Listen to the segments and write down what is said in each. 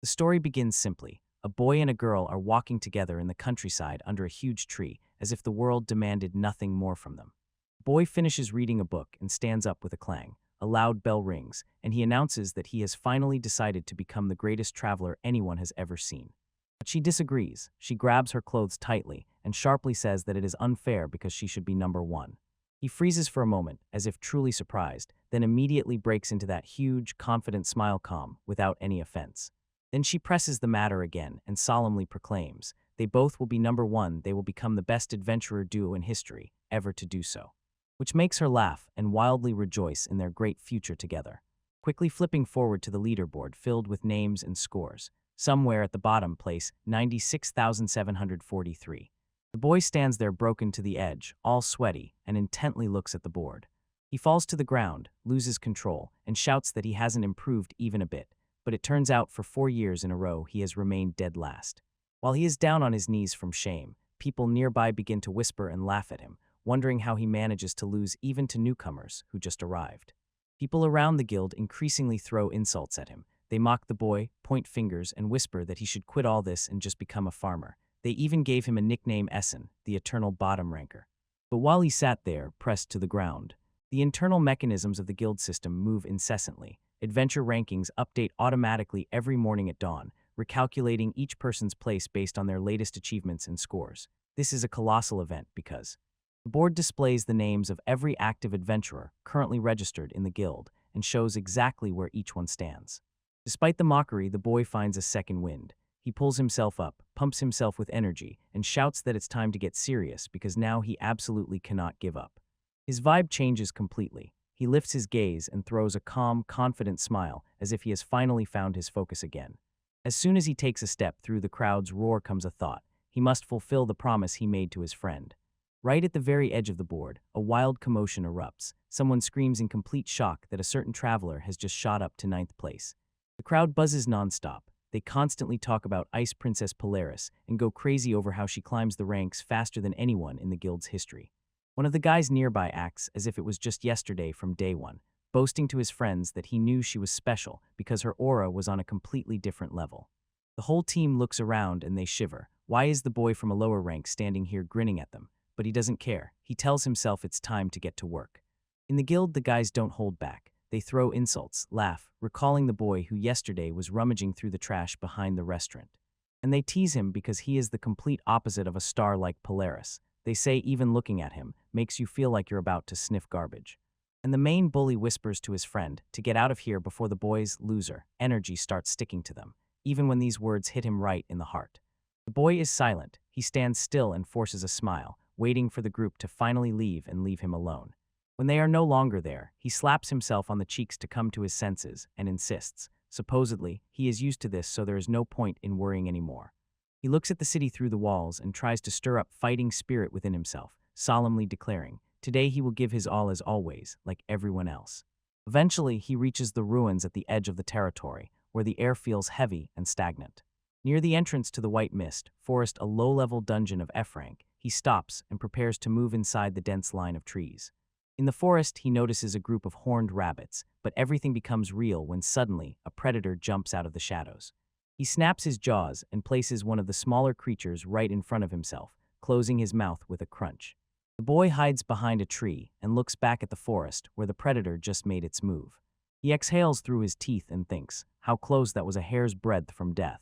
The story begins simply. A boy and a girl are walking together in the countryside under a huge tree, as if the world demanded nothing more from them. The boy finishes reading a book and stands up with a clang. A loud bell rings, and he announces that he has finally decided to become the greatest traveler anyone has ever seen. But she disagrees. She grabs her clothes tightly and sharply says that it is unfair because she should be number one. He freezes for a moment, as if truly surprised, then immediately breaks into that huge, confident smile calm, without any offense. Then she presses the matter again and solemnly proclaims, they both will be number one, they will become the best adventurer duo in history, ever to do so. Which makes her laugh and wildly rejoice in their great future together. Quickly flipping forward to the leaderboard filled with names and scores. Somewhere at the bottom place 96,743. The boy stands there broken to the edge, all sweaty, and intently looks at the board. He falls to the ground, loses control, and shouts that he hasn't improved even a bit, but it turns out for 4 years in a row he has remained dead last. While he is down on his knees from shame, people nearby begin to whisper and laugh at him, wondering how he manages to lose even to newcomers who just arrived. People around the guild increasingly throw insults at him. They mock the boy, point fingers, and whisper that he should quit all this and just become a farmer. They even gave him a nickname Essen, the eternal bottom ranker. But while he sat there, pressed to the ground, the internal mechanisms of the guild system move incessantly. Adventure rankings update automatically every morning at dawn, recalculating each person's place based on their latest achievements and scores. This is a colossal event because the board displays the names of every active adventurer currently registered in the guild and shows exactly where each one stands. Despite the mockery, the boy finds a second wind. He pulls himself up, pumps himself with energy, and shouts that it's time to get serious because now he absolutely cannot give up. His vibe changes completely. He lifts his gaze and throws a calm, confident smile as if he has finally found his focus again. As soon as he takes a step through the crowd's roar comes a thought. He must fulfill the promise he made to his friend. Right at the very edge of the board, a wild commotion erupts. Someone screams in complete shock that a certain traveler has just shot up to 9th place. The crowd buzzes nonstop. They constantly talk about Ice Princess Polaris and go crazy over how she climbs the ranks faster than anyone in the guild's history. One of the guys nearby acts as if it was just yesterday from day one, boasting to his friends that he knew she was special because her aura was on a completely different level. The whole team looks around and they shiver. Why is the boy from a lower rank standing here grinning at them? But he doesn't care. He tells himself it's time to get to work. In the guild, the guys don't hold back. They throw insults, laugh, recalling the boy who yesterday was rummaging through the trash behind the restaurant. And they tease him because he is the complete opposite of a star like Polaris. They say even looking at him makes you feel like you're about to sniff garbage. And the main bully whispers to his friend to get out of here before the boy's loser energy starts sticking to them, even when these words hit him right in the heart. The boy is silent. He stands still and forces a smile, waiting for the group to finally leave and leave him alone. When they are no longer there, he slaps himself on the cheeks to come to his senses and insists. Supposedly, he is used to this, so there is no point in worrying anymore. He looks at the city through the walls and tries to stir up fighting spirit within himself, solemnly declaring, today he will give his all as always, like everyone else. Eventually, he reaches the ruins at the edge of the territory, where the air feels heavy and stagnant. Near the entrance to the White Mist Forest, a low-level dungeon of F rank, he stops and prepares to move inside the dense line of trees. In the forest, he notices a group of horned rabbits, but everything becomes real when suddenly a predator jumps out of the shadows. He snaps his jaws and places one of the smaller creatures right in front of himself, closing his mouth with a crunch. The boy hides behind a tree and looks back at the forest where the predator just made its move. He exhales through his teeth and thinks, how close that was a hair's breadth from death.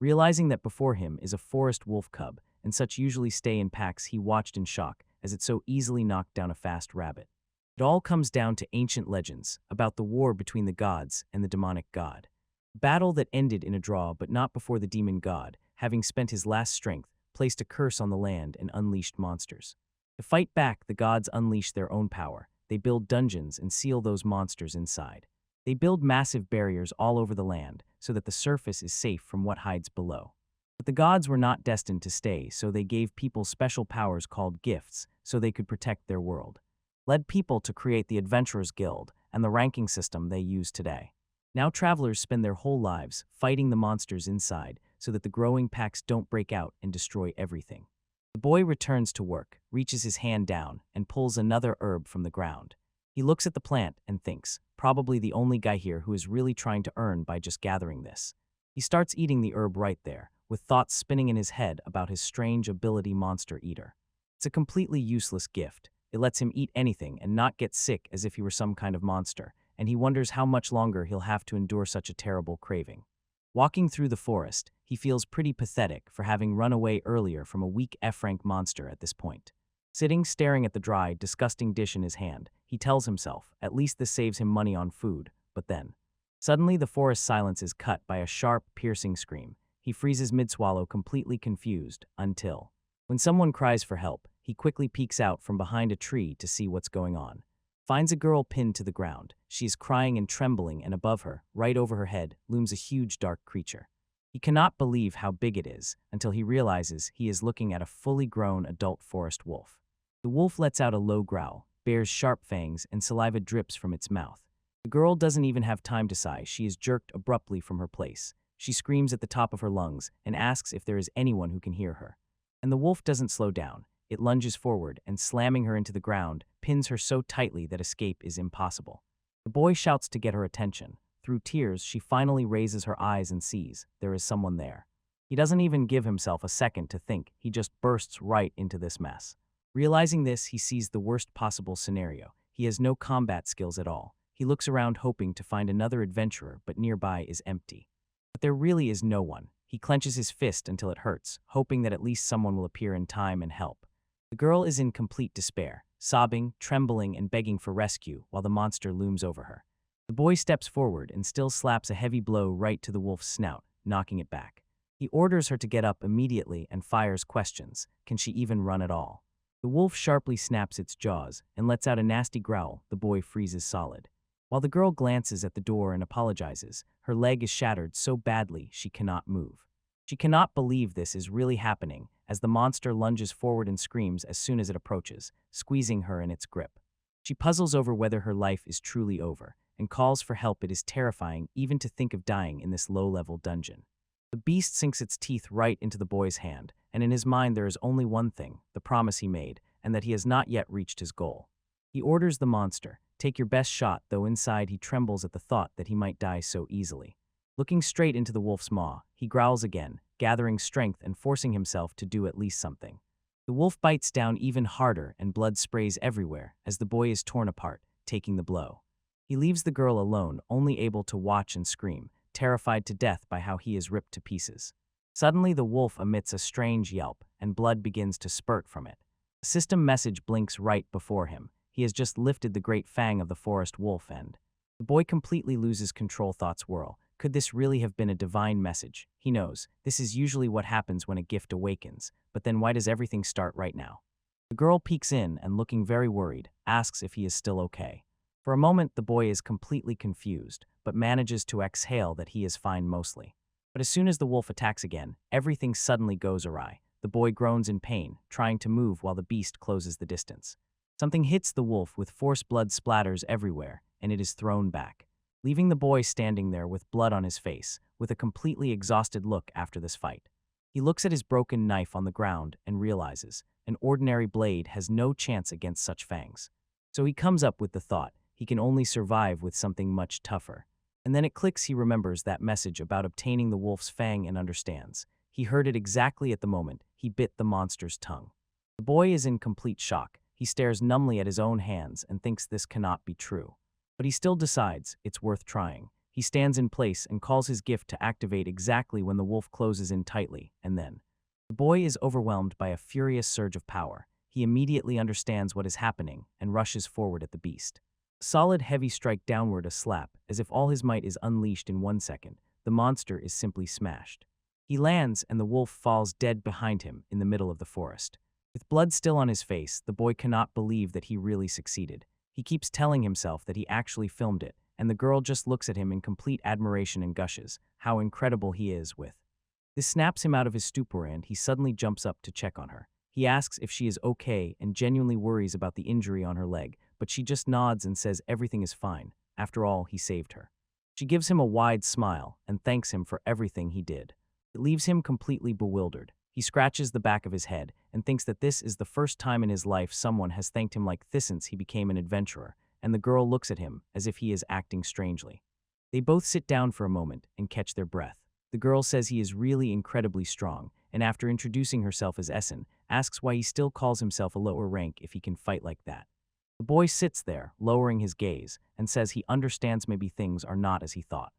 Realizing that before him is a forest wolf cub, and such usually stay in packs, he watched in shock as it so easily knocked down a fast rabbit. It all comes down to ancient legends about the war between the gods and the demonic god. A battle that ended in a draw, but not before the demon god, having spent his last strength, placed a curse on the land and unleashed monsters. To fight back, the gods unleash their own power. They build dungeons and seal those monsters inside. They build massive barriers all over the land so that the surface is safe from what hides below. But the gods were not destined to stay, so they gave people special powers called gifts so they could protect their world. Led people to create the Adventurers Guild and the ranking system they use today. Now travelers spend their whole lives fighting the monsters inside so that the growing packs don't break out and destroy everything. The boy returns to work, reaches his hand down, and pulls another herb from the ground. He looks at the plant and thinks, probably the only guy here who is really trying to earn by just gathering this. He starts eating the herb right there, with thoughts spinning in his head about his strange ability monster eater. It's a completely useless gift. It lets him eat anything and not get sick as if he were some kind of monster, and he wonders how much longer he'll have to endure such a terrible craving. Walking through the forest, he feels pretty pathetic for having run away earlier from a weak F-rank monster at this point. Sitting staring at the dry, disgusting dish in his hand, he tells himself, at least this saves him money on food, but then. Suddenly the forest silence is cut by a sharp, piercing scream. He freezes mid-swallow, completely confused, until. When someone cries for help, he quickly peeks out from behind a tree to see what's going on. Finds a girl pinned to the ground. She is crying and trembling, and above her, right over her head, looms a huge dark creature. He cannot believe how big it is, until he realizes he is looking at a fully grown adult forest wolf. The wolf lets out a low growl, bares sharp fangs, and saliva drips from its mouth. The girl doesn't even have time to sigh. She is jerked abruptly from her place. She screams at the top of her lungs and asks if there is anyone who can hear her. And the wolf doesn't slow down. It lunges forward and, slamming her into the ground, pins her so tightly that escape is impossible. The boy shouts to get her attention. Through tears, she finally raises her eyes and sees there is someone there. He doesn't even give himself a second to think. He just bursts right into this mess. Realizing this, he sees the worst possible scenario. He has no combat skills at all. He looks around hoping to find another adventurer, but nearby is empty. But there really is no one. He clenches his fist until it hurts, hoping that at least someone will appear in time and help. The girl is in complete despair, sobbing, trembling, and begging for rescue while the monster looms over her. The boy steps forward and still slaps a heavy blow right to the wolf's snout, knocking it back. He orders her to get up immediately and fires questions. Can she even run at all? The wolf sharply snaps its jaws and lets out a nasty growl. The boy freezes solid. While the girl glances at the door and apologizes, her leg is shattered so badly she cannot move. She cannot believe this is really happening as the monster lunges forward and screams as soon as it approaches, squeezing her in its grip. She puzzles over whether her life is truly over and calls for help. It is terrifying even to think of dying in this low-level dungeon. The beast sinks its teeth right into the boy's hand, and in his mind there is only one thing, the promise he made, and that he has not yet reached his goal. He orders the monster, take your best shot, though inside he trembles at the thought that he might die so easily. Looking straight into the wolf's maw, he growls again, gathering strength and forcing himself to do at least something. The wolf bites down even harder and blood sprays everywhere as the boy is torn apart, taking the blow. He leaves the girl alone, only able to watch and scream, terrified to death by how he is ripped to pieces. Suddenly the wolf emits a strange yelp, and blood begins to spurt from it. A system message blinks right before him. He has just lifted the great fang of the forest wolf and the boy completely loses control. Thoughts whirl. Could this really have been a divine message? He knows, this is usually what happens when a gift awakens, but then why does everything start right now? The girl peeks in and, looking very worried, asks if he is still okay. For a moment the boy is completely confused, but manages to exhale that he is fine mostly. But as soon as the wolf attacks again, everything suddenly goes awry. The boy groans in pain, trying to move while the beast closes the distance. Something hits the wolf with force. Blood splatters everywhere, and it is thrown back, leaving the boy standing there with blood on his face, with a completely exhausted look after this fight. He looks at his broken knife on the ground and realizes an ordinary blade has no chance against such fangs. So he comes up with the thought he can only survive with something much tougher. And then it clicks. He remembers that message about obtaining the wolf's fang and understands. He heard it exactly at the moment he bit the monster's tongue. The boy is in complete shock. He stares numbly at his own hands and thinks this cannot be true. But he still decides it's worth trying. He stands in place and calls his gift to activate exactly when the wolf closes in tightly, and then. The boy is overwhelmed by a furious surge of power. He immediately understands what is happening and rushes forward at the beast. A solid heavy strike downward, a slap, as if all his might is unleashed in 1 second. The monster is simply smashed. He lands and the wolf falls dead behind him in the middle of the forest. With blood still on his face, the boy cannot believe that he really succeeded. He keeps telling himself that he actually filmed it, and the girl just looks at him in complete admiration and gushes how incredible he is with. This snaps him out of his stupor and he suddenly jumps up to check on her. He asks if she is okay and genuinely worries about the injury on her leg, but she just nods and says everything is fine. After all, he saved her. She gives him a wide smile and thanks him for everything he did. It leaves him completely bewildered. He scratches the back of his head and thinks that this is the first time in his life someone has thanked him like this since he became an adventurer, and the girl looks at him as if he is acting strangely. They both sit down for a moment and catch their breath. The girl says he is really incredibly strong, and after introducing herself as Essen, asks why he still calls himself a lower rank if he can fight like that. The boy sits there, lowering his gaze, and says he understands maybe things are not as he thought.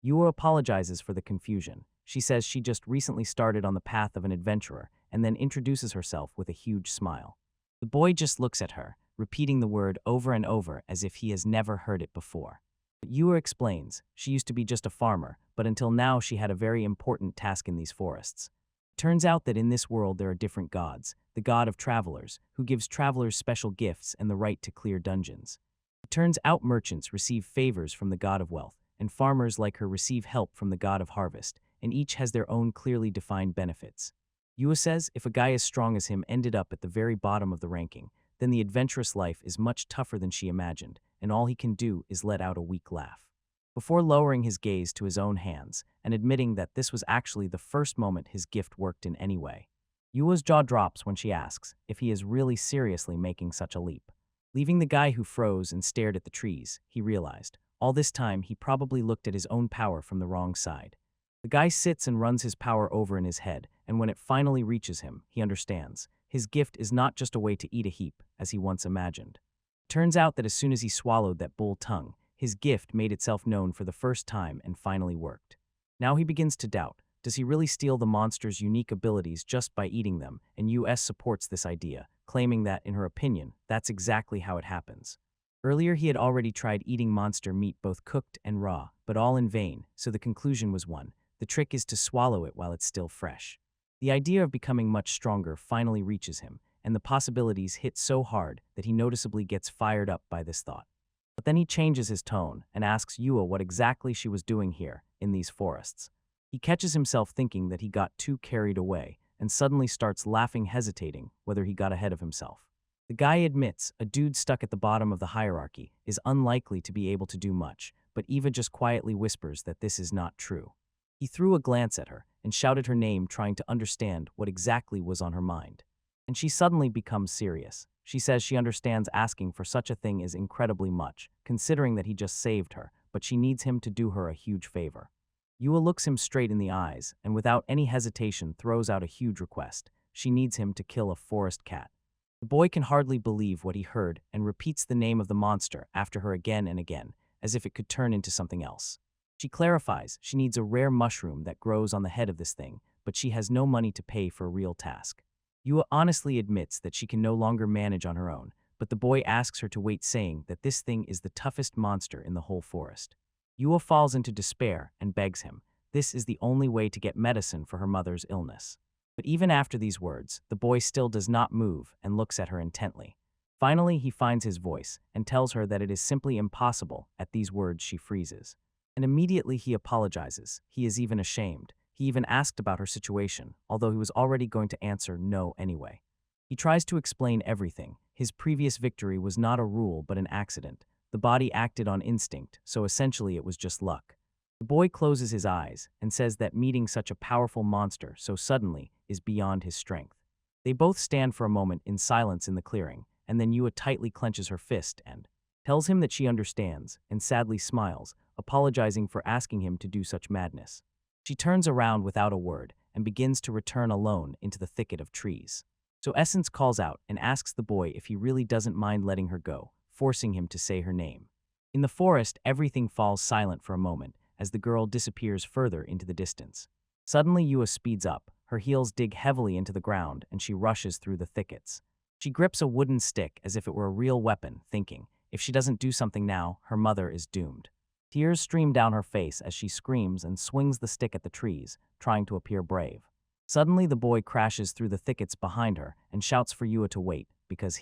Yua apologizes for the confusion. She says she just recently started on the path of an adventurer, and then introduces herself with a huge smile. The boy just looks at her, repeating the word over and over as if he has never heard it before. But Yua explains, she used to be just a farmer, but until now she had a very important task in these forests. Turns out that in this world there are different gods, the god of travelers, who gives travelers special gifts and the right to clear dungeons. It turns out merchants receive favors from the god of wealth, and farmers like her receive help from the god of harvest, and each has their own clearly defined benefits. Yua says if a guy as strong as him ended up at the very bottom of the ranking, then the adventurous life is much tougher than she imagined, and all he can do is let out a weak laugh. Before lowering his gaze to his own hands and admitting that this was actually the first moment his gift worked in any way, Yua's jaw drops when she asks if he is really seriously making such a leap. Leaving the guy who froze and stared at the trees, he realized, all this time he probably looked at his own power from the wrong side. The guy sits and runs his power over in his head, and when it finally reaches him, he understands. His gift is not just a way to eat a heap, as he once imagined. Turns out that as soon as he swallowed that bull tongue, his gift made itself known for the first time and finally worked. Now he begins to doubt, does he really steal the monster's unique abilities just by eating them? And US supports this idea, claiming that, in her opinion, that's exactly how it happens. Earlier he had already tried eating monster meat both cooked and raw, but all in vain, so the conclusion was one. The trick is to swallow it while it's still fresh. The idea of becoming much stronger finally reaches him, and the possibilities hit so hard that he noticeably gets fired up by this thought. But then he changes his tone and asks Yua what exactly she was doing here, in these forests. He catches himself thinking that he got too carried away, and suddenly starts laughing, hesitating whether he got ahead of himself. The guy admits a dude stuck at the bottom of the hierarchy is unlikely to be able to do much, but Eva just quietly whispers that this is not true. He threw a glance at her and shouted her name, trying to understand what exactly was on her mind. And she suddenly becomes serious. She says she understands asking for such a thing is incredibly much, considering that he just saved her, but she needs him to do her a huge favor. Yua looks him straight in the eyes and without any hesitation throws out a huge request. She needs him to kill a forest cat. The boy can hardly believe what he heard and repeats the name of the monster after her again and again, as if it could turn into something else. She clarifies she needs a rare mushroom that grows on the head of this thing, but she has no money to pay for a real task. Yua honestly admits that she can no longer manage on her own, but the boy asks her to wait, saying that this thing is the toughest monster in the whole forest. Yua falls into despair and begs him. This is the only way to get medicine for her mother's illness. But even after these words, the boy still does not move and looks at her intently. Finally, he finds his voice and tells her that it is simply impossible. At these words, she freezes. And immediately he apologizes. He is even ashamed. He even asked about her situation, although he was already going to answer no anyway. He tries to explain everything. His previous victory was not a rule but an accident. The body acted on instinct, so essentially it was just luck. The boy closes his eyes and says that meeting such a powerful monster so suddenly is beyond his strength. They both stand for a moment in silence in the clearing, and then Yua tightly clenches her fist and tells him that she understands and sadly smiles, apologizing for asking him to do such madness. She turns around without a word and begins to return alone into the thicket of trees. So Essence calls out and asks the boy if he really doesn't mind letting her go, forcing him to say her name. In the forest, everything falls silent for a moment as the girl disappears further into the distance. Suddenly, Yua speeds up. Her heels dig heavily into the ground and she rushes through the thickets. She grips a wooden stick as if it were a real weapon, thinking, if she doesn't do something now, her mother is doomed. Tears stream down her face as she screams and swings the stick at the trees, trying to appear brave. Suddenly, the boy crashes through the thickets behind her and shouts for Yua to wait, because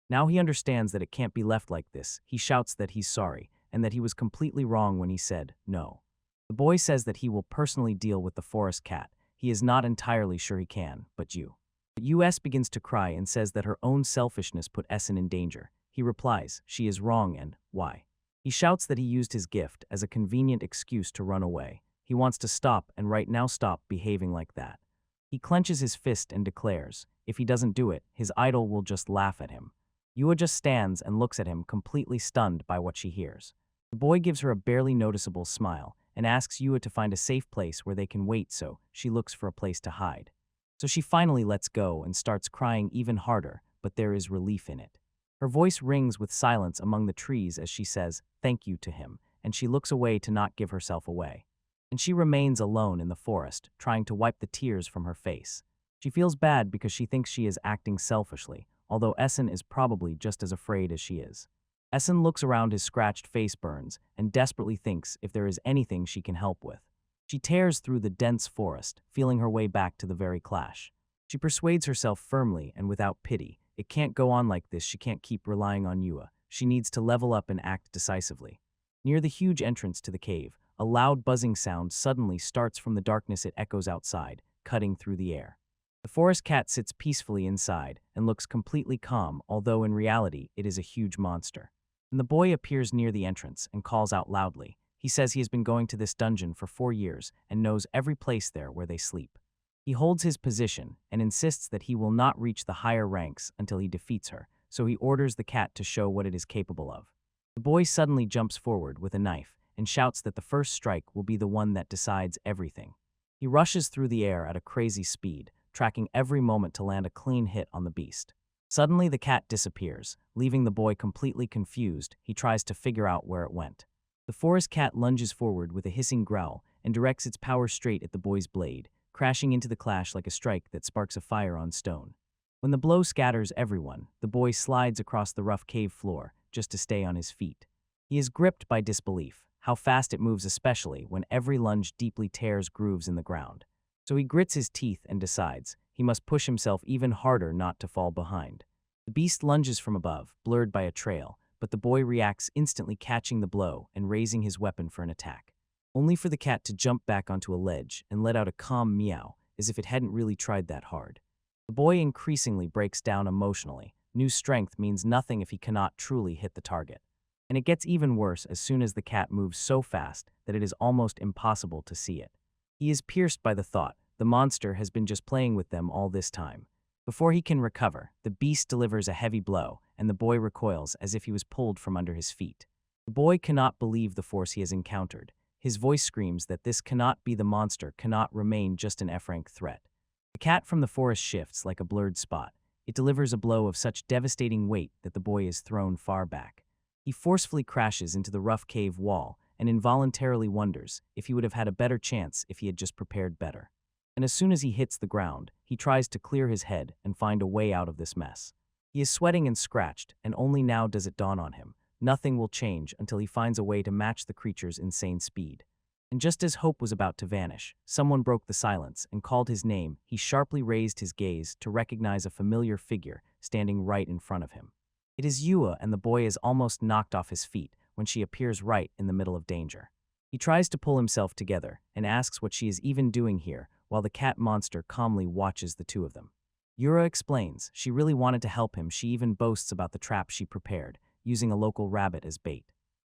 now he understands that it can't be left like this. He shouts that he's sorry, and that he was completely wrong when he said no. The boy says that he will personally deal with the forest cat. He is not entirely sure he can, but US begins to cry and says that her own selfishness put Essen in danger. He replies, she is wrong and why. He shouts that he used his gift as a convenient excuse to run away. He wants to stop and right now stop behaving like that. He clenches his fist and declares, if he doesn't do it, his idol will just laugh at him. Yua just stands and looks at him, completely stunned by what she hears. The boy gives her a barely noticeable smile and asks Yua to find a safe place where they can wait, so she looks for a place to hide. So she finally lets go and starts crying even harder, but there is relief in it. Her voice rings with silence among the trees as she says thank you to him, and she looks away to not give herself away. And she remains alone in the forest, trying to wipe the tears from her face. She feels bad because she thinks she is acting selfishly, although Essen is probably just as afraid as she is. Essen looks around his scratched face burns and desperately thinks if there is anything she can help with. She tears through the dense forest, feeling her way back to the very clash. She persuades herself firmly and without pity. It can't go on like this, she can't keep relying on Yua. She needs to level up and act decisively. Near the huge entrance to the cave, a loud buzzing sound suddenly starts from the darkness it echoes outside, cutting through the air. The forest cat sits peacefully inside and looks completely calm, although in reality it is a huge monster. And the boy appears near the entrance and calls out loudly. He says he has been going to this dungeon for 4 years and knows every place there where they sleep. He holds his position and insists that he will not reach the higher ranks until he defeats her, so he orders the cat to show what it is capable of. The boy suddenly jumps forward with a knife and shouts that the first strike will be the one that decides everything. He rushes through the air at a crazy speed, tracking every moment to land a clean hit on the beast. Suddenly, the cat disappears, leaving the boy completely confused. He tries to figure out where it went. The forest cat lunges forward with a hissing growl and directs its power straight at the boy's blade, crashing into the clash like a strike that sparks a fire on stone. When the blow scatters everyone, the boy slides across the rough cave floor just to stay on his feet. He is gripped by disbelief, how fast it moves, especially when every lunge deeply tears grooves in the ground. So he grits his teeth and decides he must push himself even harder not to fall behind. The beast lunges from above, blurred by a trail, but the boy reacts instantly, catching the blow and raising his weapon for an attack, only for the cat to jump back onto a ledge and let out a calm meow, as if it hadn't really tried that hard. The boy increasingly breaks down emotionally. New strength means nothing if he cannot truly hit the target. And it gets even worse as soon as the cat moves so fast that it is almost impossible to see it. He is pierced by the thought the monster has been just playing with them all this time. Before he can recover, the beast delivers a heavy blow, and the boy recoils as if he was pulled from under his feet. The boy cannot believe the force he has encountered. His voice screams that this cannot be, the monster cannot remain just an F-rank threat. The cat from the forest shifts like a blurred spot. It delivers a blow of such devastating weight that the boy is thrown far back. He forcefully crashes into the rough cave wall and involuntarily wonders if he would have had a better chance if he had just prepared better. And as soon as he hits the ground, he tries to clear his head and find a way out of this mess. He is sweating and scratched, and only now does it dawn on him. Nothing will change until he finds a way to match the creature's insane speed. And just as hope was about to vanish, someone broke the silence and called his name. He sharply raised his gaze to recognize a familiar figure standing right in front of him. It is Yua, and the boy is almost knocked off his feet when she appears right in the middle of danger. He tries to pull himself together and asks what she is even doing here, while the cat monster calmly watches the two of them. Yura explains she really wanted to help him. She even boasts about the trap she prepared, using a local rabbit as bait.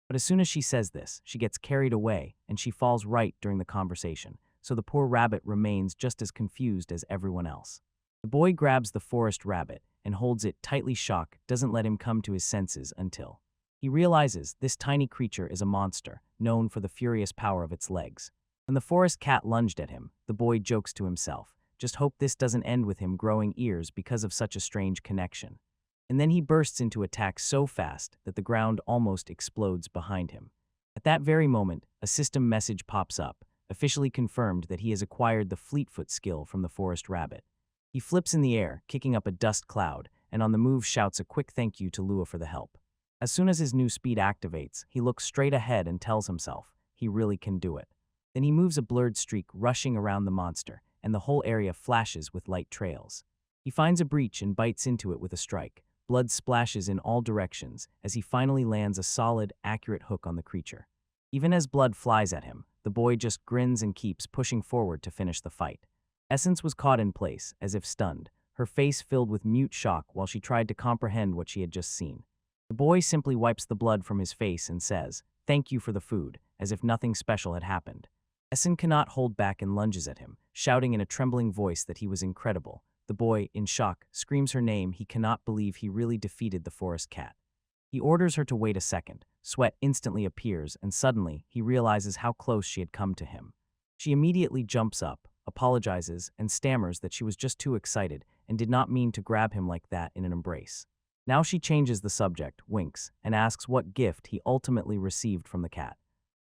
But as soon as she says this, she gets carried away and she falls right during the conversation, so the poor rabbit remains just as confused as everyone else. The boy grabs the forest rabbit and holds it tightly. Shock doesn't let him come to his senses until he realizes this tiny creature is a monster, known for the furious power of its legs. When the forest cat lunged at him, the boy jokes to himself, just hope this doesn't end with him growing ears because of such a strange connection. And then he bursts into attack so fast that the ground almost explodes behind him. At that very moment, a system message pops up, officially confirmed that he has acquired the Fleetfoot skill from the forest rabbit. He flips in the air, kicking up a dust cloud, and on the move shouts a quick thank you to Lua for the help. As soon as his new speed activates, he looks straight ahead and tells himself he really can do it. Then he moves a blurred streak rushing around the monster, and the whole area flashes with light trails. He finds a breach and bites into it with a strike. Blood splashes in all directions as he finally lands a solid, accurate hook on the creature. Even as blood flies at him, the boy just grins and keeps pushing forward to finish the fight. Essence was caught in place, as if stunned, her face filled with mute shock while she tried to comprehend what she had just seen. The boy simply wipes the blood from his face and says, "Thank you for the food," as if nothing special had happened. Essen cannot hold back and lunges at him, shouting in a trembling voice that he was incredible. The boy, in shock, screams her name. He cannot believe he really defeated the forest cat. He orders her to wait a second. Sweat instantly appears, and suddenly, he realizes how close she had come to him. She immediately jumps up, apologizes, and stammers that she was just too excited and did not mean to grab him like that in an embrace. Now she changes the subject, winks, and asks what gift he ultimately received from the cat.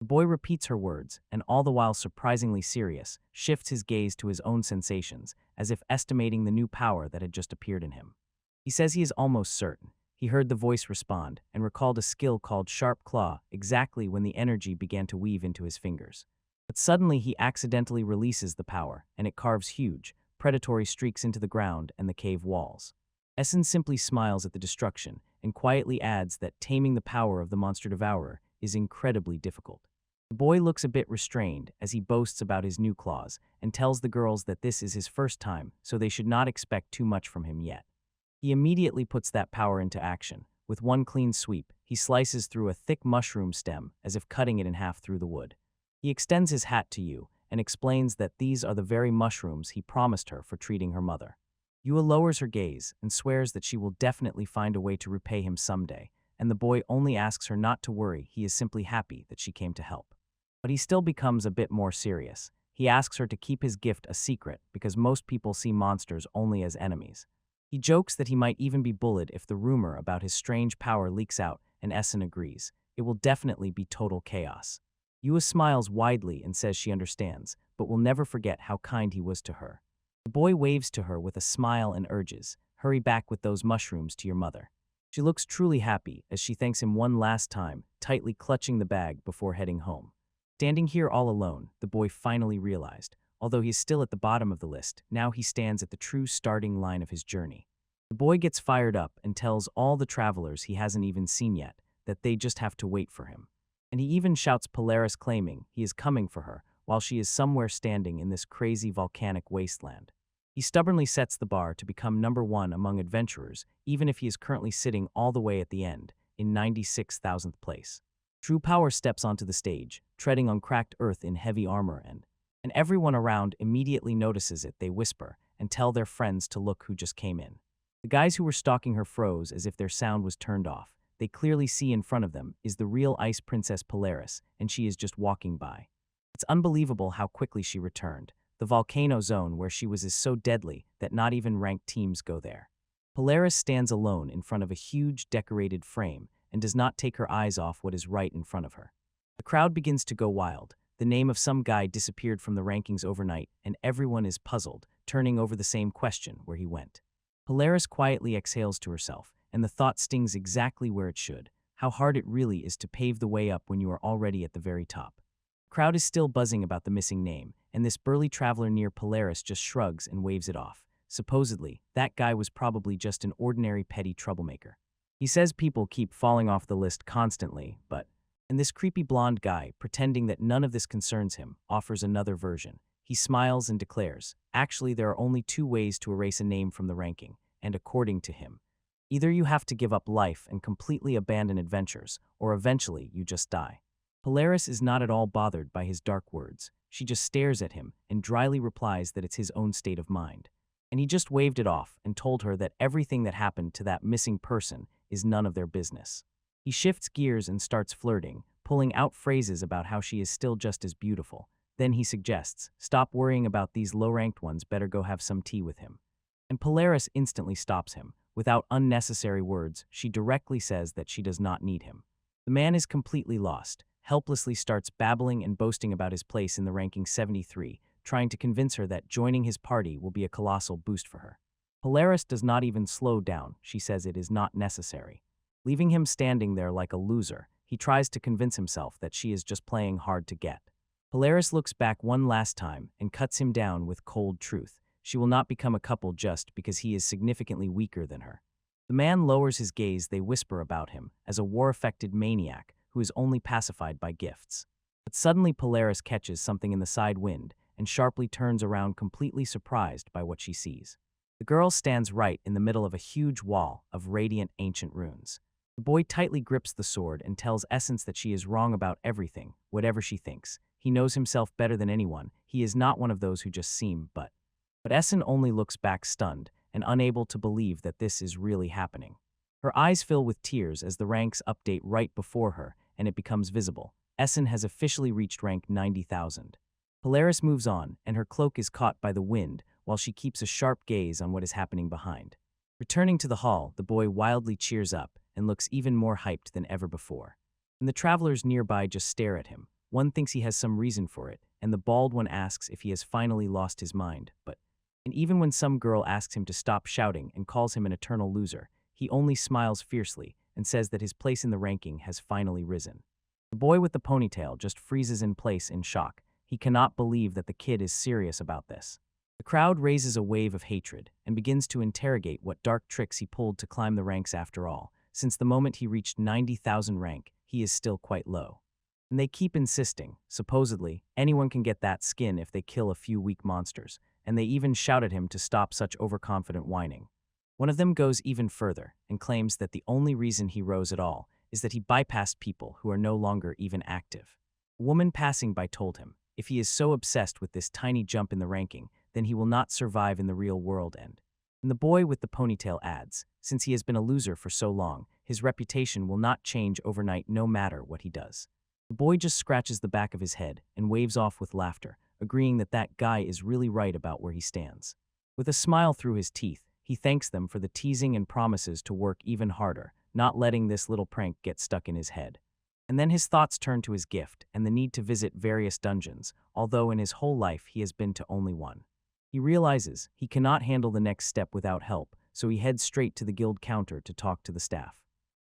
The boy repeats her words, and all the while surprisingly serious, shifts his gaze to his own sensations, as if estimating the new power that had just appeared in him. He says he is almost certain. He heard the voice respond, and recalled a skill called Sharp Claw exactly when the energy began to weave into his fingers. But suddenly he accidentally releases the power, and it carves huge, predatory streaks into the ground and the cave walls. Essen simply smiles at the destruction, and quietly adds that taming the power of the monster devourer is incredibly difficult. The boy looks a bit restrained as he boasts about his new claws, and tells the girls that this is his first time, so they should not expect too much from him yet. He immediately puts that power into action. With one clean sweep, he slices through a thick mushroom stem as if cutting it in half through the wood. He extends his hat to Yu and explains that these are the very mushrooms he promised her for treating her mother. Yua lowers her gaze and swears that she will definitely find a way to repay him someday, and the boy only asks her not to worry. He is simply happy that she came to help. But he still becomes a bit more serious. He asks her to keep his gift a secret because most people see monsters only as enemies. He jokes that he might even be bullied if the rumor about his strange power leaks out, and Essen agrees. It will definitely be total chaos. Yua smiles widely and says she understands, but will never forget how kind he was to her. The boy waves to her with a smile and urges, "Hurry back with those mushrooms to your mother." She looks truly happy as she thanks him one last time, tightly clutching the bag before heading home. Standing here all alone, the boy finally realized, although he is still at the bottom of the list, now he stands at the true starting line of his journey. The boy gets fired up and tells all the travelers he hasn't even seen yet that they just have to wait for him. And he even shouts Polaris, claiming he is coming for her while she is somewhere standing in this crazy volcanic wasteland. He stubbornly sets the bar to become #1 among adventurers, even if he is currently sitting all the way at the end, in 96,000th place. True Power steps onto the stage, treading on cracked earth in heavy armor, and everyone around immediately notices it. They whisper and tell their friends to look who just came in. The guys who were stalking her froze as if their sound was turned off. They clearly see in front of them is the real Ice Princess Polaris, and she is just walking by. It's unbelievable how quickly she returned. The volcano zone where she was is so deadly that not even ranked teams go there. Polaris stands alone in front of a huge decorated frame and does not take her eyes off what is right in front of her. The crowd begins to go wild. The name of some guy disappeared from the rankings overnight, and everyone is puzzled, turning over the same question where he went. Polaris quietly exhales to herself, and the thought stings exactly where it should, how hard it really is to pave the way up when you are already at the very top. The crowd is still buzzing about the missing name, and this burly traveler near Polaris just shrugs and waves it off. Supposedly, that guy was probably just an ordinary petty troublemaker. He says people keep falling off the list constantly, and this creepy blonde guy, pretending that none of this concerns him, offers another version. He smiles and declares, actually there are only 2 ways to erase a name from the ranking, and according to him, either you have to give up life and completely abandon adventures, or eventually you just die. Polaris is not at all bothered by his dark words. She just stares at him and dryly replies that it's his own state of mind. And he just waved it off and told her that everything that happened to that missing person is none of their business. He shifts gears and starts flirting, pulling out phrases about how she is still just as beautiful. Then he suggests, stop worrying about these low-ranked ones, better go have some tea with him. And Polaris instantly stops him. Without unnecessary words, she directly says that she does not need him. The man is completely lost, helplessly starts babbling and boasting about his place in the ranking 73, trying to convince her that joining his party will be a colossal boost for her. Polaris does not even slow down. She says it is not necessary. Leaving him standing there like a loser, he tries to convince himself that she is just playing hard to get. Polaris looks back one last time and cuts him down with cold truth. She will not become a couple just because he is significantly weaker than her. The man lowers his gaze. They whisper about him as a war-affected maniac who is only pacified by gifts. But suddenly Polaris catches something in the side wind and sharply turns around, completely surprised by what she sees. The girl stands right in the middle of a huge wall of radiant ancient runes. The boy tightly grips the sword and tells Essence that she is wrong about everything, whatever she thinks. He knows himself better than anyone. He is not one of those who just seem, but Essen only looks back stunned and unable to believe that this is really happening. Her eyes fill with tears as the ranks update right before her, and it becomes visible. Essen has officially reached rank 90,000. Polaris moves on, and her cloak is caught by the wind while she keeps a sharp gaze on what is happening behind. Returning to the hall, the boy wildly cheers up and looks even more hyped than ever before. And the travelers nearby just stare at him. One thinks he has some reason for it, and the bald one asks if he has finally lost his mind. And even when some girl asks him to stop shouting and calls him an eternal loser, he only smiles fiercely and says that his place in the ranking has finally risen. The boy with the ponytail just freezes in place in shock. He cannot believe that the kid is serious about this. The crowd raises a wave of hatred and begins to interrogate what dark tricks he pulled to climb the ranks after all. Since the moment he reached 90,000 rank, he is still quite low. And they keep insisting, supposedly, anyone can get that skin if they kill a few weak monsters, and they even shout at him to stop such overconfident whining. One of them goes even further and claims that the only reason he rose at all is that he bypassed people who are no longer even active. A woman passing by told him, if he is so obsessed with this tiny jump in the ranking, then he will not survive in the real world. And the boy with the ponytail adds, since he has been a loser for so long, his reputation will not change overnight no matter what he does. The boy just scratches the back of his head and waves off with laughter, agreeing that that guy is really right about where he stands. With a smile through his teeth, he thanks them for the teasing and promises to work even harder, not letting this little prank get stuck in his head. And then his thoughts turn to his gift and the need to visit various dungeons, although in his whole life he has been to only one. He realizes he cannot handle the next step without help, so he heads straight to the guild counter to talk to the staff.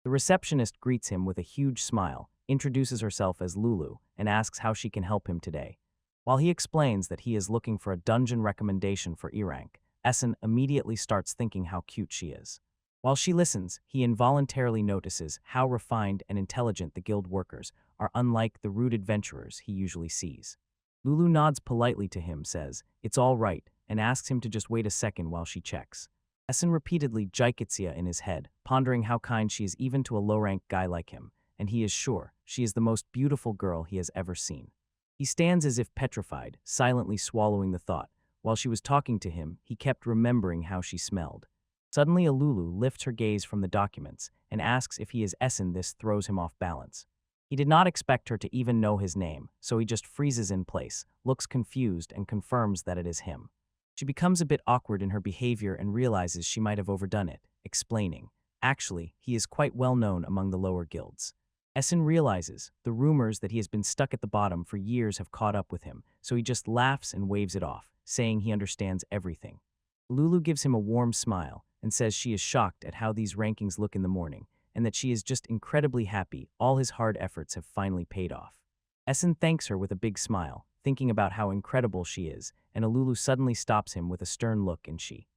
The receptionist greets him with a huge smile, introduces herself as Lulu, and asks how she can help him today. While he explains that he is looking for a dungeon recommendation for E-rank, Essen immediately starts thinking how cute she is. While she listens, he involuntarily notices how refined and intelligent the guild workers are, unlike the rude adventurers he usually sees. Lulu nods politely to him, says, "It's all right," and asks him to just wait a second while she checks. Essen repeatedly jikitsia in his head, pondering how kind she is even to a low-rank guy like him, and he is sure she is the most beautiful girl he has ever seen. He stands as if petrified, silently swallowing the thought. While she was talking to him, he kept remembering how she smelled. Suddenly, a Lulu lifts her gaze from the documents and asks if he is Essen. This throws him off balance. He did not expect her to even know his name, so he just freezes in place, looks confused, and confirms that it is him. She becomes a bit awkward in her behavior and realizes she might have overdone it, explaining, actually, he is quite well known among the lower guilds. Essen realizes the rumors that he has been stuck at the bottom for years have caught up with him, so he just laughs and waves it off, saying he understands everything. Lulu gives him a warm smile and says she is shocked at how these rankings look in the morning, and that she is just incredibly happy all his hard efforts have finally paid off. Essen thanks her with a big smile, thinking about how incredible she is, and Lulu suddenly stops him with a stern look, and she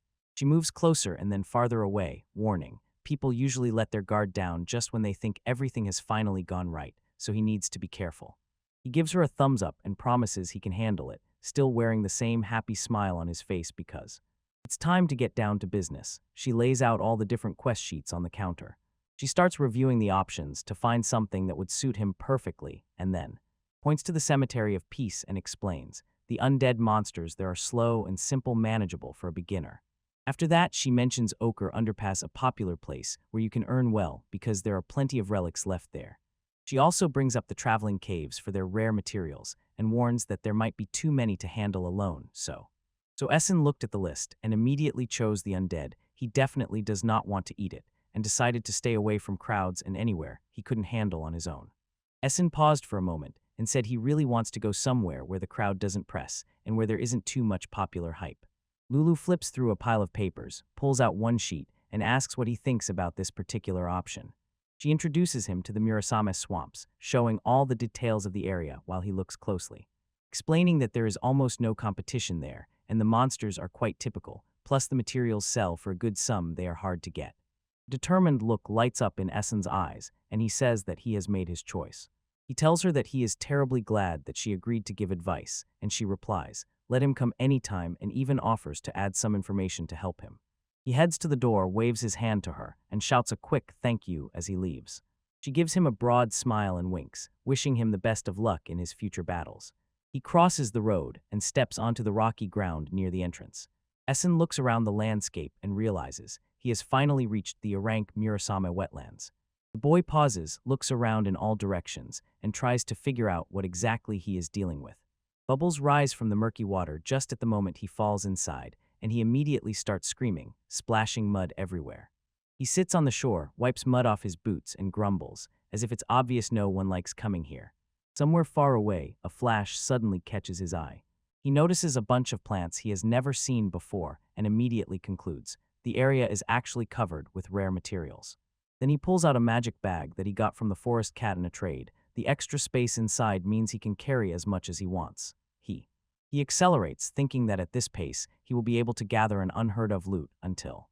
moves closer and then farther away, warning, people usually let their guard down just when they think everything has finally gone right, so he needs to be careful. He gives her a thumbs up and promises he can handle it, still wearing the same happy smile on his face because it's time to get down to business. She lays out all the different quest sheets on the counter. She starts reviewing the options to find something that would suit him perfectly, and then points to the Cemetery of Peace and explains, the undead monsters there are slow and simple, manageable for a beginner. After that, she mentions Ochre Underpass, a popular place where you can earn well because there are plenty of relics left there. She also brings up the traveling caves for their rare materials and warns that there might be too many to handle alone, so Essen looked at the list and immediately chose the undead. He definitely does not want to eat it, and decided to stay away from crowds and anywhere he couldn't handle on his own. Essen paused for a moment and said he really wants to go somewhere where the crowd doesn't press and where there isn't too much popular hype. Lulu flips through a pile of papers, pulls out one sheet, and asks what he thinks about this particular option. She introduces him to the Murasame swamps, showing all the details of the area while he looks closely, explaining that there is almost no competition there, and the monsters are quite typical, plus the materials sell for a good sum. They are hard to get. A determined look lights up in Essen's eyes, and he says that he has made his choice. He tells her that he is terribly glad that she agreed to give advice, and she replies, let him come anytime, and even offers to add some information to help him. He heads to the door, waves his hand to her, and shouts a quick thank you as he leaves. She gives him a broad smile and winks, wishing him the best of luck in his future battles. He crosses the road and steps onto the rocky ground near the entrance. Essen looks around the landscape and realizes he has finally reached the Arank Murasame wetlands. The boy pauses, looks around in all directions, and tries to figure out what exactly he is dealing with. Bubbles rise from the murky water just at the moment he falls inside, and he immediately starts screaming, splashing mud everywhere. He sits on the shore, wipes mud off his boots, and grumbles, as if it's obvious no one likes coming here. Somewhere far away, a flash suddenly catches his eye. He notices a bunch of plants he has never seen before and immediately concludes the area is actually covered with rare materials. Then he pulls out a magic bag that he got from the forest cat in a trade. The extra space inside means he can carry as much as he wants. He accelerates, thinking that at this pace, he will be able to gather an unheard of loot until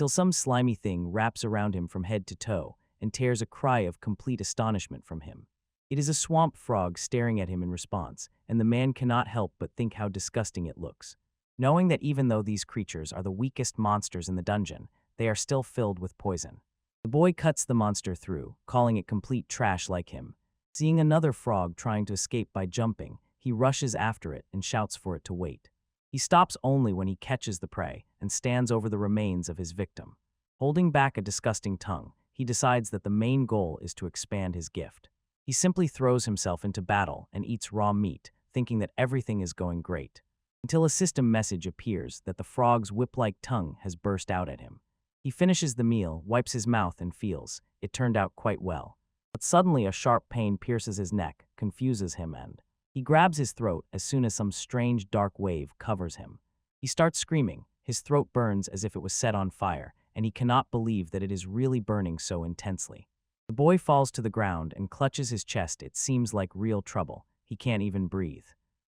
some slimy thing wraps around him from head to toe and tears a cry of complete astonishment from him. It is a swamp frog staring at him in response, and the man cannot help but think how disgusting it looks. Knowing that even though these creatures are the weakest monsters in the dungeon, they are still filled with poison. The boy cuts the monster through, calling it complete trash like him. Seeing another frog trying to escape by jumping, he rushes after it and shouts for it to wait. He stops only when he catches the prey and stands over the remains of his victim. Holding back a disgusting tongue, he decides that the main goal is to expand his gift. He simply throws himself into battle and eats raw meat, thinking that everything is going great, until a system message appears that the frog's whip-like tongue has burst out at him. He finishes the meal, wipes his mouth, and feels it turned out quite well. But suddenly a sharp pain pierces his neck, confuses him, and he grabs his throat as soon as some strange dark wave covers him. He starts screaming, his throat burns as if it was set on fire, and he cannot believe that it is really burning so intensely. The boy falls to the ground and clutches his chest. It seems like real trouble. He can't even breathe.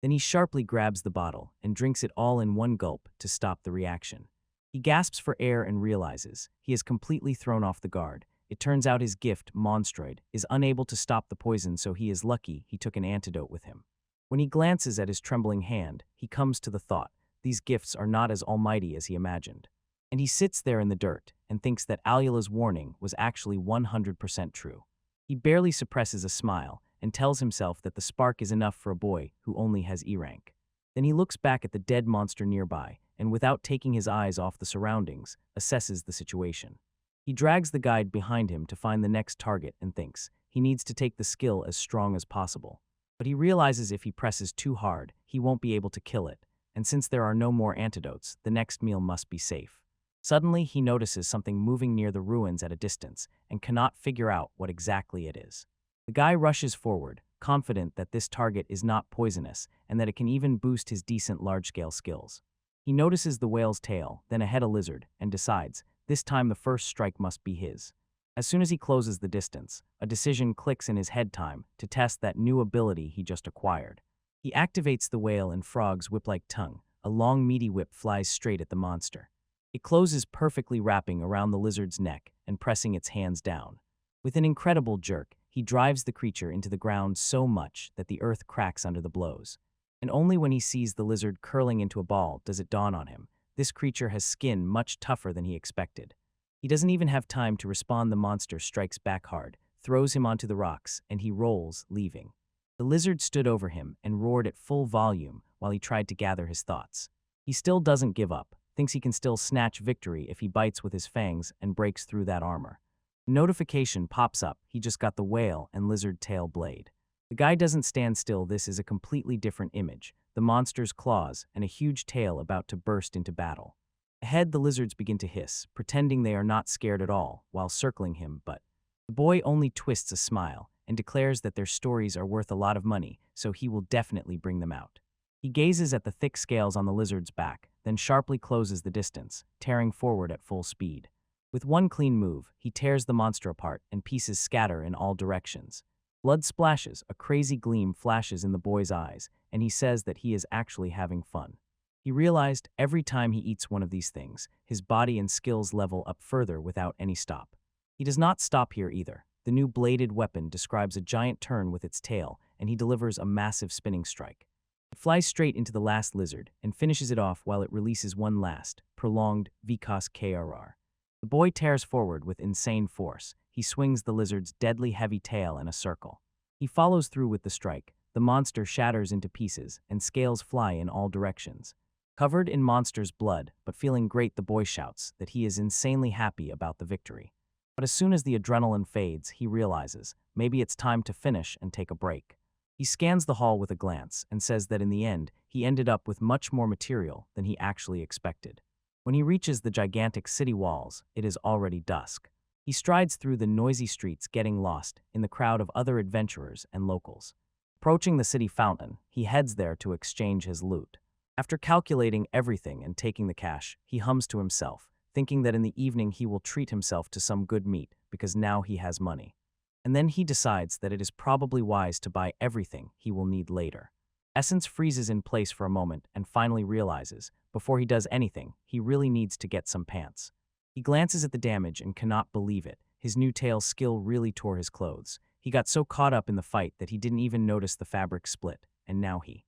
Then he sharply grabs the bottle and drinks it all in one gulp to stop the reaction. He gasps for air and realizes he is completely thrown off the guard. It turns out his gift, Monstroid, is unable to stop the poison, so he is lucky he took an antidote with him. When he glances at his trembling hand, he comes to the thought, these gifts are not as almighty as he imagined. And he sits there in the dirt and thinks that Alula's warning was actually 100% true. He barely suppresses a smile and tells himself that the spark is enough for a boy who only has E rank. Then he looks back at the dead monster nearby and, without taking his eyes off the surroundings, assesses the situation. He drags the guide behind him to find the next target and thinks he needs to take the skill as strong as possible. But he realizes if he presses too hard, he won't be able to kill it, and since there are no more antidotes, the next meal must be safe. Suddenly, he notices something moving near the ruins at a distance and cannot figure out what exactly it is. The guy rushes forward, confident that this target is not poisonous and that it can even boost his decent large-scale skills. He notices the whale's tail, then ahead a lizard, and decides this time the first strike must be his. As soon as he closes the distance, a decision clicks in his head: time to test that new ability he just acquired. He activates the whale and frog's whip-like tongue. A long meaty whip flies straight at the monster. It closes perfectly, wrapping around the lizard's neck and pressing its hands down. With an incredible jerk, he drives the creature into the ground so much that the earth cracks under the blows. And only when he sees the lizard curling into a ball does it dawn on him. This creature has skin much tougher than he expected. He doesn't even have time to respond. The monster strikes back hard, throws him onto the rocks, and he rolls, leaving. The lizard stood over him and roared at full volume while he tried to gather his thoughts. He still doesn't give up, thinks he can still snatch victory if he bites with his fangs and breaks through that armor. A notification pops up. He just got the whale and lizard tail blade. The guy doesn't stand still. This is a completely different image. The monster's claws and a huge tail about to burst into battle. Ahead, the lizards begin to hiss, pretending they are not scared at all, while circling him, but the boy only twists a smile and declares that their stories are worth a lot of money, so he will definitely bring them out. He gazes at the thick scales on the lizard's back, then sharply closes the distance, tearing forward at full speed. With one clean move, he tears the monster apart and pieces scatter in all directions. Blood splashes, a crazy gleam flashes in the boy's eyes, and he says that he is actually having fun. He realized every time he eats one of these things, his body and skills level up further without any stop. He does not stop here either. The new bladed weapon describes a giant turn with its tail, and he delivers a massive spinning strike. It flies straight into the last lizard and finishes it off while it releases one last, prolonged Vikas KRR. The boy tears forward with insane force. He swings the lizard's deadly heavy tail in a circle. He follows through with the strike. The monster shatters into pieces, and scales fly in all directions. Covered in monster's blood, but feeling great, the boy shouts that he is insanely happy about the victory. But as soon as the adrenaline fades, he realizes maybe it's time to finish and take a break. He scans the hall with a glance and says that in the end, he ended up with much more material than he actually expected. When he reaches the gigantic city walls, it is already dusk. He strides through the noisy streets, getting lost in the crowd of other adventurers and locals. Approaching the city fountain, he heads there to exchange his loot. After calculating everything and taking the cash, he hums to himself, thinking that in the evening he will treat himself to some good meat because now he has money. And then he decides that it is probably wise to buy everything he will need later. Essence freezes in place for a moment and finally realizes, before he does anything, he really needs to get some pants. He glances at the damage and cannot believe it. His new tail skill really tore his clothes. He got so caught up in the fight that he didn't even notice the fabric split, and now he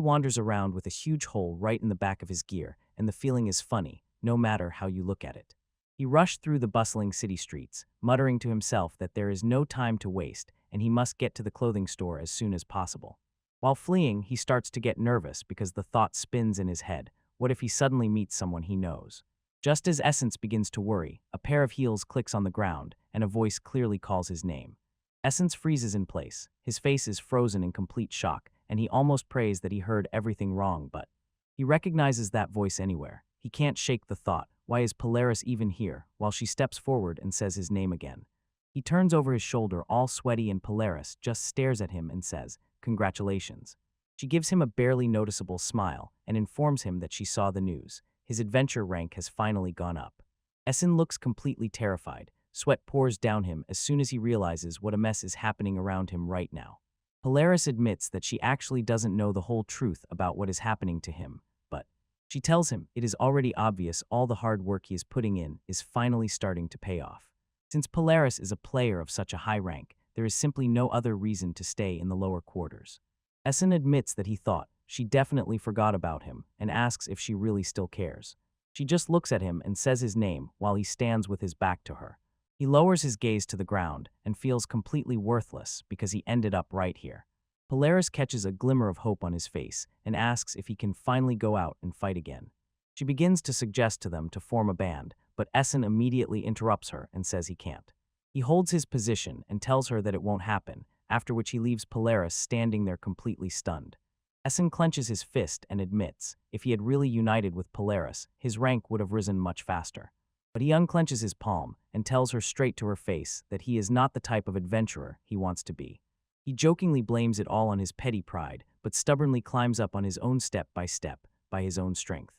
wanders around with a huge hole right in the back of his gear, and the feeling is funny, no matter how you look at it. He rushed through the bustling city streets, muttering to himself that there is no time to waste and he must get to the clothing store as soon as possible. While fleeing, he starts to get nervous because the thought spins in his head. What if he suddenly meets someone he knows? Just as Essence begins to worry, a pair of heels clicks on the ground and a voice clearly calls his name. Essence freezes in place. His face is frozen in complete shock, and he almost prays that he heard everything wrong, but he recognizes that voice anywhere. He can't shake the thought, why is Polaris even here, while she steps forward and says his name again. He turns over his shoulder all sweaty and Polaris just stares at him and says, "Congratulations." She gives him a barely noticeable smile and informs him that she saw the news. His adventure rank has finally gone up. Essen looks completely terrified. Sweat pours down him as soon as he realizes what a mess is happening around him right now. Polaris admits that she actually doesn't know the whole truth about what is happening to him, but she tells him it is already obvious all the hard work he is putting in is finally starting to pay off. Since Polaris is a player of such a high rank, there is simply no other reason to stay in the lower quarters. Essen admits that he thought she definitely forgot about him and asks if she really still cares. She just looks at him and says his name while he stands with his back to her. He lowers his gaze to the ground and feels completely worthless because he ended up right here. Polaris catches a glimmer of hope on his face and asks if he can finally go out and fight again. She begins to suggest to them to form a band, but Essen immediately interrupts her and says he can't. He holds his position and tells her that it won't happen, after which he leaves Polaris standing there completely stunned. Essen clenches his fist and admits, if he had really united with Polaris, his rank would have risen much faster. But he unclenches his palm and tells her straight to her face that he is not the type of adventurer he wants to be. He jokingly blames it all on his petty pride, but stubbornly climbs up on his own step, by his own strength.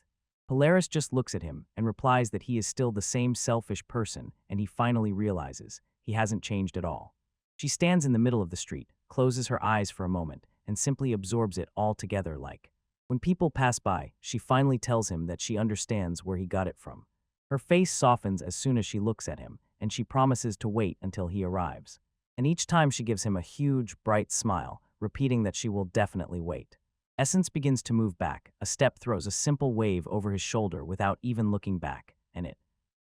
Polaris just looks at him and replies that he is still the same selfish person, and he finally realizes he hasn't changed at all. She stands in the middle of the street, closes her eyes for a moment, and simply absorbs it all together like. When people pass by, she finally tells him that she understands where he got it from. Her face softens as soon as she looks at him, and she promises to wait until he arrives. And each time she gives him a huge, bright smile, repeating that she will definitely wait. Essence begins to move back. A step throws a simple wave over his shoulder without even looking back, and it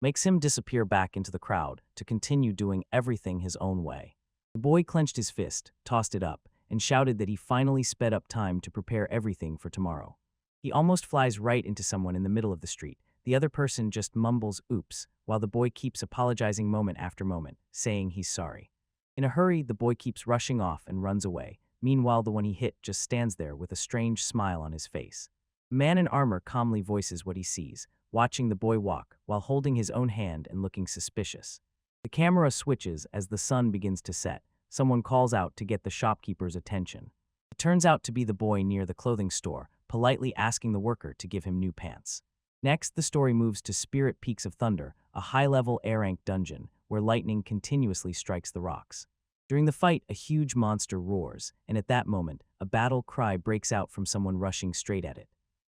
makes him disappear back into the crowd to continue doing everything his own way. The boy clenched his fist, tossed it up, and shouted that he finally sped up time to prepare everything for tomorrow. He almost flies right into someone in the middle of the street. The other person just mumbles oops, while the boy keeps apologizing moment after moment, saying he's sorry. In a hurry, the boy keeps rushing off and runs away. Meanwhile, the one he hit just stands there with a strange smile on his face. A man in armor calmly voices what he sees, watching the boy walk while holding his own hand and looking suspicious. The camera switches as the sun begins to set. Someone calls out to get the shopkeeper's attention. It turns out to be the boy near the clothing store, politely asking the worker to give him new pants. Next, the story moves to Spirit Peaks of Thunder, a high-level A-rank dungeon where lightning continuously strikes the rocks. During the fight, a huge monster roars, and at that moment, a battle cry breaks out from someone rushing straight at it.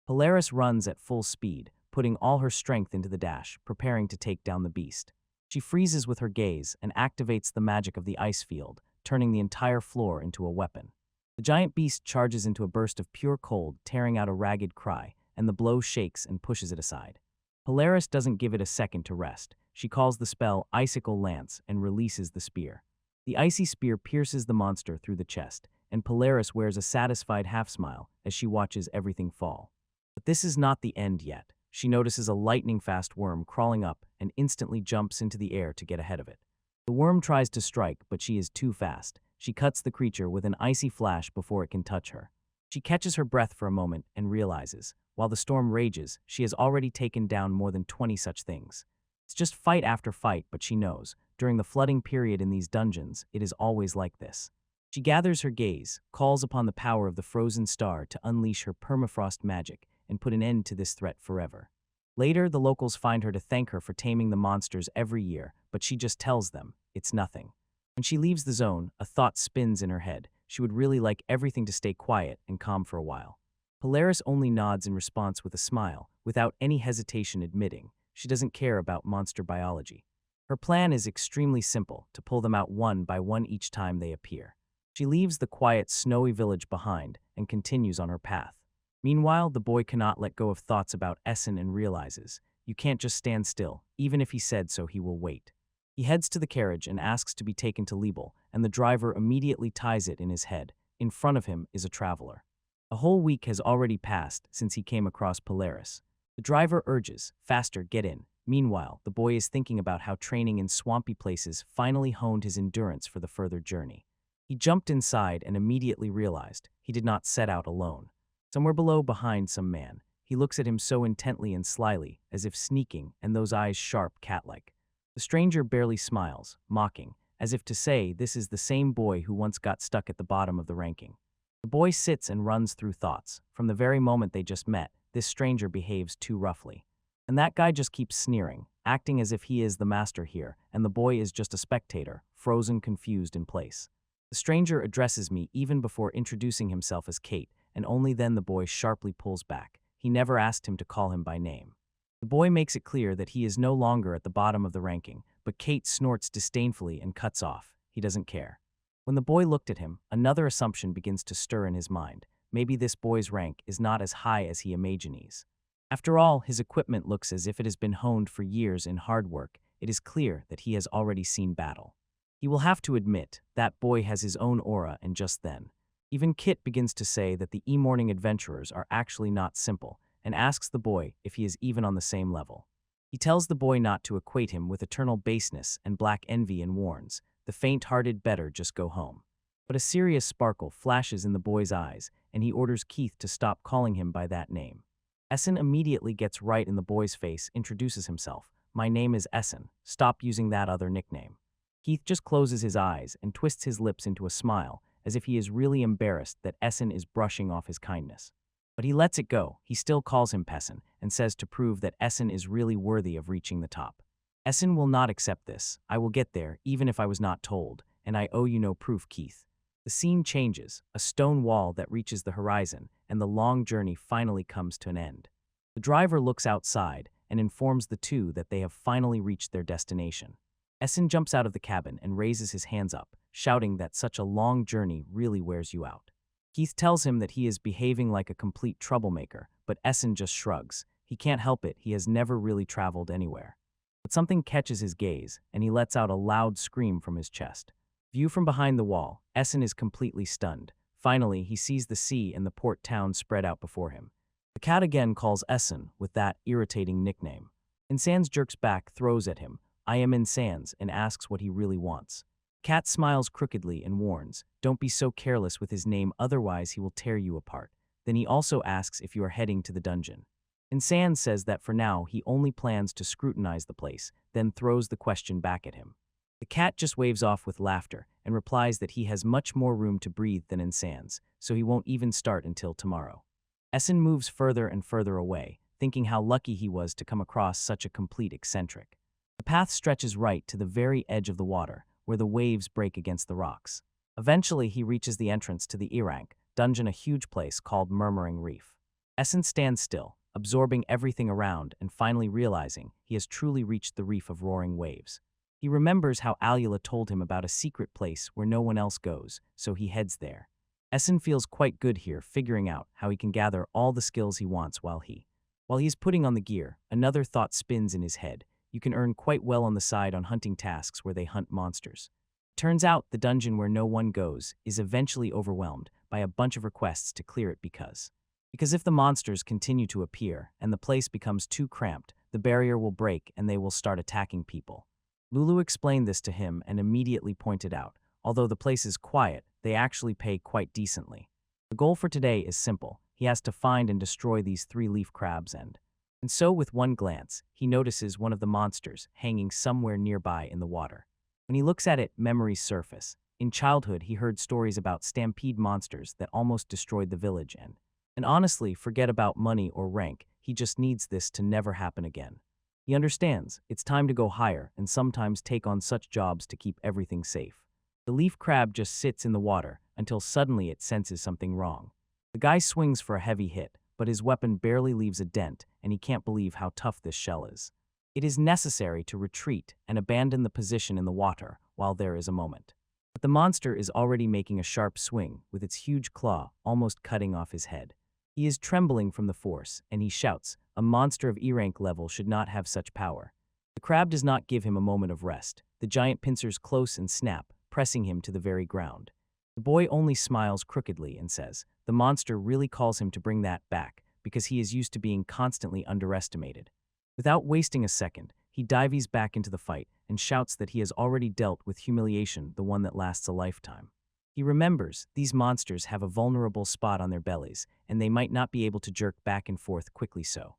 Polaris runs at full speed, putting all her strength into the dash, preparing to take down the beast. She freezes with her gaze and activates the magic of the ice field, turning the entire floor into a weapon. The giant beast charges into a burst of pure cold, tearing out a ragged cry, and the blow shakes and pushes it aside. Polaris doesn't give it a second to rest. She calls the spell Icicle Lance and releases the spear. The icy spear pierces the monster through the chest, and Polaris wears a satisfied half-smile as she watches everything fall. But this is not the end yet. She notices a lightning-fast worm crawling up and instantly jumps into the air to get ahead of it. The worm tries to strike, but she is too fast. She cuts the creature with an icy flash before it can touch her. She catches her breath for a moment and realizes, while the storm rages, she has already taken down more than 20 such things. It's just fight after fight, but she knows, during the flooding period in these dungeons, it is always like this. She gathers her gaze, calls upon the power of the frozen star to unleash her permafrost magic and put an end to this threat forever. Later, the locals find her to thank her for taming the monsters every year, but she just tells them, it's nothing. When she leaves the zone, a thought spins in her head. She would really like everything to stay quiet and calm for a while. Polaris only nods in response with a smile, without any hesitation admitting she doesn't care about monster biology. Her plan is extremely simple, to pull them out one by one each time they appear. She leaves the quiet, snowy village behind and continues on her path. Meanwhile, the boy cannot let go of thoughts about Essen and realizes, you can't just stand still, even if he said so he will wait. He heads to the carriage and asks to be taken to Liebel, and the driver immediately ties it in his head. In front of him is a traveler. A whole week has already passed since he came across Polaris. The driver urges, faster, get in. Meanwhile, the boy is thinking about how training in swampy places finally honed his endurance for the further journey. He jumped inside and immediately realized he did not set out alone. Somewhere below behind some man, he looks at him so intently and slyly, as if sneaking, and those eyes sharp, cat-like. The stranger barely smiles, mocking, as if to say this is the same boy who once got stuck at the bottom of the ranking. The boy sits and runs through thoughts. From the very moment they just met, this stranger behaves too roughly. And that guy just keeps sneering, acting as if he is the master here, and the boy is just a spectator, frozen, confused in place. The stranger addresses me even before introducing himself as Kate, and only then the boy sharply pulls back. He never asked him to call him by name. The boy makes it clear that he is no longer at the bottom of the ranking, but Kate snorts disdainfully and cuts off. He doesn't care. When the boy looked at him, another assumption begins to stir in his mind. Maybe this boy's rank is not as high as he imagines. After all, his equipment looks as if it has been honed for years in hard work. It is clear that he has already seen battle. He will have to admit, that boy has his own aura, and just then, even Kit begins to say that the e-morning adventurers are actually not simple, and asks the boy if he is even on the same level. He tells the boy not to equate him with eternal baseness and black envy and warns, the faint-hearted better just go home. But a serious sparkle flashes in the boy's eyes, and he orders Keith to stop calling him by that name. Essen immediately gets right in the boy's face, introduces himself. My name is Essen. Stop using that other nickname. Keith just closes his eyes and twists his lips into a smile, as if he is really embarrassed that Essen is brushing off his kindness. But he lets it go. He still calls him Pessin and says to prove that Essen is really worthy of reaching the top. Essen will not accept this. I will get there, even if I was not told, and I owe you no proof, Keith. The scene changes, a stone wall that reaches the horizon, and the long journey finally comes to an end. The driver looks outside and informs the two that they have finally reached their destination. Essen jumps out of the cabin and raises his hands up, shouting that such a long journey really wears you out. Keith tells him that he is behaving like a complete troublemaker, but Essen just shrugs. He can't help it, he has never really traveled anywhere. But something catches his gaze, and he lets out a loud scream from his chest. View from behind the wall, Essen is completely stunned. Finally, he sees the sea and the port town spread out before him. The cat again calls Essen with that irritating nickname. Insands jerks back, throws at him, I am Insands, and asks what he really wants. Cat smiles crookedly and warns, don't be so careless with his name, otherwise he will tear you apart. Then he also asks if you are heading to the dungeon. Insands says that for now he only plans to scrutinize the place, then throws the question back at him. The cat just waves off with laughter and replies that he has much more room to breathe than Insands, so he won't even start until tomorrow. Essen moves further and further away, thinking how lucky he was to come across such a complete eccentric. The path stretches right to the very edge of the water, where the waves break against the rocks. Eventually, he reaches the entrance to the Erank dungeon, a huge place called Murmuring Reef. Essen stands still, absorbing everything around and finally realizing he has truly reached the reef of roaring waves. He remembers how Alula told him about a secret place where no one else goes, so he heads there. Essen feels quite good here, figuring out how he can gather all the skills he wants while he is putting on the gear. Another thought spins in his head. You can earn quite well on the side on hunting tasks where they hunt monsters. Turns out the dungeon where no one goes is eventually overwhelmed by a bunch of requests to clear it because Because if the monsters continue to appear and the place becomes too cramped, the barrier will break and they will start attacking people. Lulu explained this to him and immediately pointed out, although the place is quiet, they actually pay quite decently. The goal for today is simple. He has to find and destroy these 3-leaf crabs and so with one glance, he notices one of the monsters hanging somewhere nearby in the water. When he looks at it, memories surface. In childhood, he heard stories about stampede monsters that almost destroyed the village and honestly, forget about money or rank, he just needs this to never happen again. He understands, it's time to go higher and sometimes take on such jobs to keep everything safe. The leaf crab just sits in the water until suddenly it senses something wrong. The guy swings for a heavy hit, but his weapon barely leaves a dent and he can't believe how tough this shell is. It is necessary to retreat and abandon the position in the water while there is a moment. But the monster is already making a sharp swing with its huge claw almost cutting off his head. He is trembling from the force, and he shouts, a monster of E-rank level should not have such power. The crab does not give him a moment of rest. The giant pincers close and snap, pressing him to the very ground. The boy only smiles crookedly and says, the monster really calls him to bring that back, because he is used to being constantly underestimated. Without wasting a second, he dives back into the fight and shouts that he has already dealt with humiliation, the one that lasts a lifetime. He remembers these monsters have a vulnerable spot on their bellies, and they might not be able to jerk back and forth quickly so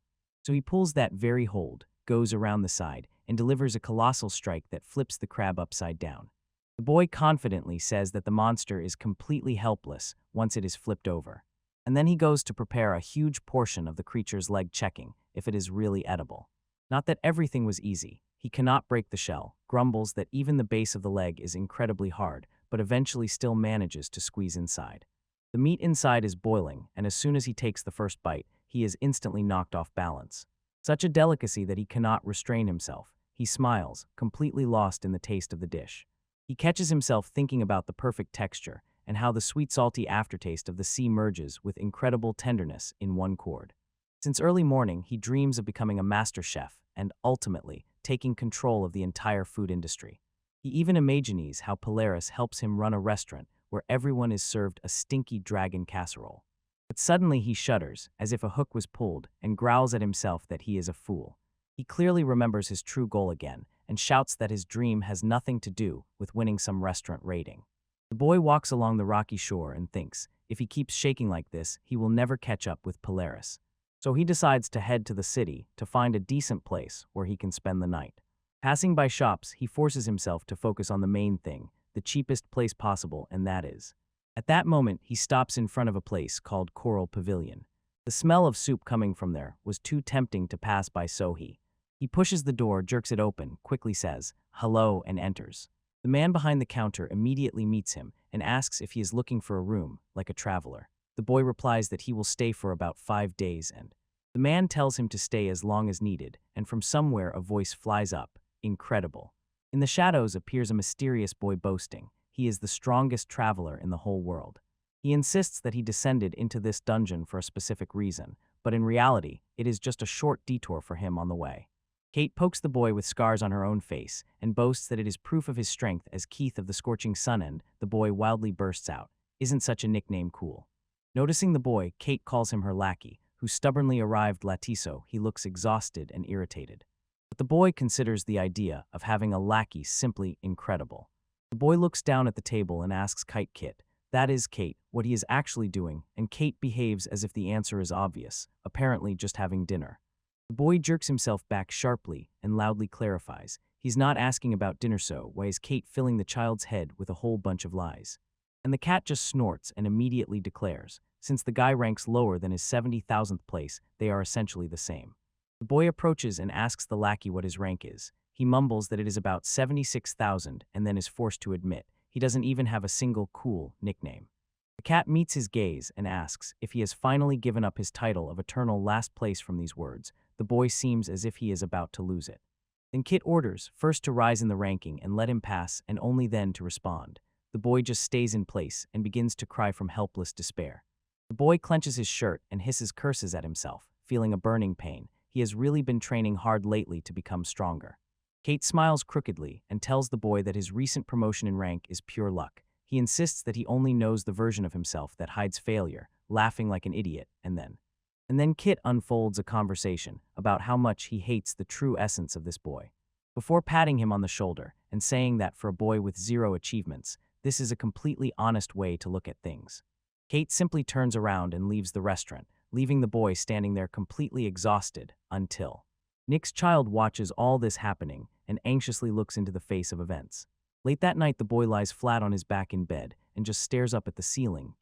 he pulls that very hold, goes around the side, and delivers a colossal strike that flips the crab upside down. The boy confidently says that the monster is completely helpless once it is flipped over. And then he goes to prepare a huge portion of the creature's leg, checking if it is really edible. Not that everything was easy. He cannot break the shell, grumbles that even the base of the leg is incredibly hard, but eventually still manages to squeeze inside. The meat inside is boiling, and as soon as he takes the first bite, he is instantly knocked off balance. Such a delicacy that he cannot restrain himself. He smiles, completely lost in the taste of the dish. He catches himself thinking about the perfect texture and how the sweet salty aftertaste of the sea merges with incredible tenderness in one chord. Since early morning, he dreams of becoming a master chef and, ultimately, taking control of the entire food industry. He even imagines how Polaris helps him run a restaurant where everyone is served a stinky dragon casserole. But suddenly he shudders, as if a hook was pulled, and growls at himself that he is a fool. He clearly remembers his true goal again, and shouts that his dream has nothing to do with winning some restaurant rating. The boy walks along the rocky shore and thinks, if he keeps shaking like this, he will never catch up with Polaris. So he decides to head to the city to find a decent place where he can spend the night. Passing by shops, he forces himself to focus on the main thing, the cheapest place possible, and that is. At that moment, he stops in front of a place called Coral Pavilion. The smell of soup coming from there was too tempting to pass by, so he pushes the door, jerks it open, quickly says, hello, and enters. The man behind the counter immediately meets him and asks if he is looking for a room, like a traveler. The boy replies that he will stay for about 5 days, and the man tells him to stay as long as needed, and from somewhere a voice flies up, incredible. In the shadows appears a mysterious boy boasting he is the strongest traveler in the whole world. He insists that he descended into this dungeon for a specific reason, but in reality, it is just a short detour for him on the way. Kate pokes the boy with scars on her own face and boasts that it is proof of his strength as Keith of the Scorching Sun, and the boy wildly bursts out, isn't such a nickname cool? Noticing the boy, Kate calls him her lackey, who stubbornly arrived latiso. He looks exhausted and irritated. But the boy considers the idea of having a lackey simply incredible. The boy looks down at the table and asks Kit, that is Kate, what he is actually doing, and Kate behaves as if the answer is obvious, apparently just having dinner. The boy jerks himself back sharply and loudly clarifies, he's not asking about dinner, so why is Kate filling the child's head with a whole bunch of lies? And the cat just snorts and immediately declares, since the guy ranks lower than his 70,000th place, they are essentially the same. The boy approaches and asks the lackey what his rank is. He mumbles that it is about 76,000 and then is forced to admit he doesn't even have a single cool nickname. The cat meets his gaze and asks if he has finally given up his title of eternal last place. From these words, the boy seems as if he is about to lose it. Then Kit orders first to rise in the ranking and let him pass, and only then to respond. The boy just stays in place and begins to cry from helpless despair. The boy clenches his shirt and hisses curses at himself, feeling a burning pain. He has really been training hard lately to become stronger. Kate smiles crookedly and tells the boy that his recent promotion in rank is pure luck. He insists that he only knows the version of himself that hides failure, laughing like an idiot, and then And then Kit unfolds a conversation about how much he hates the true essence of this boy. Before patting him on the shoulder and saying that for a boy with 0 achievements, this is a completely honest way to look at things. Kate simply turns around and leaves the restaurant, leaving the boy standing there completely exhausted until Nick's child watches all this happening and anxiously looks into the face of events. Late that night, the boy lies flat on his back in bed and just stares up at the ceiling,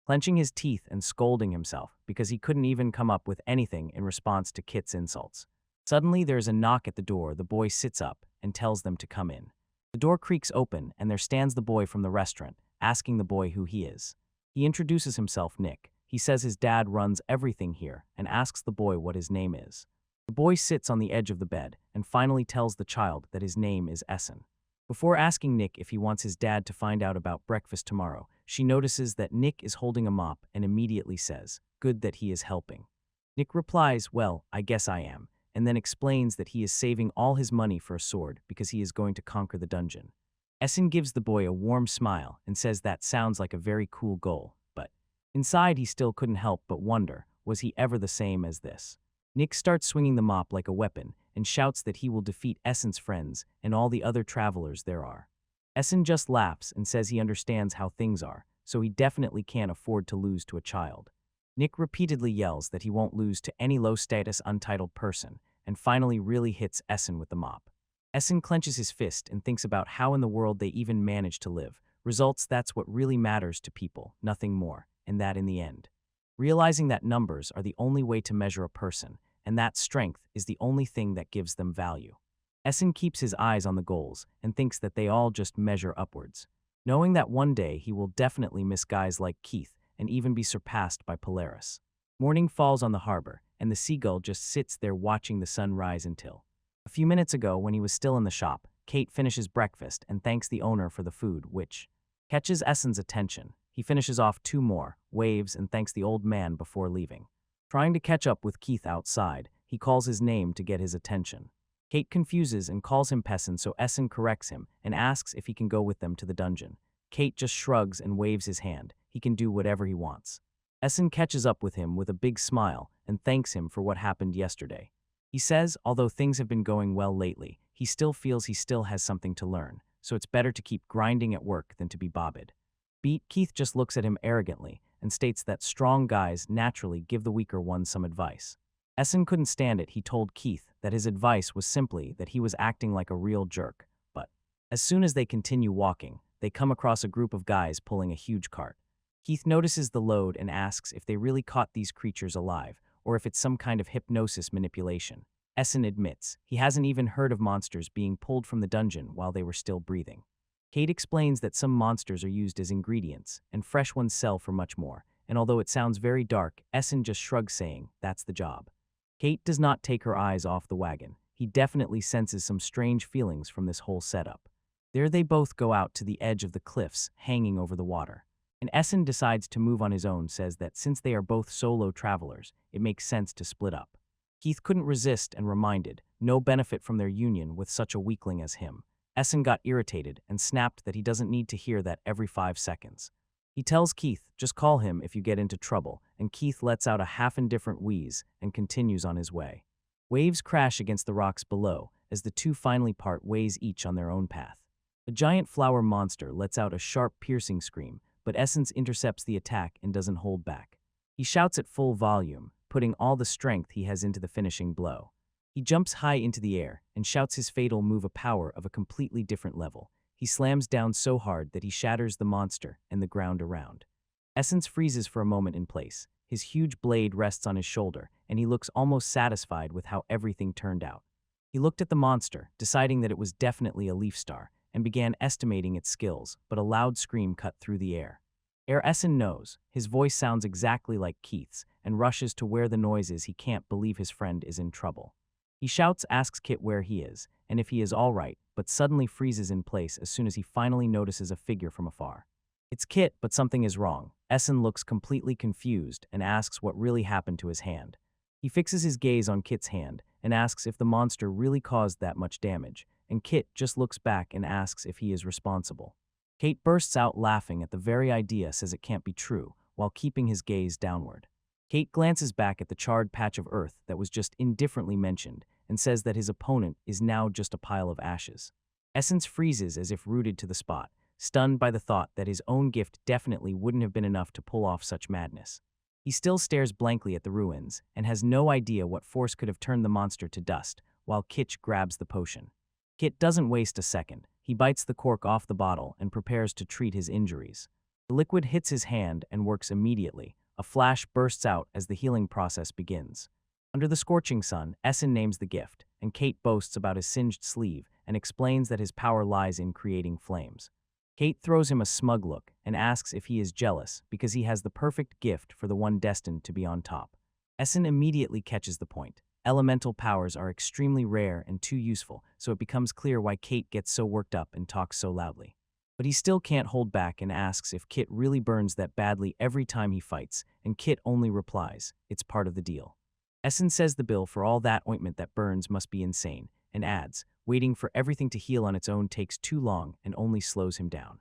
clenching his teeth and scolding himself because he couldn't even come up with anything in response to Kit's insults. Suddenly, there's a knock at the door. The boy sits up and tells them to come in. The door creaks open and there stands the boy from the restaurant, asking the boy who he is. He introduces himself, Nick. He says his dad runs everything here and asks the boy what his name is. The boy sits on the edge of the bed and finally tells the child that his name is Essen. Before asking Nick if he wants his dad to find out about breakfast tomorrow, she notices that Nick is holding a mop and immediately says, "Good that he is helping." Nick replies, "Well, I guess I am," and then explains that he is saving all his money for a sword because he is going to conquer the dungeon. Essen gives the boy a warm smile and says that sounds like a very cool goal, but inside he still couldn't help but wonder, was he ever the same as this? Nick starts swinging the mop like a weapon and shouts that he will defeat Essen's friends and all the other travelers there are. Essen just laughs and says he understands how things are, so he definitely can't afford to lose to a child. Nick repeatedly yells that he won't lose to any low-status untitled person, and finally really hits Essen with the mop. Essen clenches his fist and thinks about how in the world they even manage to live. Results, that's what really matters to people, nothing more, and that in the end. Realizing that numbers are the only way to measure a person, and that strength is the only thing that gives them value. Essen keeps his eyes on the goals and thinks that they all just measure upwards, knowing that one day he will definitely miss guys like Keith and even be surpassed by Polaris. Morning falls on the harbor, and the seagull just sits there watching the sun rise until. A few minutes ago, when he was still in the shop, Kate finishes breakfast and thanks the owner for the food, which catches Essen's attention. He finishes off 2 more, waves, and thanks the old man before leaving. Trying to catch up with Keith outside, he calls his name to get his attention. Kate confuses and calls him Pessin, so Essen corrects him and asks if he can go with them to the dungeon. Kate just shrugs and waves his hand. He can do whatever he wants. Essen catches up with him with a big smile and thanks him for what happened yesterday. He says, although things have been going well lately, he still feels he still has something to learn, so it's better to keep grinding at work than to be bobbed. Keith just looks at him arrogantly and states that strong guys naturally give the weaker ones some advice. Essen couldn't stand it. He told Keith that his advice was simply that he was acting like a real jerk, but as soon as they continue walking, they come across a group of guys pulling a huge cart. Keith notices the load and asks if they really caught these creatures alive, or if it's some kind of hypnosis manipulation. Essen admits he hasn't even heard of monsters being pulled from the dungeon while they were still breathing. Kate explains that some monsters are used as ingredients, and fresh ones sell for much more, and although it sounds very dark, Essen just shrugs saying, that's the job. Kate does not take her eyes off the wagon. He definitely senses some strange feelings from this whole setup. There they both go out to the edge of the cliffs, hanging over the water. And Essen decides to move on his own, says that since they are both solo travelers, it makes sense to split up. Keith couldn't resist and reminded, no benefit from their union with such a weakling as him. Essen got irritated and snapped that he doesn't need to hear that every 5 seconds. He tells Keith, just call him if you get into trouble, and Keith lets out a half-indifferent wheeze and continues on his way. Waves crash against the rocks below as the two finally part ways each on their own path. A giant flower monster lets out a sharp, piercing scream, but Essen intercepts the attack and doesn't hold back. He shouts at full volume, putting all the strength he has into the finishing blow. He jumps high into the air and shouts his fatal move, a power of a completely different level. He slams down so hard that he shatters the monster and the ground around. Essen freezes for a moment in place. His huge blade rests on his shoulder, and he looks almost satisfied with how everything turned out. He looked at the monster, deciding that it was definitely a leaf star, and began estimating its skills, but a loud scream cut through the air. Ere Essen knows, his voice sounds exactly like Keith's, and rushes to where the noise is. He can't believe his friend is in trouble. He shouts, asks Kit where he is, and if he is all right, but suddenly freezes in place as soon as he finally notices a figure from afar. It's Kit, but something is wrong. Essen looks completely confused and asks what really happened to his hand. He fixes his gaze on Kit's hand and asks if the monster really caused that much damage, and Kit just looks back and asks if he is responsible. Kate bursts out laughing at the very idea, says it can't be true, while keeping his gaze downward. Kate glances back at the charred patch of earth that was just indifferently mentioned and says that his opponent is now just a pile of ashes. Essence freezes as if rooted to the spot, stunned by the thought that his own gift definitely wouldn't have been enough to pull off such madness. He still stares blankly at the ruins and has no idea what force could have turned the monster to dust, while Kitch grabs the potion. Kit doesn't waste a second. He bites the cork off the bottle and prepares to treat his injuries. The liquid hits his hand and works immediately. A flash bursts out as the healing process begins. Under the scorching sun, Essen names the gift, and Kate boasts about his singed sleeve and explains that his power lies in creating flames. Kate throws him a smug look and asks if he is jealous because he has the perfect gift for the one destined to be on top. Essen immediately catches the point. Elemental powers are extremely rare and too useful, so it becomes clear why Kate gets so worked up and talks so loudly. But he still can't hold back and asks if Kit really burns that badly every time he fights, and Kit only replies, "It's part of the deal." Essen says the bill for all that ointment that burns must be insane, and adds, waiting for everything to heal on its own takes too long and only slows him down.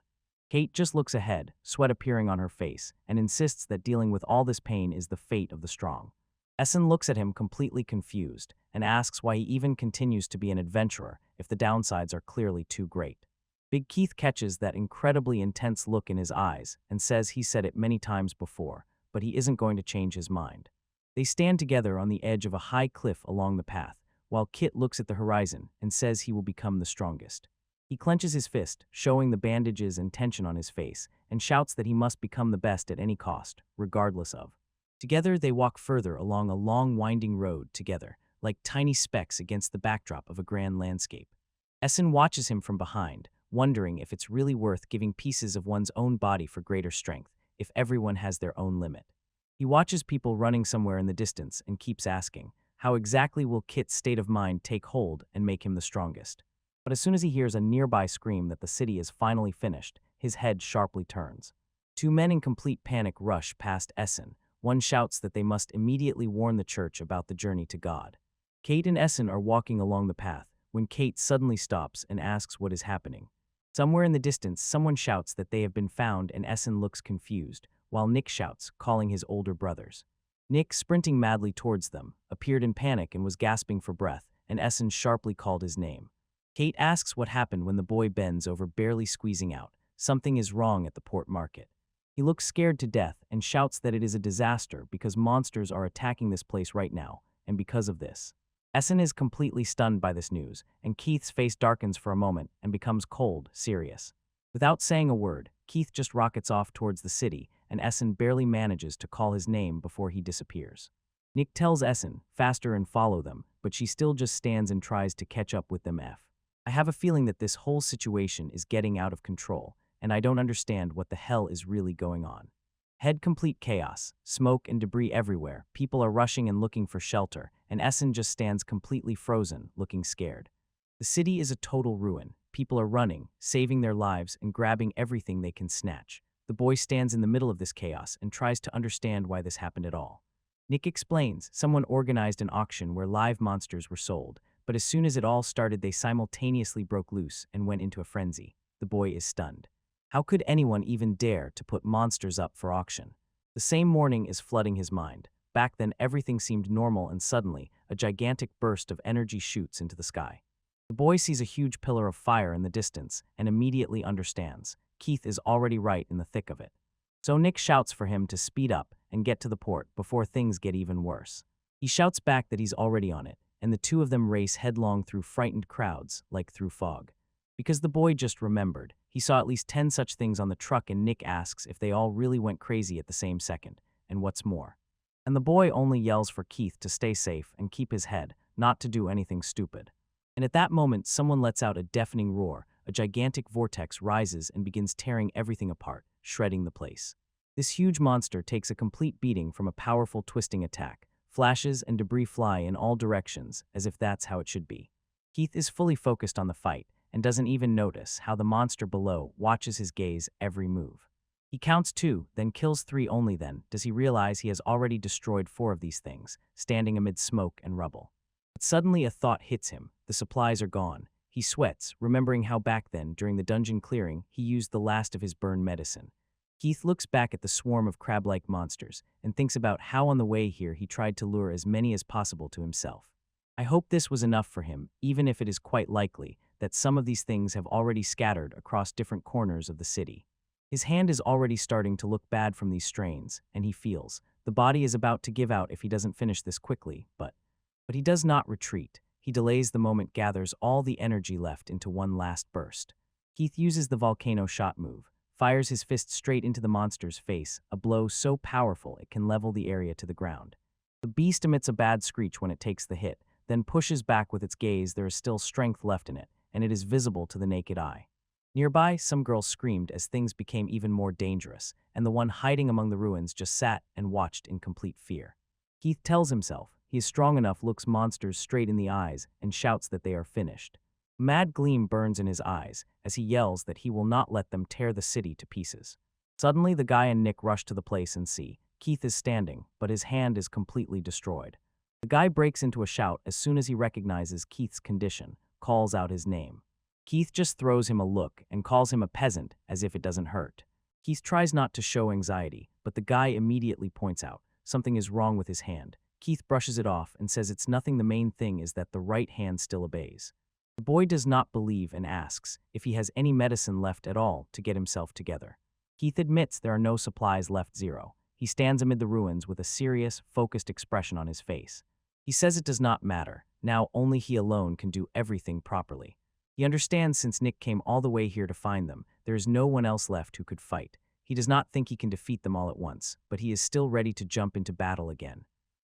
Kate just looks ahead, sweat appearing on her face, and insists that dealing with all this pain is the fate of the strong. Essen looks at him completely confused and asks why he even continues to be an adventurer if the downsides are clearly too great. Big Keith catches that incredibly intense look in his eyes and says he said it many times before, but he isn't going to change his mind. They stand together on the edge of a high cliff along the path, while Kit looks at the horizon and says he will become the strongest. He clenches his fist, showing the bandages and tension on his face, and shouts that he must become the best at any cost, regardless of. Together they walk further along a long winding road together, like tiny specks against the backdrop of a grand landscape. Essen watches him from behind, wondering if it's really worth giving pieces of one's own body for greater strength, if everyone has their own limit. He watches people running somewhere in the distance and keeps asking, how exactly will Kit's state of mind take hold and make him the strongest? But as soon as he hears a nearby scream that the city is finally finished, his head sharply turns. Two men in complete panic rush past Essen. One shouts that they must immediately warn the church about the journey to God. Kate and Essen are walking along the path when Kate suddenly stops and asks what is happening. Somewhere in the distance, someone shouts that they have been found and Essen looks confused, while Nick shouts, calling his older brothers. Nick, sprinting madly towards them, appeared in panic and was gasping for breath, and Essen sharply called his name. Kate asks what happened when the boy bends over, barely squeezing out. Something is wrong at the port market. He looks scared to death and shouts that it is a disaster because monsters are attacking this place right now, and because of this. Essen is completely stunned by this news, and Keith's face darkens for a moment and becomes cold, serious. Without saying a word, Keith just rockets off towards the city, and Essen barely manages to call his name before he disappears. Nick tells Essen, faster and follow them, but she still just stands and tries to catch up with them. I have a feeling that this whole situation is getting out of control, and I don't understand what the hell is really going on. Head complete chaos, smoke and debris everywhere, people are rushing and looking for shelter, and Essen just stands completely frozen, looking scared. The city is a total ruin. People are running, saving their lives, and grabbing everything they can snatch. The boy stands in the middle of this chaos and tries to understand why this happened at all. Nick explains someone organized an auction where live monsters were sold, but as soon as it all started, they simultaneously broke loose and went into a frenzy. The boy is stunned. How could anyone even dare to put monsters up for auction? The same morning is flooding his mind. Back then, everything seemed normal, and suddenly, a gigantic burst of energy shoots into the sky. The boy sees a huge pillar of fire in the distance and immediately understands. Keith is already right in the thick of it. So Nick shouts for him to speed up and get to the port before things get even worse. He shouts back that he's already on it, and the two of them race headlong through frightened crowds, like through fog. Because the boy just remembered, he saw at least 10 such things on the truck, and Nick asks if they all really went crazy at the same second, and what's more. And the boy only yells for Keith to stay safe and keep his head, not to do anything stupid. And at that moment, someone lets out a deafening roar. A gigantic vortex rises and begins tearing everything apart, shredding the place. This huge monster takes a complete beating from a powerful twisting attack. Flashes and debris fly in all directions, as if that's how it should be. Keith is fully focused on the fight and doesn't even notice how the monster below watches his gaze every move. He counts 2, then kills 3. Only then does he realize he has already destroyed 4 of these things, standing amid smoke and rubble. But suddenly a thought hits him. The supplies are gone. He sweats, remembering how back then, during the dungeon clearing, he used the last of his burn medicine. Keith looks back at the swarm of crab-like monsters and thinks about how on the way here he tried to lure as many as possible to himself. I hope this was enough for him, even if it is quite likely that some of these things have already scattered across different corners of the city. His hand is already starting to look bad from these strains, and he feels the body is about to give out if he doesn't finish this quickly, but he does not retreat. He delays the moment, gathers all the energy left into one last burst. Keith uses the volcano shot move, fires his fist straight into the monster's face, a blow so powerful it can level the area to the ground. The beast emits a bad screech when it takes the hit, then pushes back with its gaze. There is still strength left in it, and it is visible to the naked eye. Nearby, some girls screamed as things became even more dangerous, and the one hiding among the ruins just sat and watched in complete fear. Keith tells himself he is strong enough, looks monsters straight in the eyes, and shouts that they are finished. A mad gleam burns in his eyes as he yells that he will not let them tear the city to pieces. Suddenly, the guy and Nick rush to the place and see Keith is standing, but his hand is completely destroyed. The guy breaks into a shout as soon as he recognizes Keith's condition, calls out his name. Keith just throws him a look and calls him a peasant as if it doesn't hurt. Keith tries not to show anxiety, but the guy immediately points out something is wrong with his hand. Keith brushes it off and says it's nothing, the main thing is that the right hand still obeys. The boy does not believe and asks if he has any medicine left at all to get himself together. Keith admits there are no supplies left, zero. He stands amid the ruins with a serious, focused expression on his face. He says it does not matter. Now only he alone can do everything properly. He understands since Nick came all the way here to find them, there is no one else left who could fight. He does not think he can defeat them all at once, but he is still ready to jump into battle again.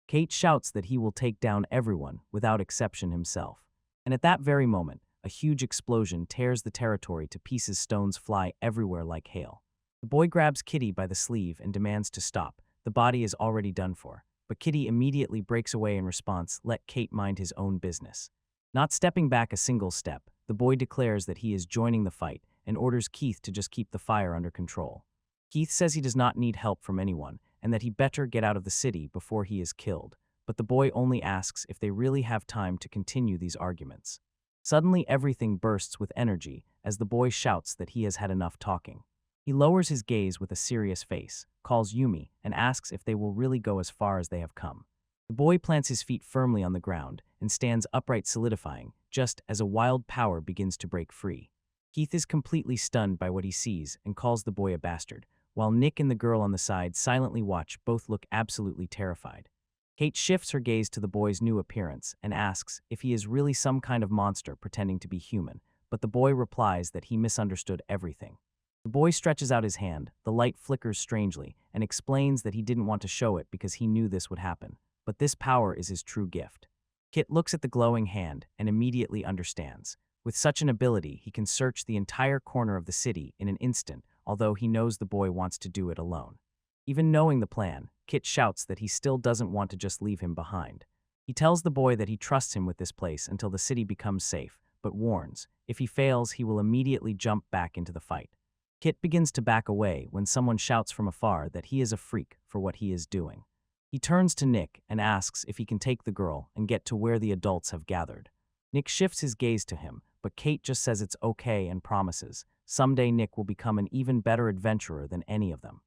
Kate shouts that he will take down everyone, without exception himself. And at that very moment, a huge explosion tears the territory to pieces, stones fly everywhere like hail. The boy grabs Kitty by the sleeve and demands to stop. The body is already done for, but Kitty immediately breaks away in response, let Kate mind his own business. Not stepping back a single step, the boy declares that he is joining the fight and orders Keith to just keep the fire under control. Keith says he does not need help from anyone and that he better get out of the city before he is killed, but the boy only asks if they really have time to continue these arguments. Suddenly everything bursts with energy as the boy shouts that he has had enough talking. He lowers his gaze with a serious face, calls Yumi, and asks if they will really go as far as they have come. The boy plants his feet firmly on the ground and stands upright, solidifying, just as a wild power begins to break free. Keith is completely stunned by what he sees and calls the boy a bastard, while Nick and the girl on the side silently watch. Both look absolutely terrified. Kate shifts her gaze to the boy's new appearance and asks if he is really some kind of monster pretending to be human, but the boy replies that he misunderstood everything. The boy stretches out his hand, the light flickers strangely, and explains that he didn't want to show it because he knew this would happen, but this power is his true gift. Kit looks at the glowing hand and immediately understands. With such an ability, he can search the entire corner of the city in an instant, although he knows the boy wants to do it alone. Even knowing the plan, Kit shouts that he still doesn't want to just leave him behind. He tells the boy that he trusts him with this place until the city becomes safe, but warns, if he fails, he will immediately jump back into the fight. Kit begins to back away when someone shouts from afar that he is a freak for what he is doing. He turns to Nick and asks if he can take the girl and get to where the adults have gathered. Nick shifts his gaze to him, but Kate just says it's okay and promises someday Nick will become an even better adventurer than any of them.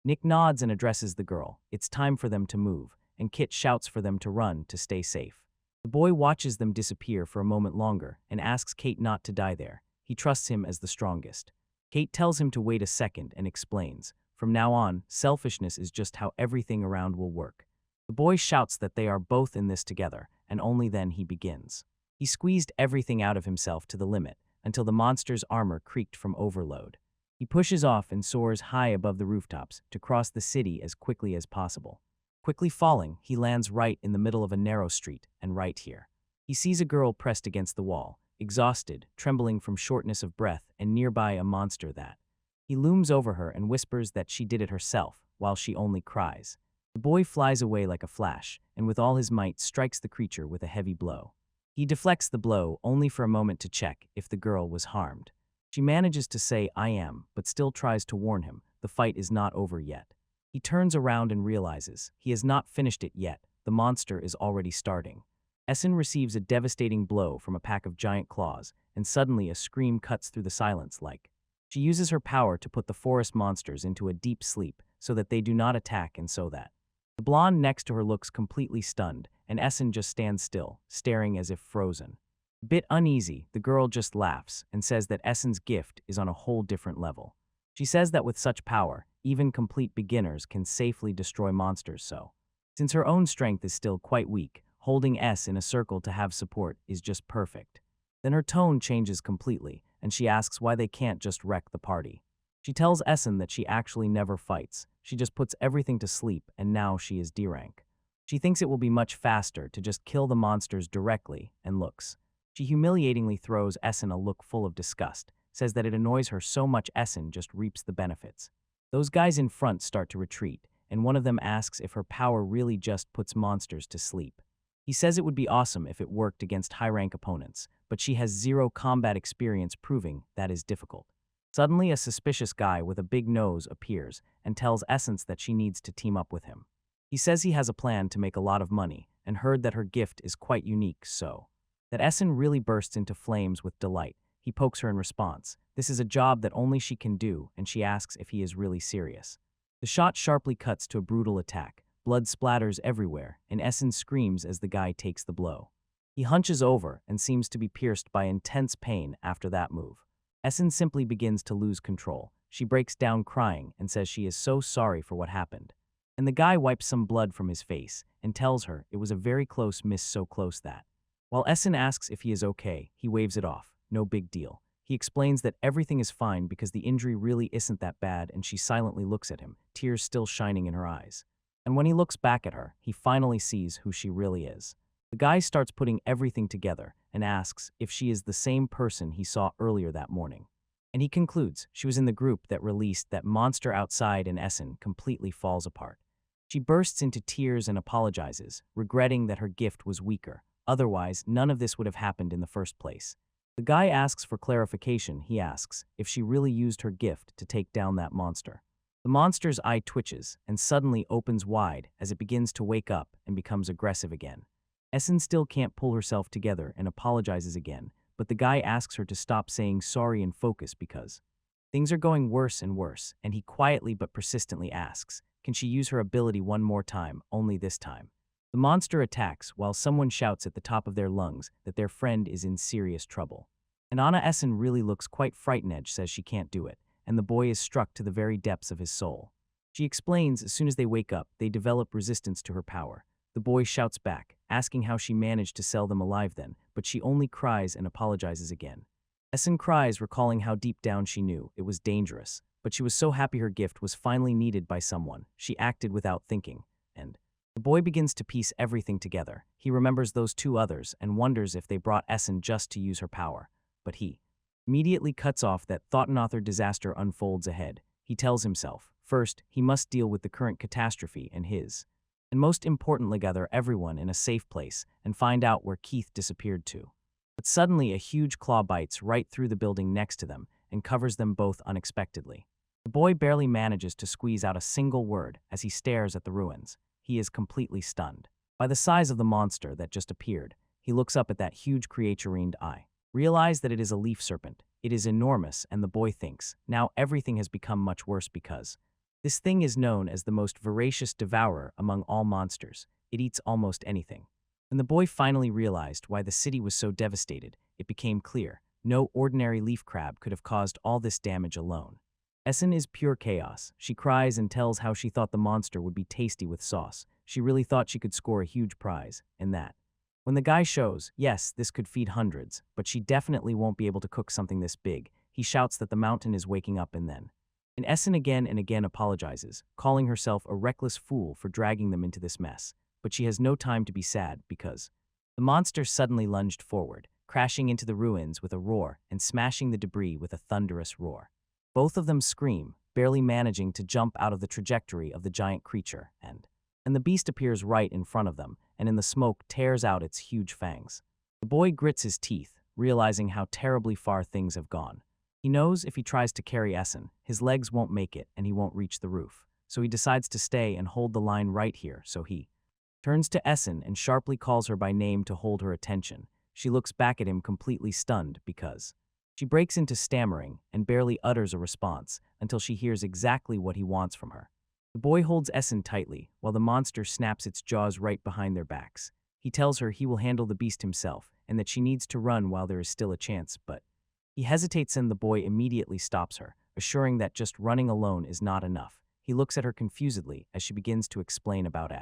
Nick nods and addresses the girl. It's time for them to move, and Kit shouts for them to run to stay safe. The boy watches them disappear for a moment longer and asks Kate not to die there. He trusts him as the strongest. Kate tells him to wait a second and explains, from now on, selfishness is just how everything around will work. The boy shouts that they are both in this together, and only then he begins. He squeezed everything out of himself to the limit, until the monster's armor creaked from overload. He pushes off and soars high above the rooftops to cross the city as quickly as possible. Quickly falling, he lands right in the middle of a narrow street, and right here. He sees a girl pressed against the wall, exhausted, trembling from shortness of breath, and nearby a monster that. He looms over her and whispers that she did it herself, while she only cries. The boy flies away like a flash, and with all his might strikes the creature with a heavy blow. He deflects the blow only for a moment to check if the girl was harmed. She manages to say, "I am," but still tries to warn him, the fight is not over yet. He turns around and realizes he has not finished it yet, the monster is already starting. Essen receives a devastating blow from a pack of giant claws, and suddenly a scream cuts through the silence like, She uses her power to put the forest monsters into a deep sleep so that they do not attack and so that. The blonde next to her looks completely stunned, and Essen just stands still, staring as if frozen. A bit uneasy, the girl just laughs and says that Essen's gift is on a whole different level. She says that with such power, even complete beginners can safely destroy monsters so. Since her own strength is still quite weak, holding S in a circle to have support is just perfect. Then her tone changes completely, and she asks why they can't just wreck the party. She tells Essen that she actually never fights, she just puts everything to sleep and now she is D rank. She thinks it will be much faster to just kill the monsters directly and looks. She humiliatingly throws Essen a look full of disgust, says that it annoys her so much Essen just reaps the benefits. Those guys in front start to retreat, and one of them asks if her power really just puts monsters to sleep. He says it would be awesome if it worked against high-rank opponents, but she has zero combat experience proving that is difficult. Suddenly, a suspicious guy with a big nose appears and tells Essence that she needs to team up with him. He says he has a plan to make a lot of money and heard that her gift is quite unique, so that Essen really bursts into flames with delight. He pokes her in response. This is a job that only she can do, and she asks if he is really serious. The shot sharply cuts to a brutal attack. Blood splatters everywhere, and Essen screams as the guy takes the blow. He hunches over and seems to be pierced by intense pain after that move. Essen simply begins to lose control. She breaks down crying and says she is so sorry for what happened. And the guy wipes some blood from his face and tells her it was a very close miss, so close that. While Essen asks if he is okay, he waves it off. No big deal. He explains that everything is fine because the injury really isn't that bad, and she silently looks at him, tears still shining in her eyes. And when he looks back at her, he finally sees who she really is. The guy starts putting everything together and asks if she is the same person he saw earlier that morning. And he concludes she was in the group that released that monster outside, and Essen completely falls apart. She bursts into tears and apologizes, regretting that her gift was weaker. Otherwise, none of this would have happened in the first place. The guy asks for clarification. He asks if she really used her gift to take down that monster. The monster's eye twitches and suddenly opens wide as it begins to wake up and becomes aggressive again. Essen still can't pull herself together and apologizes again, but the guy asks her to stop saying sorry and focus because things are going worse and worse, and he quietly but persistently asks, can she use her ability one more time, only this time? The monster attacks while someone shouts at the top of their lungs that their friend is in serious trouble. And Anna Essen really looks quite frightened. Edge says she can't do it, and the boy is struck to the very depths of his soul. She explains as soon as they wake up, they develop resistance to her power. The boy shouts back, asking how she managed to sell them alive then, but she only cries and apologizes again. Essen cries, recalling how deep down she knew it was dangerous, but she was so happy her gift was finally needed by someone. She acted without thinking, and the boy begins to piece everything together. He remembers those two others and wonders if they brought Essen just to use her power. But he immediately cuts off that thought another disaster unfolds ahead. He tells himself, first, he must deal with the current catastrophe and most importantly, gather everyone in a safe place and find out where Keith disappeared to. But suddenly a huge claw bites right through the building next to them and covers them both unexpectedly. The boy barely manages to squeeze out a single word as he stares at the ruins. He is completely stunned by the size of the monster that just appeared. He looks up at that huge creaturine eye. Realize that it is a leaf serpent. It is enormous, and the boy thinks, now everything has become much worse because this thing is known as the most voracious devourer among all monsters. It eats almost anything. When the boy finally realized why the city was so devastated, it became clear. No ordinary leaf crab could have caused all this damage alone. Essen is pure chaos. She cries and tells how she thought the monster would be tasty with sauce. She really thought she could score a huge prize, and that. When the guy shows, yes, this could feed hundreds, but she definitely won't be able to cook something this big, he shouts that the mountain is waking up and then. And Essen again and again apologizes, calling herself a reckless fool for dragging them into this mess. But she has no time to be sad because the monster suddenly lunged forward, crashing into the ruins with a roar and smashing the debris with a thunderous roar. Both of them scream, barely managing to jump out of the trajectory of the giant creature, and the beast appears right in front of them, and in the smoke tears out its huge fangs. The boy grits his teeth, realizing how terribly far things have gone. He knows if he tries to carry Essen, his legs won't make it and he won't reach the roof, so he decides to stay and hold the line right here, so he turns to Essen and sharply calls her by name to hold her attention. She looks back at him completely stunned because She breaks into stammering and barely utters a response until she hears exactly what he wants from her. The boy holds Essen tightly while the monster snaps its jaws right behind their backs. He tells her he will handle the beast himself and that she needs to run while there is still a chance, but he hesitates and the boy immediately stops her, assuring that just running alone is not enough. He looks at her confusedly as she begins to explain about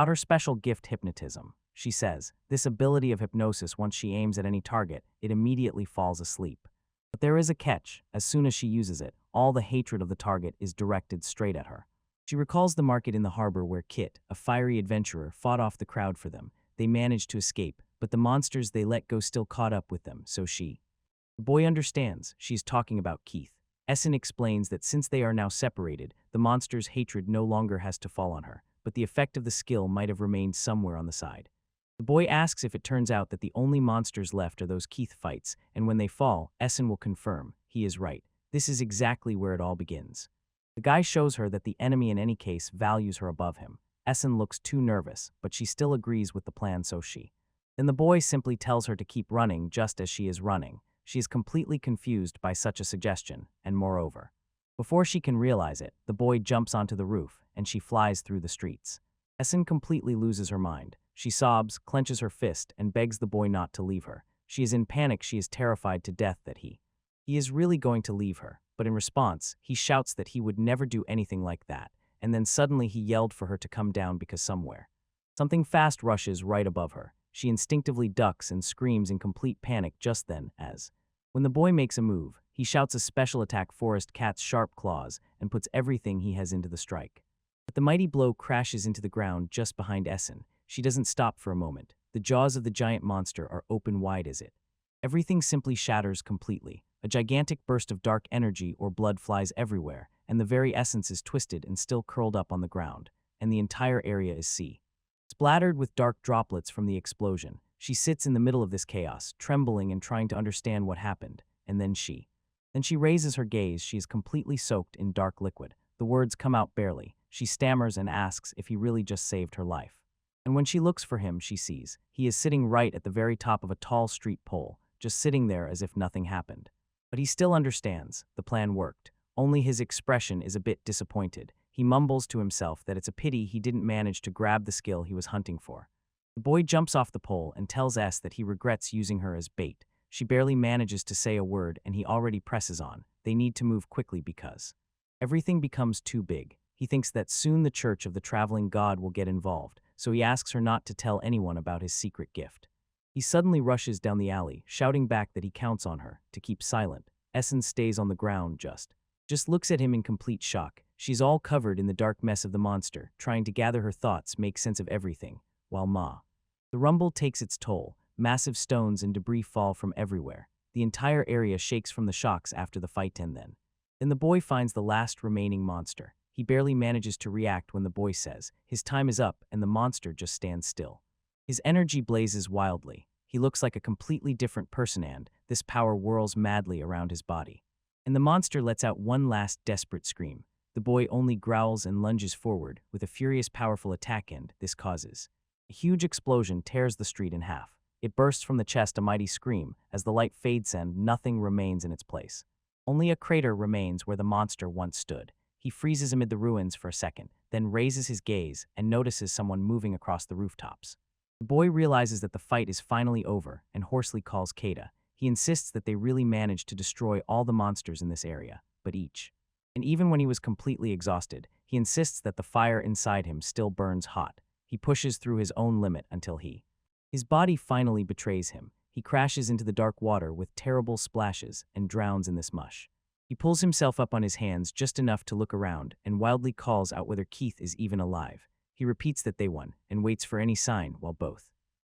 her special gift hypnotism. She says, this ability of hypnosis, once she aims at any target, it immediately falls asleep. But there is a catch. As soon as she uses it, all the hatred of the target is directed straight at her. She recalls the market in the harbor where Kit, a fiery adventurer, fought off the crowd for them. They managed to escape, but the monsters they let go still caught up with them, so the boy understands. She's talking about Keith. Essen explains that since they are now separated, the monster's hatred no longer has to fall on her, but the effect of the skill might have remained somewhere on the side. The boy asks if it turns out that the only monsters left are those Keith fights, and when they fall, Essen will confirm. He is right. This is exactly where it all begins. The guy shows her that the enemy in any case values her above him. Essen looks too nervous, but she still agrees with the plan, so then the boy simply tells her to keep running just as she is running. She is completely confused by such a suggestion, and moreover, before she can realize it, the boy jumps onto the roof, and she flies through the streets. Essen completely loses her mind. She sobs, clenches her fist, and begs the boy not to leave her. She is in panic. She is terrified to death that he is really going to leave her, but in response, he shouts that he would never do anything like that, and then suddenly he yelled for her to come down because something fast rushes right above her. She instinctively ducks and screams in complete panic just then, when the boy makes a move, he shouts a special attack, Forest Cat's sharp claws, and puts everything he has into the strike. But the mighty blow crashes into the ground just behind Essen. She doesn't stop for a moment. The jaws of the giant monster are open wide as everything simply shatters completely. A gigantic burst of dark energy or blood flies everywhere, and the very essence is twisted and still curled up on the ground, and the entire area is splattered with dark droplets from the explosion. She sits in the middle of this chaos, trembling and trying to understand what happened, and then she raises her gaze. She is completely soaked in dark liquid. The words come out barely. She stammers and asks if he really just saved her life. And when she looks for him, she sees he is sitting right at the very top of a tall street pole, just sitting there as if nothing happened. But he still understands. The plan worked. Only his expression is a bit disappointed. He mumbles to himself that it's a pity he didn't manage to grab the skill he was hunting for. The boy jumps off the pole and tells S that he regrets using her as bait. She barely manages to say a word and he already presses on. They need to move quickly because everything becomes too big. He thinks that soon the Church of the Traveling God will get involved, so he asks her not to tell anyone about his secret gift. He suddenly rushes down the alley, shouting back that he counts on her to keep silent. Essen stays on the ground, just looks at him in complete shock. She's all covered in the dark mess of the monster, trying to gather her thoughts, make sense of everything, while the rumble takes its toll. Massive stones and debris fall from everywhere. The entire area shakes from the shocks after the fight, and then the boy finds the last remaining monster. He barely manages to react when the boy says his time is up, and the monster just stands still. His energy blazes wildly. He looks like a completely different person, and this power whirls madly around his body. And the monster lets out one last desperate scream. The boy only growls and lunges forward with a furious, powerful attack, and this causes a huge explosion tears the street in half. It bursts from the chest, a mighty scream. As the light fades and nothing remains in its place. Only a crater remains where the monster once stood. He freezes amid the ruins for a second, then raises his gaze and notices someone moving across the rooftops. The boy realizes that the fight is finally over and hoarsely calls Keita. He insists that they really managed to destroy all the monsters in this area, and even when he was completely exhausted, he insists that the fire inside him still burns hot. He pushes through his own limit until his body finally betrays him. He crashes into the dark water with terrible splashes and drowns in this mush. He pulls himself up on his hands just enough to look around and wildly calls out whether Keith is even alive. He repeats that they won and waits for any sign while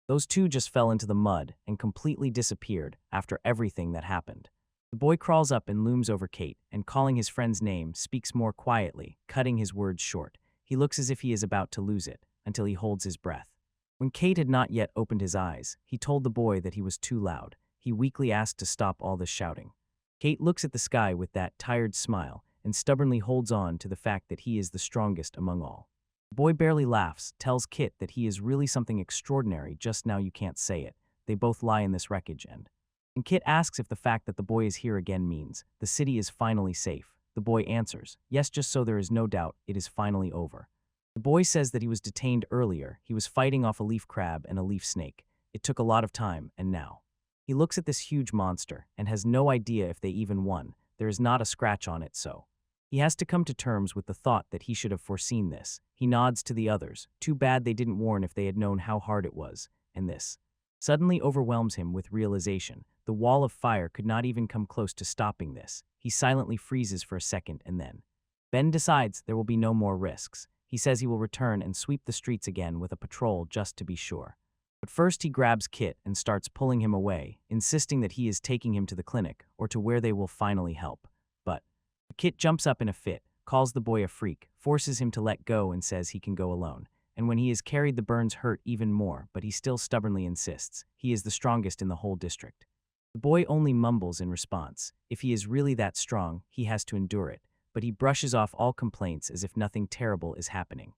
those two just fell into the mud and completely disappeared after everything that happened. The boy crawls up and looms over Kate and, calling his friend's name, speaks more quietly, cutting his words short. He looks as if he is about to lose it until he holds his breath. When Kate had not yet opened his eyes, he told the boy that he was too loud. He weakly asked to stop all this shouting. Kate looks at the sky with that tired smile and stubbornly holds on to the fact that he is the strongest among all. The boy barely laughs, tells Kit that he is really something extraordinary. Just now you can't say it. They both lie in this wreckage, and And Kit asks if the fact that the boy is here again means the city is finally safe. The boy answers, yes, just so there is no doubt it is finally over. The boy says that he was detained earlier. He was fighting off a leaf crab and a leaf snake. It took a lot of time, and now. He looks at this huge monster and has no idea if they even won. There is not a scratch on it, so. He has to come to terms with the thought that he should have foreseen this. He nods to the others. Too bad they didn't warn if they had known how hard it was. And this suddenly overwhelms him with realization. The wall of fire could not even come close to stopping this. He silently freezes for a second and then. Ben decides there will be no more risks. He says he will return and sweep the streets again with a patrol just to be sure. But first he grabs Kit and starts pulling him away, insisting that he is taking him to the clinic or to where they will finally help. But Kit jumps up in a fit, calls the boy a freak, forces him to let go and says he can go alone. And when he is carried, the burns hurt even more, but he still stubbornly insists. He is the strongest in the whole district. The boy only mumbles in response. If he is really that strong, he has to endure it, but he brushes off all complaints as if nothing terrible is happening.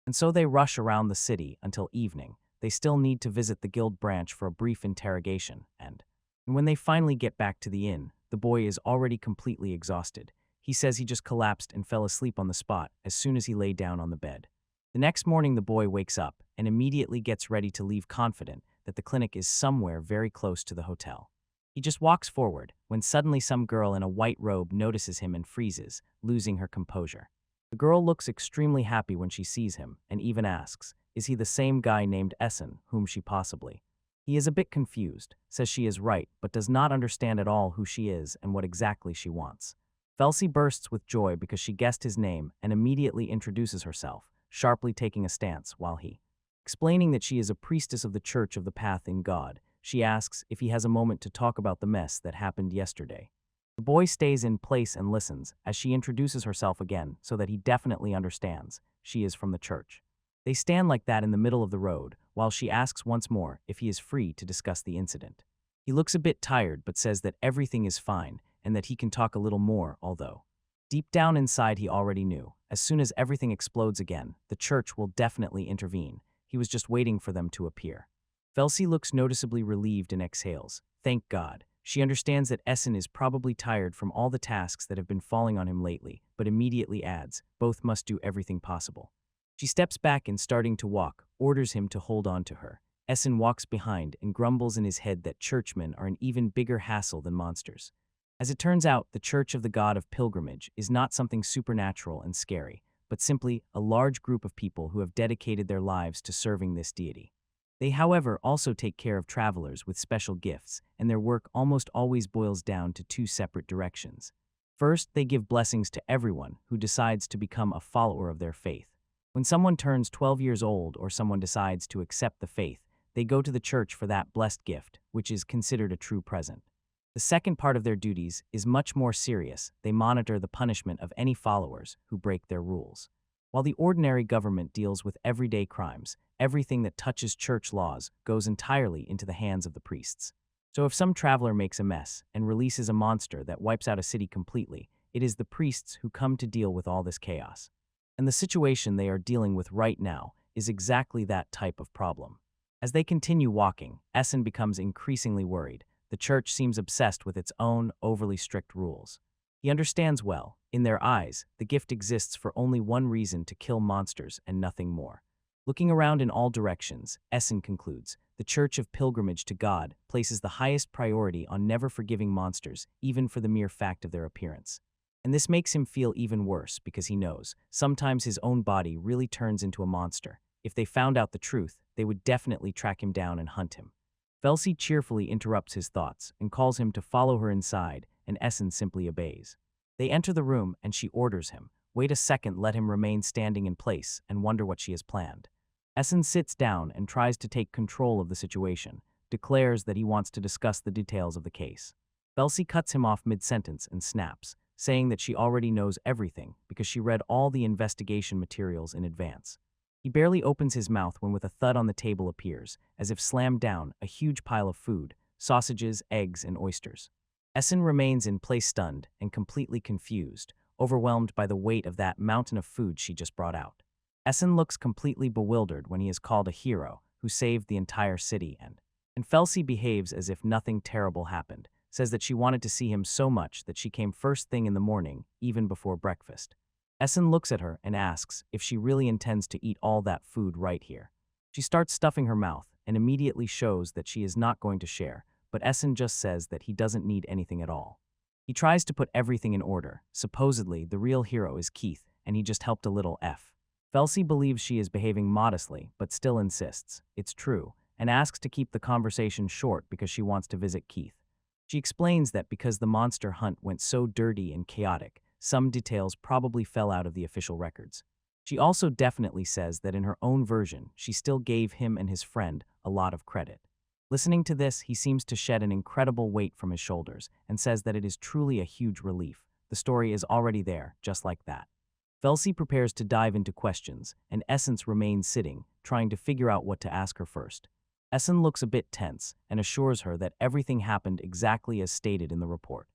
And so they rush around the city until evening. They still need to visit the guild branch for a brief interrogation, and when they finally get back to the inn, the boy is already completely exhausted. He says he just collapsed and fell asleep on the spot as soon as he lay down on the bed. The next morning, the boy wakes up and immediately gets ready to leave, confident that the clinic is somewhere very close to the hotel. He just walks forward when suddenly some girl in a white robe notices him and freezes, losing her composure. The girl looks extremely happy when she sees him and even asks, is he the same guy named Essen, whom she possibly? He is a bit confused, says she is right, but does not understand at all who she is and what exactly she wants. Felsie bursts with joy because she guessed his name and immediately introduces herself, sharply taking a stance while he, explaining that she is a priestess of the Church of the Path in God. She asks if he has a moment to talk about the mess that happened yesterday. The boy stays in place and listens as she introduces herself again so that he definitely understands she is from the church. They stand like that in the middle of the road while she asks once more if he is free to discuss the incident. He looks a bit tired but says that everything is fine and that he can talk a little more, although deep down inside he already knew, as soon as everything explodes again, the church will definitely intervene. He was just waiting for them to appear. Felsie looks noticeably relieved and exhales. Thank God. She understands that Essen is probably tired from all the tasks that have been falling on him lately, but immediately adds, both must do everything possible. She steps back and starting to walk, orders him to hold on to her. Essen walks behind and grumbles in his head that churchmen are an even bigger hassle than monsters. As it turns out, the Church of the God of Pilgrimage is not something supernatural and scary, but simply a large group of people who have dedicated their lives to serving this deity. They, however, also take care of travelers with special gifts, and their work almost always boils down to two separate directions. First, they give blessings to everyone who decides to become a follower of their faith. When someone turns 12 years old or someone decides to accept the faith, they go to the church for that blessed gift, which is considered a true present. The second part of their duties is much more serious. They monitor the punishment of any followers who break their rules. While the ordinary government deals with everyday crimes, everything that touches church laws goes entirely into the hands of the priests. So if some traveler makes a mess and releases a monster that wipes out a city completely, it is the priests who come to deal with all this chaos. And the situation they are dealing with right now is exactly that type of problem. As they continue walking, Essen becomes increasingly worried. The church seems obsessed with its own overly strict rules. He understands well, in their eyes, the gift exists for only one reason: to kill monsters and nothing more. Looking around in all directions, Essen concludes, the Church of Pilgrimage to God places the highest priority on never forgiving monsters, even for the mere fact of their appearance. And this makes him feel even worse because he knows, sometimes his own body really turns into a monster. If they found out the truth, they would definitely track him down and hunt him. Felsie cheerfully interrupts his thoughts and calls him to follow her inside, and Essen simply obeys. They enter the room and she orders him, wait a second, let him remain standing in place and wonder what she has planned. Essen sits down and tries to take control of the situation, declares that he wants to discuss the details of the case. Felsie cuts him off mid-sentence and snaps, saying that she already knows everything because she read all the investigation materials in advance. He barely opens his mouth when with a thud on the table appears, as if slammed down, a huge pile of food, sausages, eggs, and oysters. Essen remains in place stunned and completely confused, overwhelmed by the weight of that mountain of food she just brought out. Essen looks completely bewildered when he is called a hero who saved the entire city, and Felsie behaves as if nothing terrible happened, says that she wanted to see him so much that she came first thing in the morning, even before breakfast. Essen looks at her and asks if she really intends to eat all that food right here. She starts stuffing her mouth and immediately shows that she is not going to share, but Essen just says that he doesn't need anything at all. He tries to put everything in order. Supposedly, the real hero is Keith, and he just helped a little F. Felsie believes she is behaving modestly, but still insists it's true, and asks to keep the conversation short because she wants to visit Keith. She explains that because the monster hunt went so dirty and chaotic, some details probably fell out of the official records. She also definitely says that in her own version, she still gave him and his friend a lot of credit. Listening to this, he seems to shed an incredible weight from his shoulders and says that it is truly a huge relief. The story is already there, just like that. Felsie prepares to dive into questions, and Essence remains sitting, trying to figure out what to ask her first. Essen looks a bit tense and assures her that everything happened exactly as stated in the report.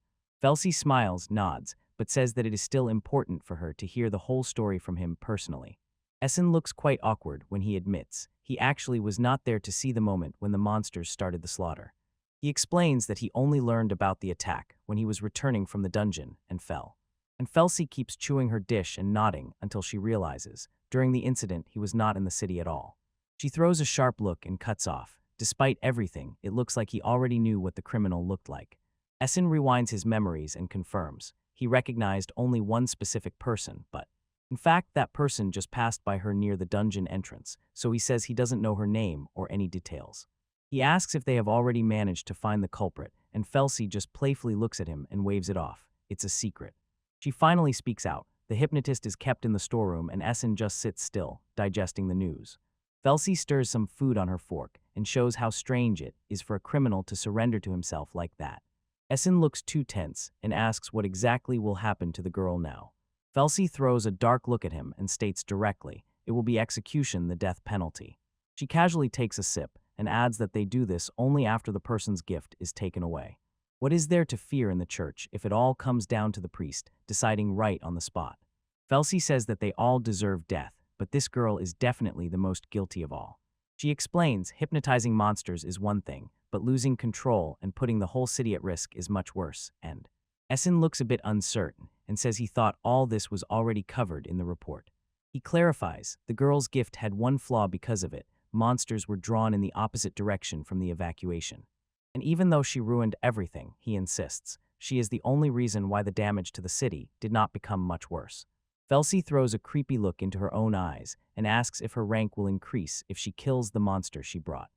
Felsie smiles, nods, but says that it is still important for her to hear the whole story from him personally. Essen looks quite awkward when he admits he actually was not there to see the moment when the monsters started the slaughter. He explains that he only learned about the attack when he was returning from the dungeon and fell. And Felsie keeps chewing her dish and nodding until she realizes, during the incident, he was not in the city at all. She throws a sharp look and cuts off. Despite everything, it looks like he already knew what the criminal looked like. Essen rewinds his memories and confirms he recognized only one specific person, but in fact, that person just passed by her near the dungeon entrance, so he says he doesn't know her name or any details. He asks if they have already managed to find the culprit, and Felsie just playfully looks at him and waves it off. It's a secret. She finally speaks out. The hypnotist is kept in the storeroom and Essen just sits still, digesting the news. Felsie stirs some food on her fork and shows how strange it is for a criminal to surrender to himself like that. Essen looks too tense and asks what exactly will happen to the girl now. Felsie throws a dark look at him and states directly, it will be execution, the death penalty. She casually takes a sip and adds that they do this only after the person's gift is taken away. What is there to fear in the church if it all comes down to the priest deciding right on the spot? Felsie says that they all deserve death, but this girl is definitely the most guilty of all. She explains hypnotizing monsters is one thing, but losing control and putting the whole city at risk is much worse, and Essen looks a bit uncertain and says he thought all this was already covered in the report. He clarifies the girl's gift had one flaw because of it. Monsters were drawn in the opposite direction from the evacuation. And even though she ruined everything, he insists, she is the only reason why the damage to the city did not become much worse. Felsie throws a creepy look into her own eyes and asks if her rank will increase if she kills the monster she brought.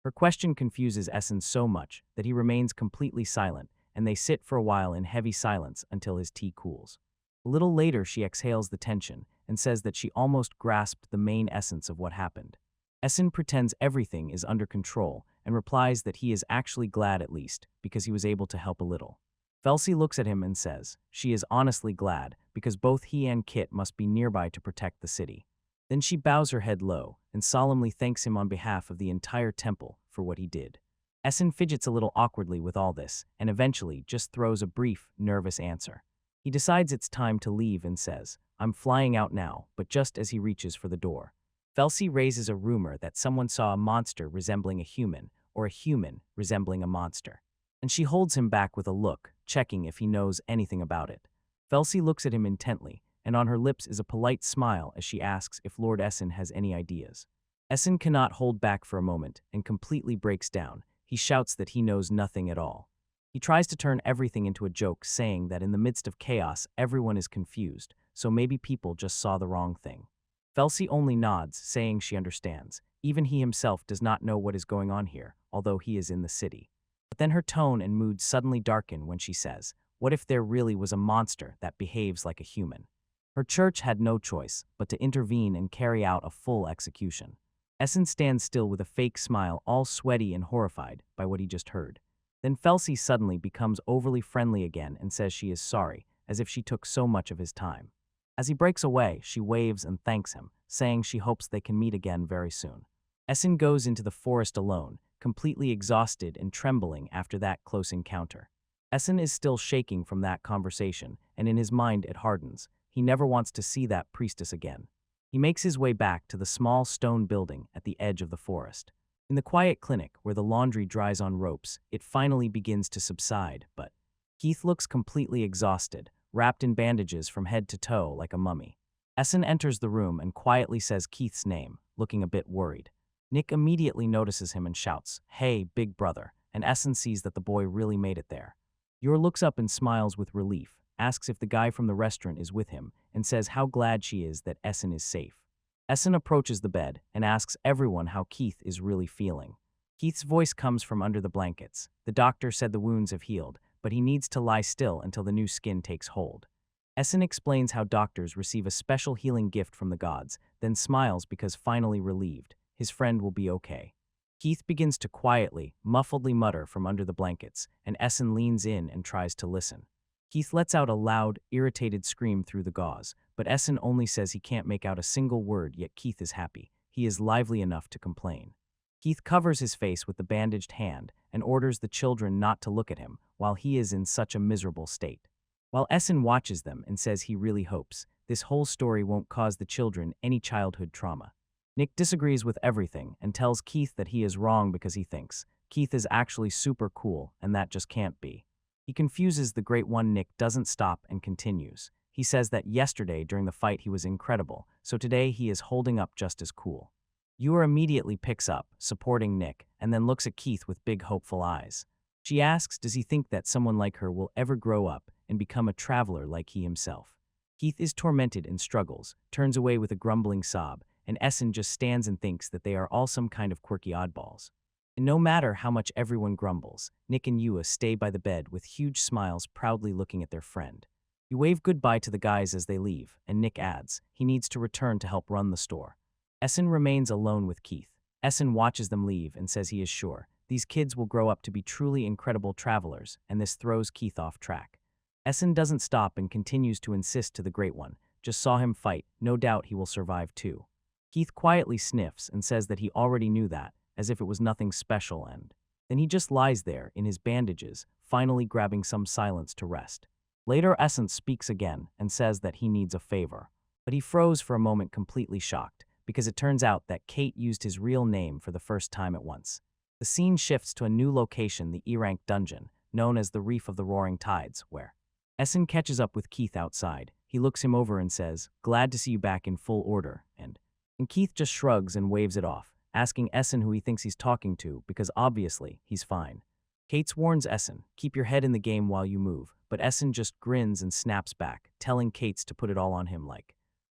Her question confuses Essen so much that he remains completely silent, and they sit for a while in heavy silence until his tea cools. A little later, she exhales the tension and says that she almost grasped the main essence of what happened. Essen pretends everything is under control and replies that he is actually glad at least because he was able to help a little. Felsie looks at him and says she is honestly glad because both he and Kit must be nearby to protect the city. Then she bows her head low and solemnly thanks him on behalf of the entire temple for what he did. Essen fidgets a little awkwardly with all this and eventually just throws a brief, nervous answer. He decides it's time to leave and says, I'm flying out now, but just as he reaches for the door. Felsie raises a rumor that someone saw a monster resembling a human or a human resembling a monster. And she holds him back with a look, checking if he knows anything about it. Felsie looks at him intently, and on her lips is a polite smile as she asks if Lord Essen has any ideas. Essen cannot hold back for a moment and completely breaks down. He shouts that he knows nothing at all. He tries to turn everything into a joke, saying that in the midst of chaos, everyone is confused, so maybe people just saw the wrong thing. Felsie only nods, saying she understands. Even he himself does not know what is going on here, although he is in the city. But then her tone and mood suddenly darken when she says, what if there really was a monster that behaves like a human? Her church had no choice but to intervene and carry out a full execution. Essen stands still with a fake smile, all sweaty and horrified by what he just heard. Then Felsie suddenly becomes overly friendly again and says she is sorry, as if she took so much of his time. As he breaks away, she waves and thanks him, saying she hopes they can meet again very soon. Essen goes into the forest alone, completely exhausted and trembling after that close encounter. Essen is still shaking from that conversation, and in his mind it hardens. He never wants to see that priestess again. He makes his way back to the small stone building at the edge of the forest. In the quiet clinic, where the laundry dries on ropes, it finally begins to subside, but Keith looks completely exhausted, wrapped in bandages from head to toe like a mummy. Essen enters the room and quietly says Keith's name, looking a bit worried. Nick immediately notices him and shouts, "Hey, big brother," and Essen sees that the boy really made it there. Yor looks up and smiles with relief, asks if the guy from the restaurant is with him, and says how glad she is that Essen is safe. Essen approaches the bed and asks everyone how Keith is really feeling. Keith's voice comes from under the blankets. The doctor said the wounds have healed, but he needs to lie still until the new skin takes hold. Essen explains how doctors receive a special healing gift from the gods, then smiles because finally relieved. His friend will be okay. Keith begins to quietly, muffledly mutter from under the blankets, and Essen leans in and tries to listen. Keith lets out a loud, irritated scream through the gauze, but Essen only says he can't make out a single word, yet Keith is happy. He is lively enough to complain. Keith covers his face with the bandaged hand and orders the children not to look at him while he is in such a miserable state. While Essen watches them and says he really hopes this whole story won't cause the children any childhood trauma. Nick disagrees with everything and tells Keith that he is wrong because he thinks Keith is actually super cool and that just can't be. He confuses the great one. Nick doesn't stop and continues. He says that yesterday during the fight he was incredible, so today he is holding up just as cool. Yor immediately picks up, supporting Nick, and then looks at Keith with big hopeful eyes. She asks does he think that someone like her will ever grow up and become a traveler like he himself. Keith is tormented and struggles, turns away with a grumbling sob, and Essen just stands and thinks that they are all some kind of quirky oddballs. And no matter how much everyone grumbles, Nick and Yua stay by the bed with huge smiles, proudly looking at their friend. You wave goodbye to the guys as they leave, and Nick adds he needs to return to help run the store. Essen remains alone with Keith. Essen watches them leave and says he is sure these kids will grow up to be truly incredible travelers, and this throws Keith off track. Essen doesn't stop and continues to insist to the Great One, just saw him fight, no doubt he will survive too. Keith quietly sniffs and says that he already knew that, as if it was nothing special, and then he just lies there in his bandages, finally grabbing some silence to rest. Later Essen speaks again and says that he needs a favor, but he froze for a moment completely shocked, because it turns out that Kate used his real name for the first time at once. The scene shifts to a new location, the E-rank dungeon, known as the Reef of the Roaring Tides, where Essen catches up with Keith outside. He looks him over and says, "Glad to see you back in full order," and Keith just shrugs and waves it off, asking Essen who he thinks he's talking to because obviously he's fine. Kate warns Essen, "Keep your head in the game while you move," but Essen just grins and snaps back, telling Kate to put it all on him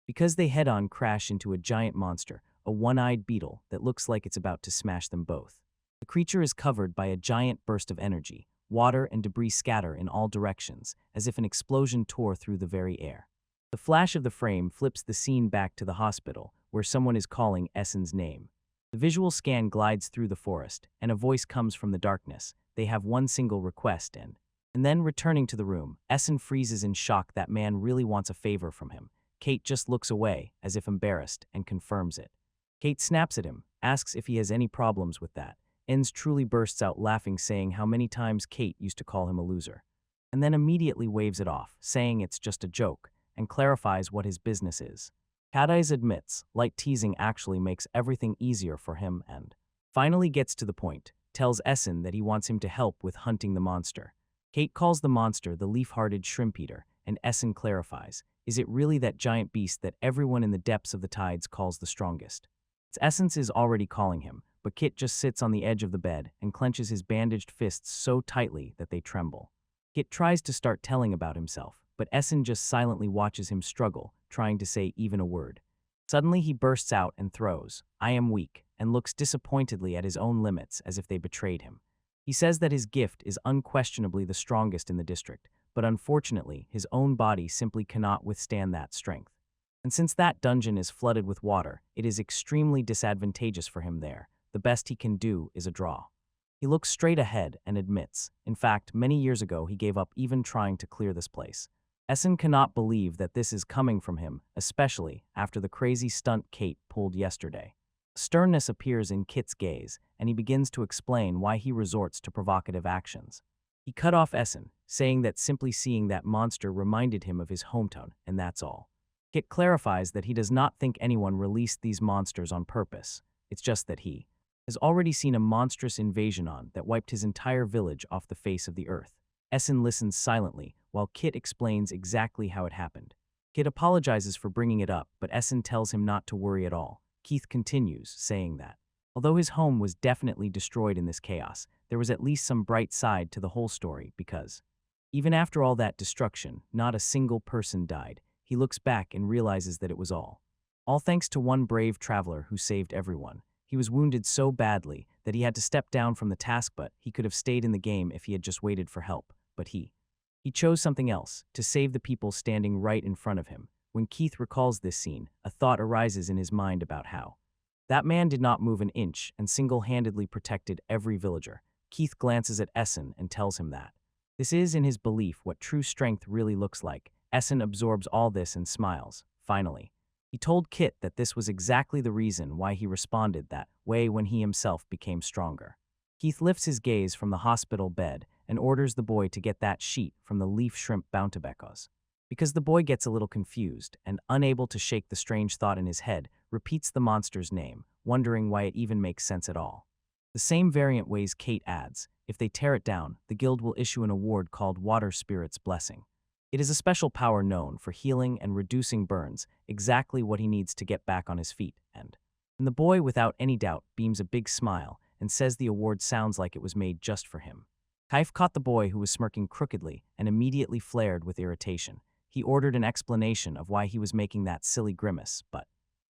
because they head-on crash into a giant monster, a one-eyed beetle that looks like it's about to smash them both. The creature is covered by a giant burst of energy. Water and debris scatter in all directions, as if an explosion tore through the very air. The flash of the frame flips the scene back to the hospital, where someone is calling Essen's name. The visual scan glides through the forest, and a voice comes from the darkness. They have one single request, and then returning to the room, Essen freezes in shock. That man really wants a favor from him. Kate just looks away, as if embarrassed, and confirms it. Kate snaps at him, asks if he has any problems with that. Enz truly bursts out laughing, saying how many times Kate used to call him a loser, and then immediately waves it off, saying it's just a joke, and clarifies what his business is. Kadais admits light teasing actually makes everything easier for him and finally gets to the point, tells Essen that he wants him to help with hunting the monster. Kate calls the monster the leaf-hearted shrimp eater, and Essen clarifies, is it really that giant beast that everyone in the depths of the tides calls the strongest? Its essence is already calling him, but Kit just sits on the edge of the bed and clenches his bandaged fists so tightly that they tremble. Kit tries to start telling about himself, but Essen just silently watches him struggle, trying to say even a word. Suddenly he bursts out and throws, "I am weak," and looks disappointedly at his own limits as if they betrayed him. He says that his gift is unquestionably the strongest in the district, but unfortunately his own body simply cannot withstand that strength. And since that dungeon is flooded with water, it is extremely disadvantageous for him there. The best he can do is a draw. He looks straight ahead and admits, in fact, many years ago he gave up even trying to clear this place. Essen cannot believe that this is coming from him, especially after the crazy stunt Kate pulled yesterday. Sternness appears in Kit's gaze, and he begins to explain why he resorts to provocative actions. He cut off Essen, saying that simply seeing that monster reminded him of his hometown, and that's all. Kit clarifies that he does not think anyone released these monsters on purpose. It's just that he has already seen a monstrous invasion on that wiped his entire village off the face of the earth. Essen listens silently while Kit explains exactly how it happened. Kit apologizes for bringing it up, but Essen tells him not to worry at all. Keith continues, saying that, although his home was definitely destroyed in this chaos, there was at least some bright side to the whole story because, even after all that destruction, not a single person died. He looks back and realizes that it was all thanks to one brave traveler who saved everyone. He was wounded so badly that he had to step down from the task, but he could have stayed in the game if he had just waited for help. But he chose something else, to save the people standing right in front of him. When Keith recalls this scene, a thought arises in his mind about how that man did not move an inch and single-handedly protected every villager. Keith glances at Essen and tells him that this is, in his belief, what true strength really looks like. Essen absorbs all this and smiles. Finally, he told Kit that this was exactly the reason why he responded that way when he himself became stronger. Keith lifts his gaze from the hospital bed and orders the boy to get that sheet from the leaf shrimp bountabecos. Because the boy gets a little confused and, unable to shake the strange thought in his head, repeats the monster's name, wondering why it even makes sense at all. The same variant ways Kate adds, if they tear it down, the guild will issue an award called Water Spirit's Blessing. It is a special power known for healing and reducing burns, exactly what he needs to get back on his feet, and the boy, without any doubt, beams a big smile and says the award sounds like it was made just for him. Kaif caught the boy, who was smirking crookedly, and immediately flared with irritation. He ordered an explanation of why he was making that silly grimace, but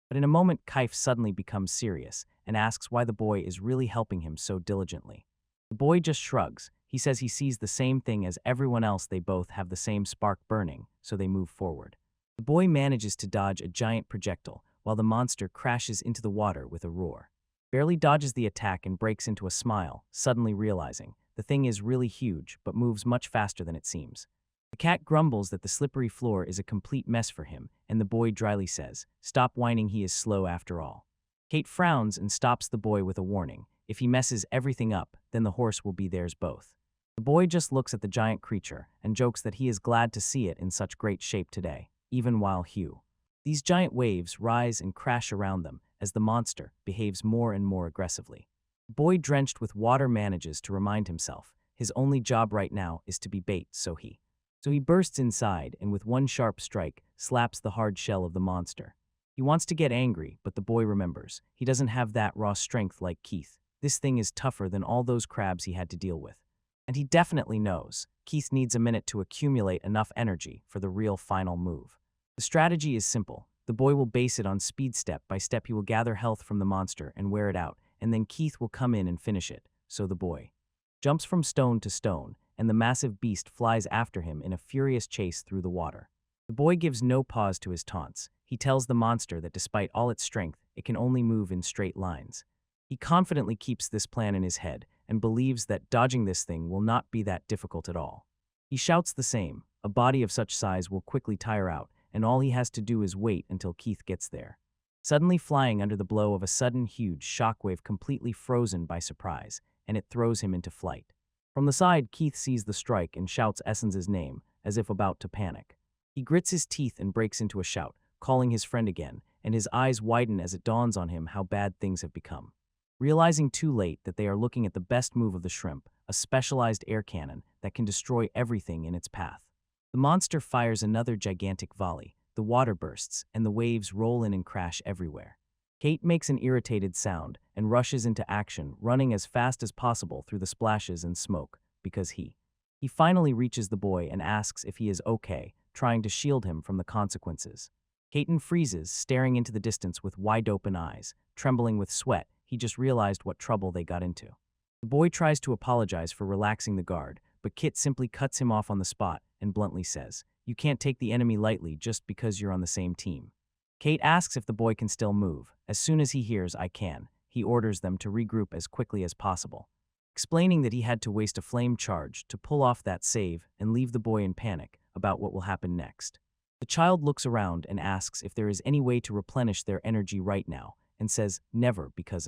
in a moment Kaif suddenly becomes serious and asks why the boy is really helping him so diligently. The boy just shrugs. He says he sees the same thing as everyone else. They both have the same spark burning, so they move forward. The boy manages to dodge a giant projectile, while the monster crashes into the water with a roar. Barely dodges the attack and breaks into a smile, suddenly realizing the thing is really huge but moves much faster than it seems. The cat grumbles that the slippery floor is a complete mess for him, and the boy dryly says, "Stop whining, he is slow after all." Kate frowns and stops the boy with a warning. If he messes everything up, then the horse will be theirs both. The boy just looks at the giant creature and jokes that he is glad to see it in such great shape today, even while these giant waves rise and crash around them as the monster behaves more and more aggressively. The boy, drenched with water, manages to remind himself his only job right now is to be bait, so he bursts inside and with one sharp strike slaps the hard shell of the monster. He wants to get angry, but the boy remembers he doesn't have that raw strength like Keith. This thing is tougher than all those crabs he had to deal with. And he definitely knows Keith needs a minute to accumulate enough energy for the real final move. The strategy is simple. The boy will base it on speed. Step by step he will gather health from the monster and wear it out, and then Keith will come in and finish it. So the boy jumps from stone to stone, and the massive beast flies after him in a furious chase through the water. The boy gives no pause to his taunts. He tells the monster that despite all its strength, it can only move in straight lines. He confidently keeps this plan in his head and believes that dodging this thing will not be that difficult at all. He shouts the same. A body of such size will quickly tire out, and all he has to do is wait until Keith gets there. Suddenly flying under the blow of a sudden huge shockwave, completely frozen by surprise, and it throws him into flight. From the side, Keith sees the strike and shouts Essen's name, as if about to panic. He grits his teeth and breaks into a shout, calling his friend again, and his eyes widen as it dawns on him how bad things have become. Realizing too late that they are looking at the best move of the shrimp, a specialized air cannon that can destroy everything in its path. The monster fires another gigantic volley, the water bursts, and the waves roll in and crash everywhere. Kate makes an irritated sound and rushes into action, running as fast as possible through the splashes and smoke, because he finally reaches the boy and asks if he is okay, trying to shield him from the consequences. Caton freezes, staring into the distance with wide-open eyes, trembling with sweat. He just realized what trouble they got into. The boy tries to apologize for relaxing the guard, but Kit simply cuts him off on the spot and bluntly says, "You can't take the enemy lightly just because you're on the same team." Kate asks if the boy can still move. As soon as he hears "I can," he orders them to regroup as quickly as possible, explaining that he had to waste a flame charge to pull off that save and leave the boy in panic about what will happen next. The child looks around and asks if there is any way to replenish their energy right now, and says never, because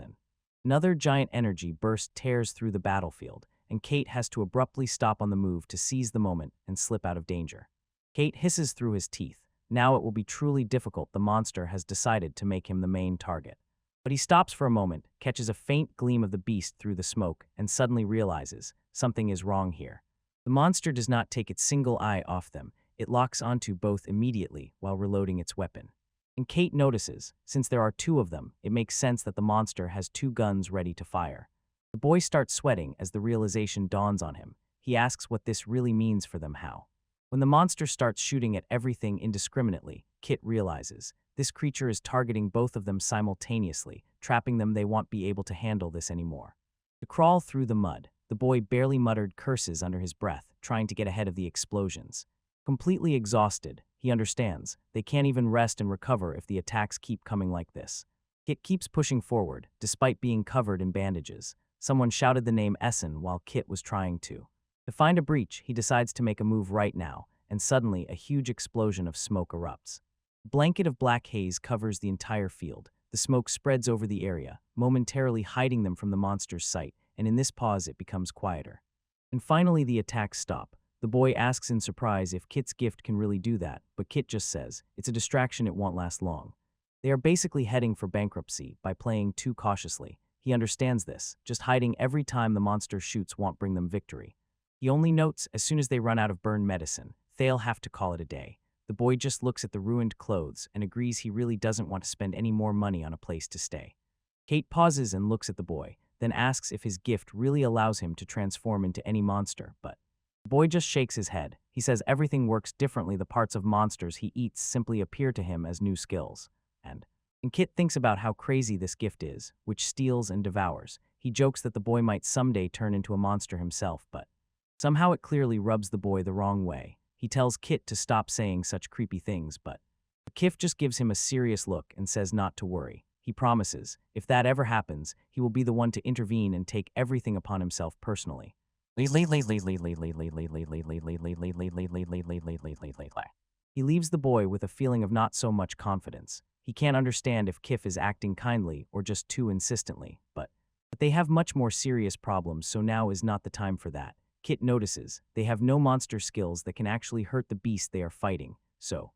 another giant energy burst tears through the battlefield, and Kate has to abruptly stop on the move to seize the moment and slip out of danger. Kate hisses through his teeth. Now it will be truly difficult. The monster has decided to make him the main target. But he stops for a moment, catches a faint gleam of the beast through the smoke, and suddenly realizes something is wrong here. The monster does not take its single eye off them, it locks onto both immediately while reloading its weapon. And Kate notices, since there are two of them, it makes sense that the monster has two guns ready to fire. The boy starts sweating as the realization dawns on him. He asks what this really means for them. How? When the monster starts shooting at everything indiscriminately, Kit realizes this creature is targeting both of them simultaneously, trapping them. They won't be able to handle this anymore. To crawl through the mud, the boy barely muttered curses under his breath, trying to get ahead of the explosions. Completely exhausted, he understands they can't even rest and recover if the attacks keep coming like this. Kit keeps pushing forward, despite being covered in bandages. Someone shouted the name Essen while Kit was trying to. To find a breach, he decides to make a move right now, and suddenly a huge explosion of smoke erupts. A blanket of black haze covers the entire field. The smoke spreads over the area, momentarily hiding them from the monster's sight, and in this pause it becomes quieter. And finally the attacks stop. The boy asks in surprise if Kit's gift can really do that, but Kit just says, it's a distraction, it won't last long. They are basically heading for bankruptcy by playing too cautiously. He understands this, just hiding every time the monster shoots won't bring them victory. He only notes as soon as they run out of burn medicine, they'll have to call it a day. The boy just looks at the ruined clothes and agrees he really doesn't want to spend any more money on a place to stay. Kate pauses and looks at the boy, then asks if his gift really allows him to transform into any monster, but the boy just shakes his head. He says everything works differently. The parts of monsters he eats simply appear to him as new skills. And Kit thinks about how crazy this gift is, which steals and devours. He jokes that the boy might someday turn into a monster himself, but somehow it clearly rubs the boy the wrong way. He tells Kit to stop saying such creepy things, but Kif just gives him a serious look and says not to worry. He promises, if that ever happens, he will be the one to intervene and take everything upon himself personally. He leaves the boy with a feeling of not so much confidence. He can't understand if Kif is acting kindly or just too insistently, but they have much more serious problems, so now is not the time for that. Kit notices they have no monster skills that can actually hurt the beast they are fighting, so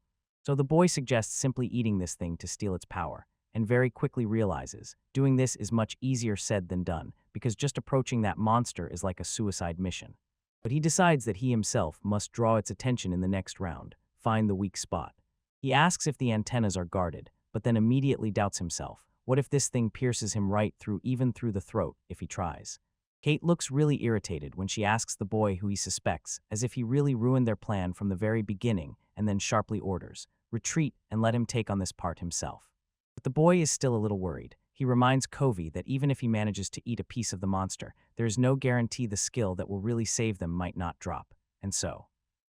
the boy suggests simply eating this thing to steal its power, and very quickly realizes doing this is much easier said than done, because just approaching that monster is like a suicide mission. But he decides that he himself must draw its attention in the next round, find the weak spot. He asks if the antennas are guarded, but then immediately doubts himself. What if this thing pierces him right through, even through the throat, if he tries? Kate looks really irritated when she asks the boy who he suspects, as if he really ruined their plan from the very beginning, and then sharply orders, retreat and let him take on this part himself. But the boy is still a little worried. He reminds Covey that even if he manages to eat a piece of the monster, there is no guarantee the skill that will really save them might not drop. And so,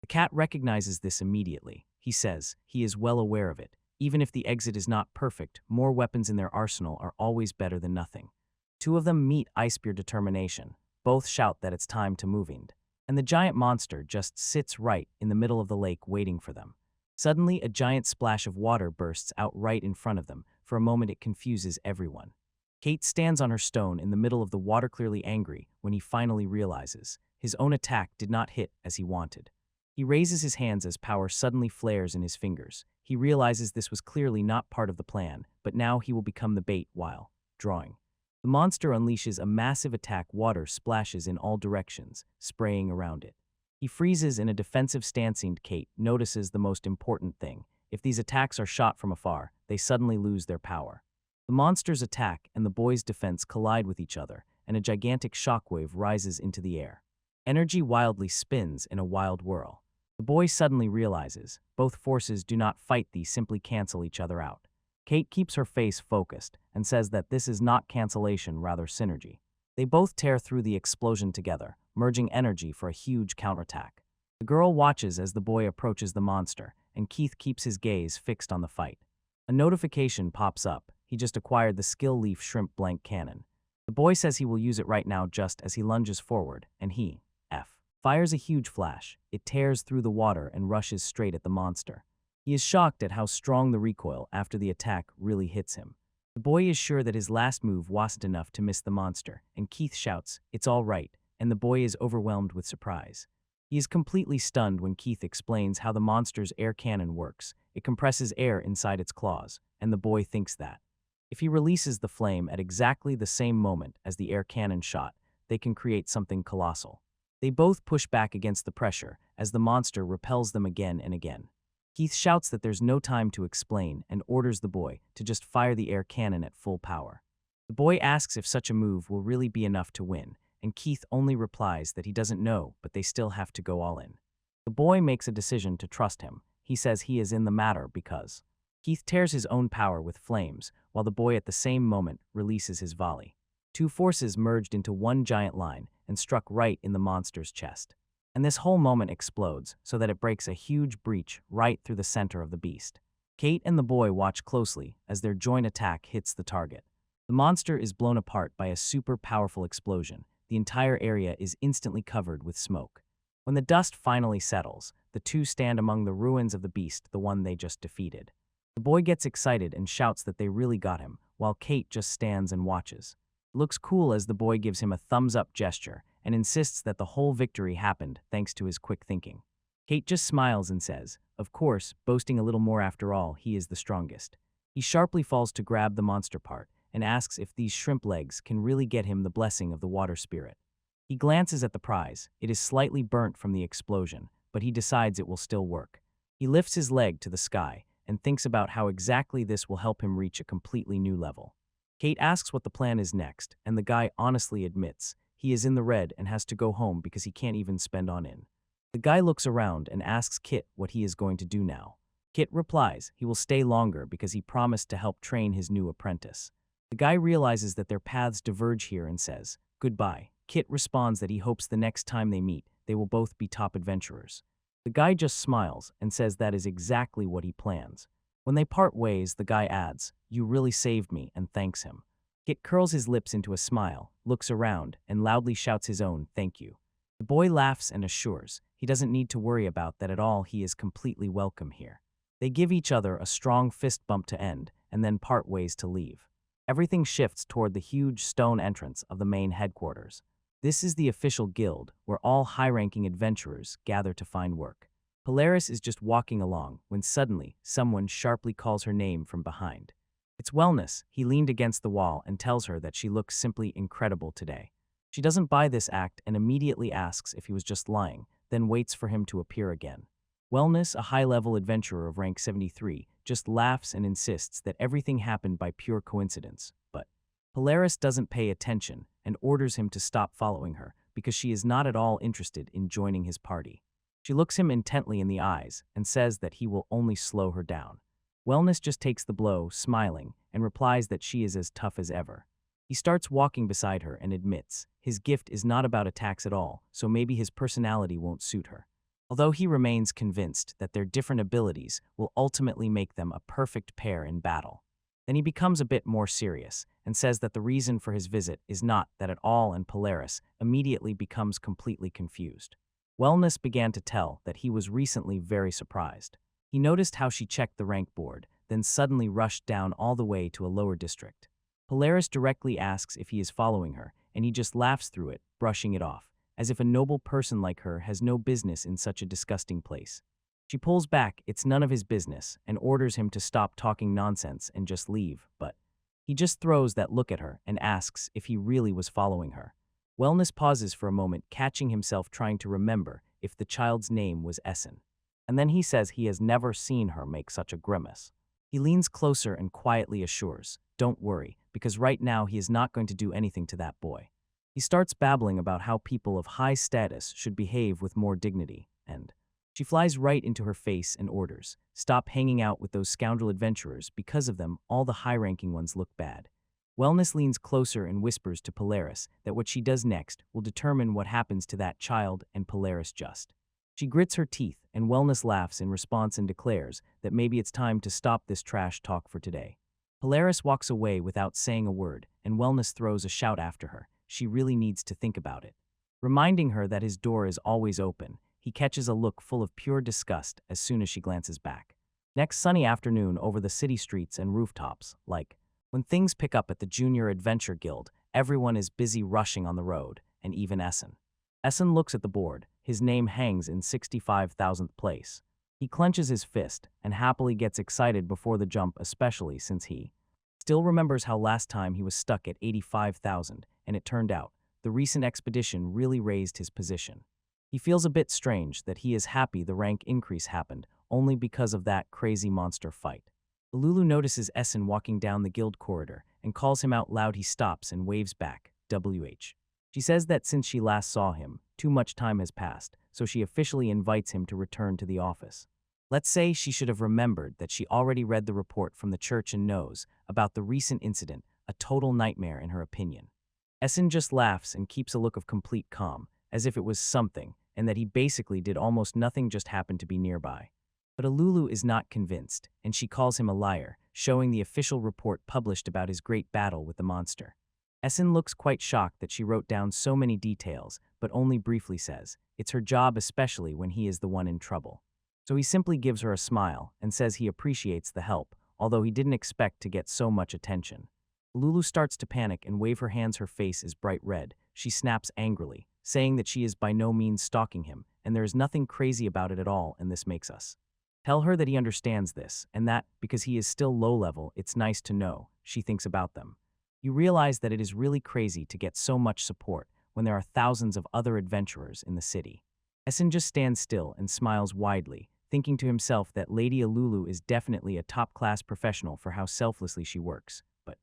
the cat recognizes this immediately. He says he is well aware of it. Even if the exit is not perfect, more weapons in their arsenal are always better than nothing. Two of them meet Icebeard determination. Both shout that it's time to move in. And the giant monster just sits right in the middle of the lake waiting for them. Suddenly, a giant splash of water bursts out right in front of them. For a moment, it confuses everyone. Kate stands on her stone in the middle of the water, clearly angry, when he finally realizes his own attack did not hit as he wanted. He raises his hands as power suddenly flares in his fingers. He realizes this was clearly not part of the plan, but now he will become the bait while drawing. The monster unleashes a massive attack. Water splashes in all directions, spraying around it. He freezes in a defensive stance, and Kate notices the most important thing. If these attacks are shot from afar, they suddenly lose their power. The monster's attack and the boy's defense collide with each other, and a gigantic shockwave rises into the air. Energy wildly spins in a wild whirl. The boy suddenly realizes both forces do not fight, these simply cancel each other out. Kate keeps her face focused and says that this is not cancellation, rather synergy. They both tear through the explosion together, merging energy for a huge counterattack. The girl watches as the boy approaches the monster, and Keith keeps his gaze fixed on the fight. A notification pops up. He just acquired the skill leaf shrimp blank cannon. The boy says he will use it right now just as he lunges forward, and he fires a huge flash. It tears through the water and rushes straight at the monster. He is shocked at how strong the recoil after the attack really hits him. The boy is sure that his last move wasn't enough to miss the monster, and Keith shouts, "It's all right," and the boy is overwhelmed with surprise. He is completely stunned when Keith explains how the monster's air cannon works. It compresses air inside its claws, and the boy thinks that If he releases the flame at exactly the same moment as the air cannon shot, they can create something colossal. They both push back against the pressure as the monster repels them again and again. Keith shouts that there's no time to explain and orders the boy to just fire the air cannon at full power. The boy asks if such a move will really be enough to win, and Keith only replies that he doesn't know, but they still have to go all in. The boy makes a decision to trust him. He says he is in the matter because Keith tears his own power with flames, while the boy at the same moment releases his volley. Two forces merged into one giant line and struck right in the monster's chest. And this whole moment explodes so that it breaks a huge breach right through the center of the beast. Kate and the boy watch closely as their joint attack hits the target. The monster is blown apart by a super powerful explosion. The entire area is instantly covered with smoke. When the dust finally settles, the two stand among the ruins of the beast, the one they just defeated. The boy gets excited and shouts that they really got him, while Kate just stands and watches. It looks cool as the boy gives him a thumbs-up gesture and insists that the whole victory happened thanks to his quick thinking. Kate just smiles and says, of course, boasting a little more after all, he is the strongest. He sharply falls to grab the monster part and asks if these shrimp legs can really get him the blessing of the water spirit. He glances at the prize. It is slightly burnt from the explosion, but he decides it will still work. He lifts his leg to the sky and thinks about how exactly this will help him reach a completely new level. Kate asks what the plan is next, and the guy honestly admits he is in the red and has to go home because he can't even spend on in. The guy looks around and asks Kit what he is going to do now. Kit replies he will stay longer because he promised to help train his new apprentice. The guy realizes that their paths diverge here and says, goodbye. Kit responds that he hopes the next time they meet, they will both be top adventurers. The guy just smiles and says that is exactly what he plans. When they part ways, the guy adds, you really saved me, and thanks him. Kit curls his lips into a smile, looks around, and loudly shouts his own thank you. The boy laughs and assures he doesn't need to worry about that at all, he is completely welcome here. They give each other a strong fist bump to end, and then part ways to leave. Everything shifts toward the huge stone entrance of the main headquarters. This is the official guild, where all high-ranking adventurers gather to find work. Polaris is just walking along when suddenly someone sharply calls her name from behind. It's Wellness. He leaned against the wall and tells her that she looks simply incredible today. She doesn't buy this act and immediately asks if he was just lying, then waits for him to appear again. Wellness, a high-level adventurer of rank 73, just laughs and insists that everything happened by pure coincidence, but Polaris doesn't pay attention and orders him to stop following her because she is not at all interested in joining his party. She looks him intently in the eyes and says that he will only slow her down. Wellness just takes the blow, smiling, and replies that she is as tough as ever. He starts walking beside her and admits his gift is not about attacks at all, so maybe his personality won't suit her. Although he remains convinced that their different abilities will ultimately make them a perfect pair in battle. Then he becomes a bit more serious and says that the reason for his visit is not that at all, and Polaris immediately becomes completely confused. Wellness began to tell that he was recently very surprised. He noticed how she checked the rank board, then suddenly rushed down all the way to a lower district. Polaris directly asks if he is following her, and he just laughs through it, brushing it off, as if a noble person like her has no business in such a disgusting place. She pulls back, it's none of his business, and orders him to stop talking nonsense and just leave, but he just throws that look at her and asks if he really was following her. Wellness pauses for a moment, catching himself trying to remember if the child's name was Essen. And then he says he has never seen her make such a grimace. He leans closer and quietly assures, don't worry, because right now he is not going to do anything to that boy. He starts babbling about how people of high status should behave with more dignity, and she flies right into her face and orders, stop hanging out with those scoundrel adventurers, because of them all the high-ranking ones look bad. Wellness leans closer and whispers to Polaris that what she does next will determine what happens to that child, and Polaris just. She grits her teeth, and Wellness laughs in response and declares that maybe it's time to stop this trash talk for today. Polaris walks away without saying a word, and Wellness throws a shout after her. She really needs to think about it. Reminding her that his door is always open, he catches a look full of pure disgust as soon as she glances back. Next sunny afternoon over the city streets and rooftops, like when things pick up at the Junior Adventure Guild, everyone is busy rushing on the road, and even Essen. Essen looks at the board. His name hangs in 65,000th place. He clenches his fist and happily gets excited before the jump, especially since he still remembers how last time he was stuck at 85,000, and it turned out, the recent expedition really raised his position. He feels a bit strange that he is happy the rank increase happened only because of that crazy monster fight. Lulu notices Essen walking down the guild corridor and calls him out loud. He stops and waves back, WH. She says that since she last saw him, too much time has passed, so she officially invites him to return to the office. Let's say she should have remembered that she already read the report from the church and knows about the recent incident, a total nightmare in her opinion. Essen just laughs and keeps a look of complete calm, as if it was something, and that he basically did almost nothing, just happened to be nearby. But Alulu is not convinced, and she calls him a liar, showing the official report published about his great battle with the monster. Essen looks quite shocked that she wrote down so many details, but only briefly says, it's her job, especially when he is the one in trouble. So he simply gives her a smile and says he appreciates the help, although he didn't expect to get so much attention. Lulu starts to panic and wave her hands. Her face is bright red. She snaps angrily, saying that she is by no means stalking him, and there is nothing crazy about it at all, and this makes us. Tell her that he understands this, and that, because he is still low level, it's nice to know, she thinks about them. You realize that it is really crazy to get so much support when there are thousands of other adventurers in the city. Essen just stands still and smiles widely, thinking to himself that Lady Alulu is definitely a top-class professional for how selflessly she works. But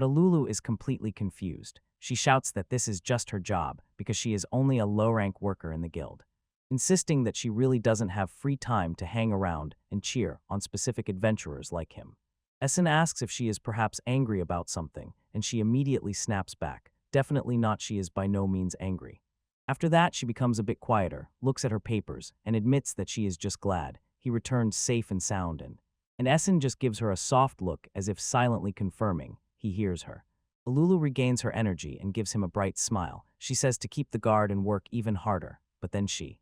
Alulu is completely confused. She shouts that this is just her job because she is only a low-rank worker in the guild, insisting that she really doesn't have free time to hang around and cheer on specific adventurers like him. Essen asks if she is perhaps angry about something, and she immediately snaps back. Definitely not, she is by no means angry. After that, she becomes a bit quieter, looks at her papers, and admits that she is just glad he returned safe and sound, and Essen just gives her a soft look as if silently confirming he hears her. Alulu regains her energy and gives him a bright smile. She says to keep the guard and work even harder, but then she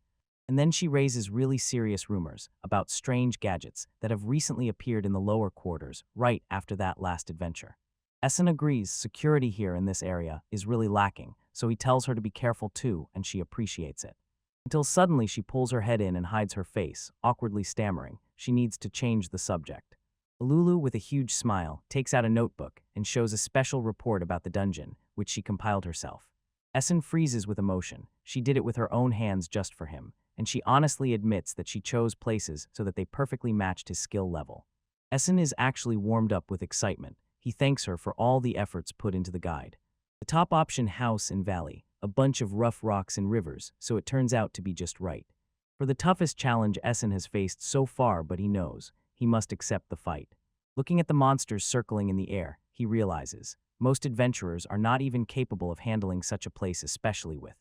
raises really serious rumors about strange gadgets that have recently appeared in the lower quarters right after that last adventure. Essen agrees security here in this area is really lacking, so he tells her to be careful too, and she appreciates it. Until suddenly she pulls her head in and hides her face, awkwardly stammering. She needs to change the subject. Alulu, with a huge smile, takes out a notebook and shows a special report about the dungeon, which she compiled herself. Essen freezes with emotion. She did it with her own hands just for him, and she honestly admits that she chose places so that they perfectly matched his skill level. Essen is actually warmed up with excitement. He thanks her for all the efforts put into the guide. The top option, house and valley, a bunch of rough rocks and rivers, so it turns out to be just right. For the toughest challenge Essen has faced so far, but he knows he must accept the fight. Looking at the monsters circling in the air, he realizes most adventurers are not even capable of handling such a place, especially with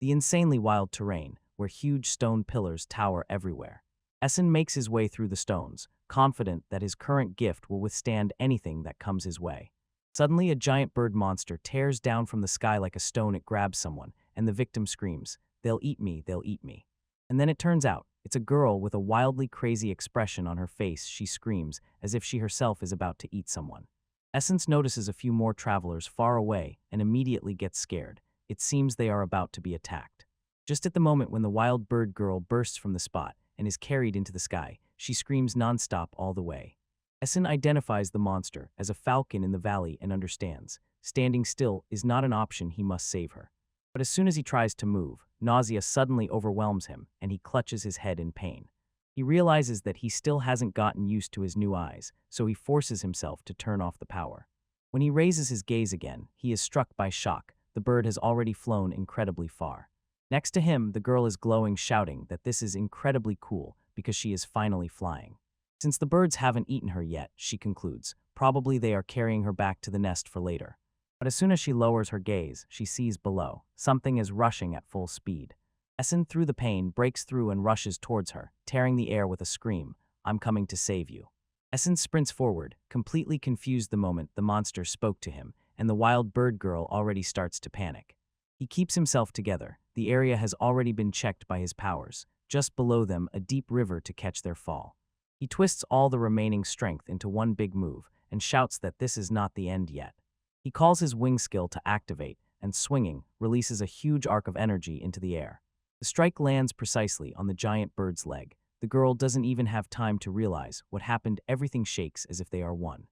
the insanely wild terrain, where huge stone pillars tower everywhere. Essen makes his way through the stones, confident that his current gift will withstand anything that comes his way. Suddenly, a giant bird monster tears down from the sky like a stone. It grabs someone, and the victim screams, "They'll eat me, they'll eat me." And then it turns out, it's a girl with a wildly crazy expression on her face. She screams, as if she herself is about to eat someone. Essen notices a few more travelers far away and immediately gets scared. It seems they are about to be attacked. Just at the moment when the wild bird girl bursts from the spot and is carried into the sky, she screams nonstop all the way. Essen identifies the monster as a falcon in the valley and understands standing still is not an option. He must save her. But as soon as he tries to move, nausea suddenly overwhelms him and he clutches his head in pain. He realizes that he still hasn't gotten used to his new eyes, so he forces himself to turn off the power. When he raises his gaze again, he is struck by shock. The bird has already flown incredibly far. Next to him, the girl is glowing, shouting that this is incredibly cool because she is finally flying. Since the birds haven't eaten her yet, she concludes, probably they are carrying her back to the nest for later. But as soon as she lowers her gaze, she sees below. Something is rushing at full speed. Essen, through the pain, breaks through and rushes towards her, tearing the air with a scream, "I'm coming to save you." Essen sprints forward, completely confused the moment the monster spoke to him, and the wild bird girl already starts to panic. He keeps himself together. The area has already been checked by his powers. Just below them, a deep river to catch their fall. He twists all the remaining strength into one big move and shouts that this is not the end yet. He calls his wing skill to activate and, swinging, releases a huge arc of energy into the air. The strike lands precisely on the giant bird's leg. The girl doesn't even have time to realize what happened. Everything shakes as if they are one.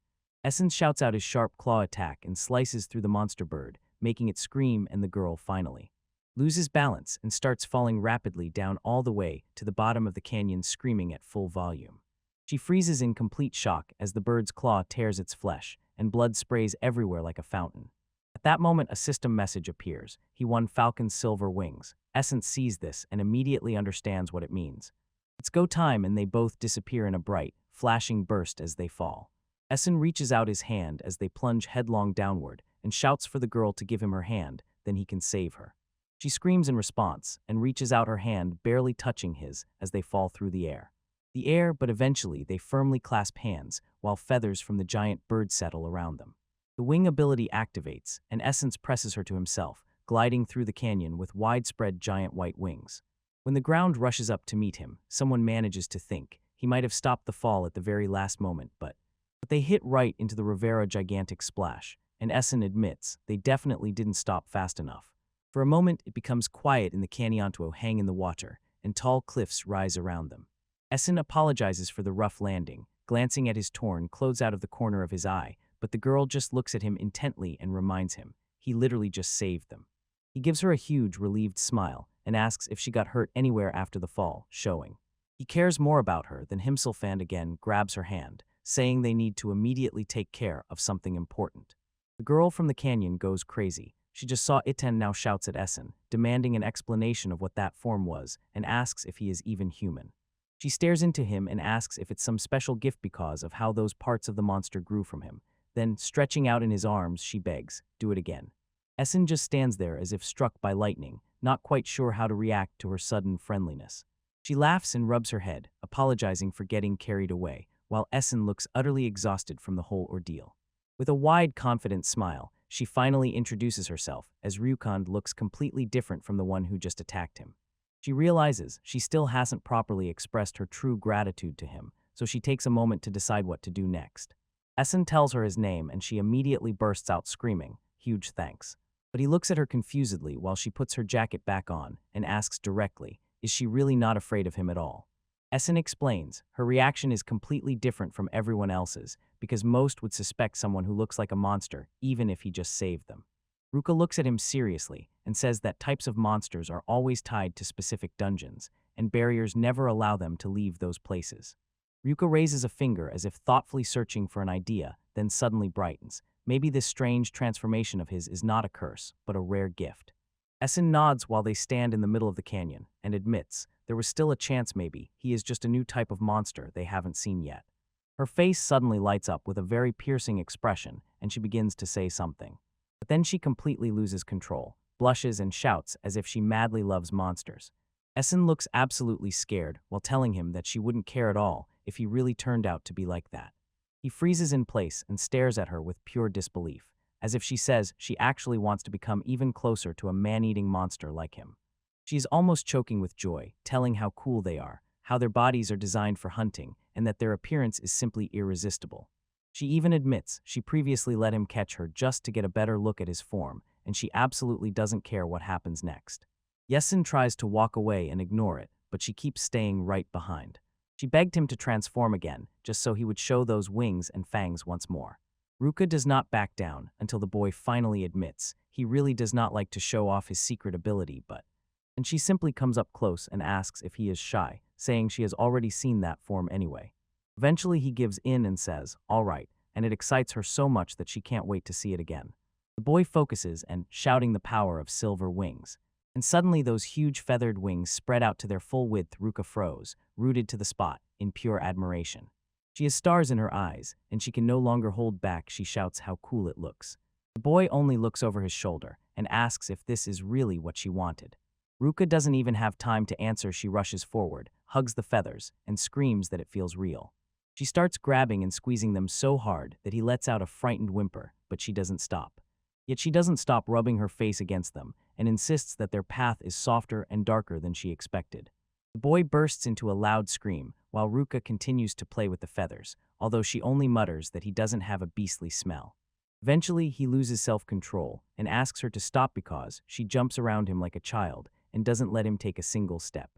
Essence shouts out his sharp claw attack and slices through the monster bird, making it scream, and the girl finally loses balance and starts falling rapidly down all the way to the bottom of the canyon, screaming at full volume. She freezes in complete shock as the bird's claw tears its flesh, and blood sprays everywhere like a fountain. At that moment, a system message appears. He won Falcon's silver wings. Essence sees this and immediately understands what it means. It's go time, and they both disappear in a bright, flashing burst as they fall. Essen reaches out his hand as they plunge headlong downward and shouts for the girl to give him her hand, then he can save her. She screams in response and reaches out her hand, barely touching his, as they fall through the air. But eventually they firmly clasp hands while feathers from the giant bird settle around them. The wing ability activates, and Essence presses her to himself, gliding through the canyon with widespread giant white wings. When the ground rushes up to meet him, someone manages to think he might have stopped the fall at the very last moment, but they hit right into the Rivera gigantic splash, and Essen admits they definitely didn't stop fast enough. For a moment, it becomes quiet in the Canyonto hang in the water, and tall cliffs rise around them. Essen apologizes for the rough landing, glancing at his torn clothes out of the corner of his eye, but the girl just looks at him intently and reminds him he literally just saved them. He gives her a huge, relieved smile and asks if she got hurt anywhere after the fall, showing he cares more about her than himself, and again grabs her hand, saying they need to immediately take care of something important. The girl from the canyon goes crazy. She just saw Iten, now shouts at Essen, demanding an explanation of what that form was, and asks if he is even human. She stares into him and asks if it's some special gift because of how those parts of the monster grew from him. Then, stretching out in his arms, she begs, "Do it again." Essen just stands there as if struck by lightning, not quite sure how to react to her sudden friendliness. She laughs and rubs her head, apologizing for getting carried away, while Essen looks utterly exhausted from the whole ordeal. With a wide, confident smile, she finally introduces herself, as Ryukond looks completely different from the one who just attacked him. She realizes she still hasn't properly expressed her true gratitude to him, so she takes a moment to decide what to do next. Essen tells her his name, and she immediately bursts out screaming, "Huge thanks." But he looks at her confusedly while she puts her jacket back on and asks directly, is she really not afraid of him at all? Essen explains her reaction is completely different from everyone else's, because most would suspect someone who looks like a monster, even if he just saved them. Ruka looks at him seriously and says that types of monsters are always tied to specific dungeons, and barriers never allow them to leave those places. Ruka raises a finger as if thoughtfully searching for an idea, then suddenly brightens. Maybe this strange transformation of his is not a curse, but a rare gift. Essen nods while they stand in the middle of the canyon, and admits there was still a chance maybe he is just a new type of monster they haven't seen yet. Her face suddenly lights up with a very piercing expression, and she begins to say something. But then she completely loses control, blushes, and shouts as if she madly loves monsters. Essen looks absolutely scared while telling him that she wouldn't care at all if he really turned out to be like that. He freezes in place and stares at her with pure disbelief, as if she says she actually wants to become even closer to a man-eating monster like him. She is almost choking with joy, telling how cool they are, how their bodies are designed for hunting, and that their appearance is simply irresistible. She even admits she previously let him catch her just to get a better look at his form, and she absolutely doesn't care what happens next. Yesin tries to walk away and ignore it, but she keeps staying right behind. She begged him to transform again, just so he would show those wings and fangs once more. Ruka does not back down until the boy finally admits he really does not like to show off his secret ability, and she simply comes up close and asks if he is shy, saying she has already seen that form anyway. Eventually he gives in and says, "All right," and it excites her so much that she can't wait to see it again. The boy focuses and shouting the power of silver wings. And suddenly those huge feathered wings spread out to their full width. Ruka froze, rooted to the spot, in pure admiration. She has stars in her eyes, and she can no longer hold back. She shouts how cool it looks. The boy only looks over his shoulder and asks if this is really what she wanted. Ruka doesn't even have time to answer. She rushes forward, hugs the feathers, and screams that it feels real. She starts grabbing and squeezing them so hard that he lets out a frightened whimper, but she doesn't stop. Yet she doesn't stop rubbing her face against them and insists that their path is softer and darker than she expected. The boy bursts into a loud scream while Ruka continues to play with the feathers, although she only mutters that he doesn't have a beastly smell. Eventually, he loses self-control and asks her to stop because she jumps around him like a child and doesn't let him take a single step.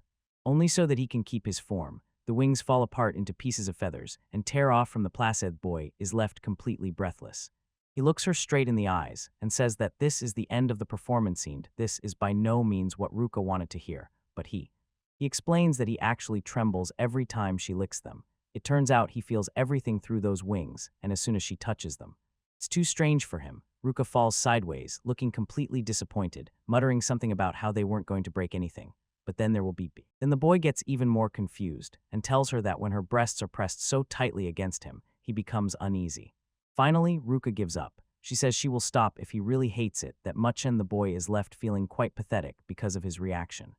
Only so that he can keep his form. The wings fall apart into pieces of feathers and tear off from the placid boy is left completely breathless. He looks her straight in the eyes and says that this is the end of the performance scene. This is by no means what Ruka wanted to hear, but he explains that he actually trembles every time she licks them. It turns out he feels everything through those wings, and as soon as she touches them, it's too strange for him. Ruka falls sideways, looking completely disappointed, muttering something about how they weren't going to break anything. But then there will be B. Then the boy gets even more confused and tells her that when her breasts are pressed so tightly against him, he becomes uneasy. Finally, Ruka gives up. She says she will stop if he really hates it that much, and the boy is left feeling quite pathetic because of his reaction.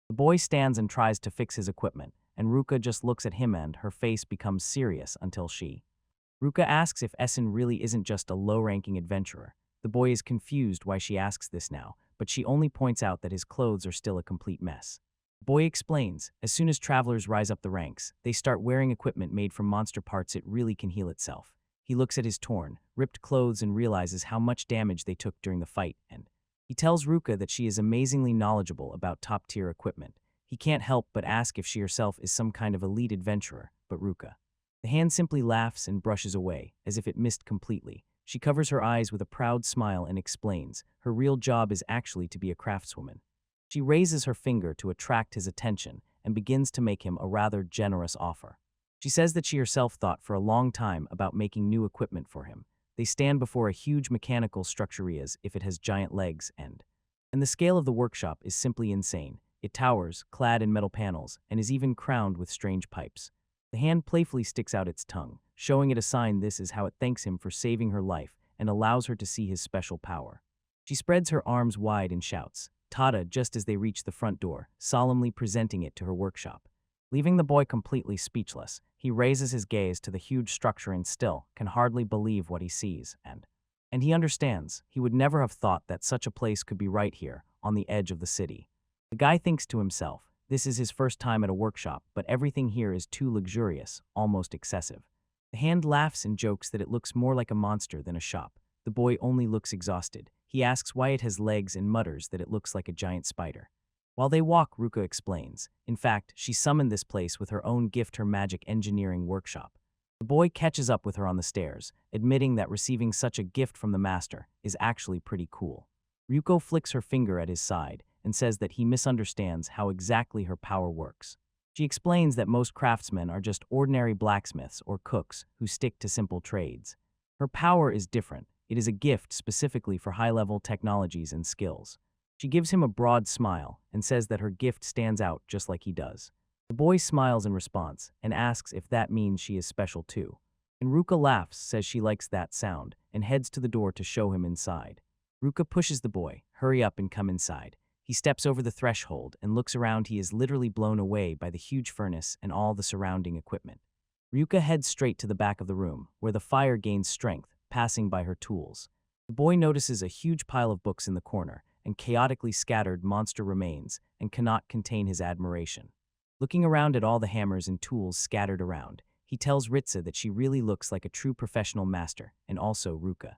The boy stands and tries to fix his equipment, and Ruka just looks at him and her face becomes serious until Ruka asks if Essen really isn't just a low-ranking adventurer. The boy is confused why she asks this now, but she only points out that his clothes are still a complete mess. The boy explains, as soon as travelers rise up the ranks, they start wearing equipment made from monster parts it really can heal itself. He looks at his torn, ripped clothes and realizes how much damage they took during the fight, and he tells Ruka that she is amazingly knowledgeable about top-tier equipment. He can't help but ask if she herself is some kind of elite adventurer, but the hand simply laughs and brushes away, as if it missed completely. She covers her eyes with a proud smile and explains, her real job is actually to be a craftswoman. She raises her finger to attract his attention and begins to make him a rather generous offer. She says that she herself thought for a long time about making new equipment for him. They stand before a huge mechanical structure as if it has giant legs and the scale of the workshop is simply insane. It towers, clad in metal panels, and is even crowned with strange pipes. The hand playfully sticks out its tongue, showing it a sign this is how it thanks him for saving her life and allows her to see his special power. She spreads her arms wide and shouts, "Tada," just as they reach the front door, solemnly presenting it to her workshop. Leaving the boy completely speechless, he raises his gaze to the huge structure and still can hardly believe what he sees, and he understands. He would never have thought that such a place could be right here, on the edge of the city. The guy thinks to himself, this is his first time at a workshop, but everything here is too luxurious, almost excessive. The hand laughs and jokes that it looks more like a monster than a shop. The boy only looks exhausted. He asks why it has legs and mutters that it looks like a giant spider. While they walk, Ruka explains. In fact, she summoned this place with her own gift, her magic engineering workshop. The boy catches up with her on the stairs, admitting that receiving such a gift from the master is actually pretty cool. Ryuko flicks her finger at his side and says that he misunderstands how exactly her power works. She explains that most craftsmen are just ordinary blacksmiths or cooks who stick to simple trades. Her power is different. It is a gift specifically for high-level technologies and skills. She gives him a broad smile and says that her gift stands out just like he does. The boy smiles in response and asks if that means she is special too. And Ruka laughs, says she likes that sound, and heads to the door to show him inside. Ruka pushes the boy, "Hurry up and come inside." He steps over the threshold and looks around. He is literally blown away by the huge furnace and all the surrounding equipment. Ryuka heads straight to the back of the room, where the fire gains strength, passing by her tools. The boy notices a huge pile of books in the corner and chaotically scattered monster remains and cannot contain his admiration. Looking around at all the hammers and tools scattered around, he tells Ritsa that she really looks like a true professional master, and also Ruka.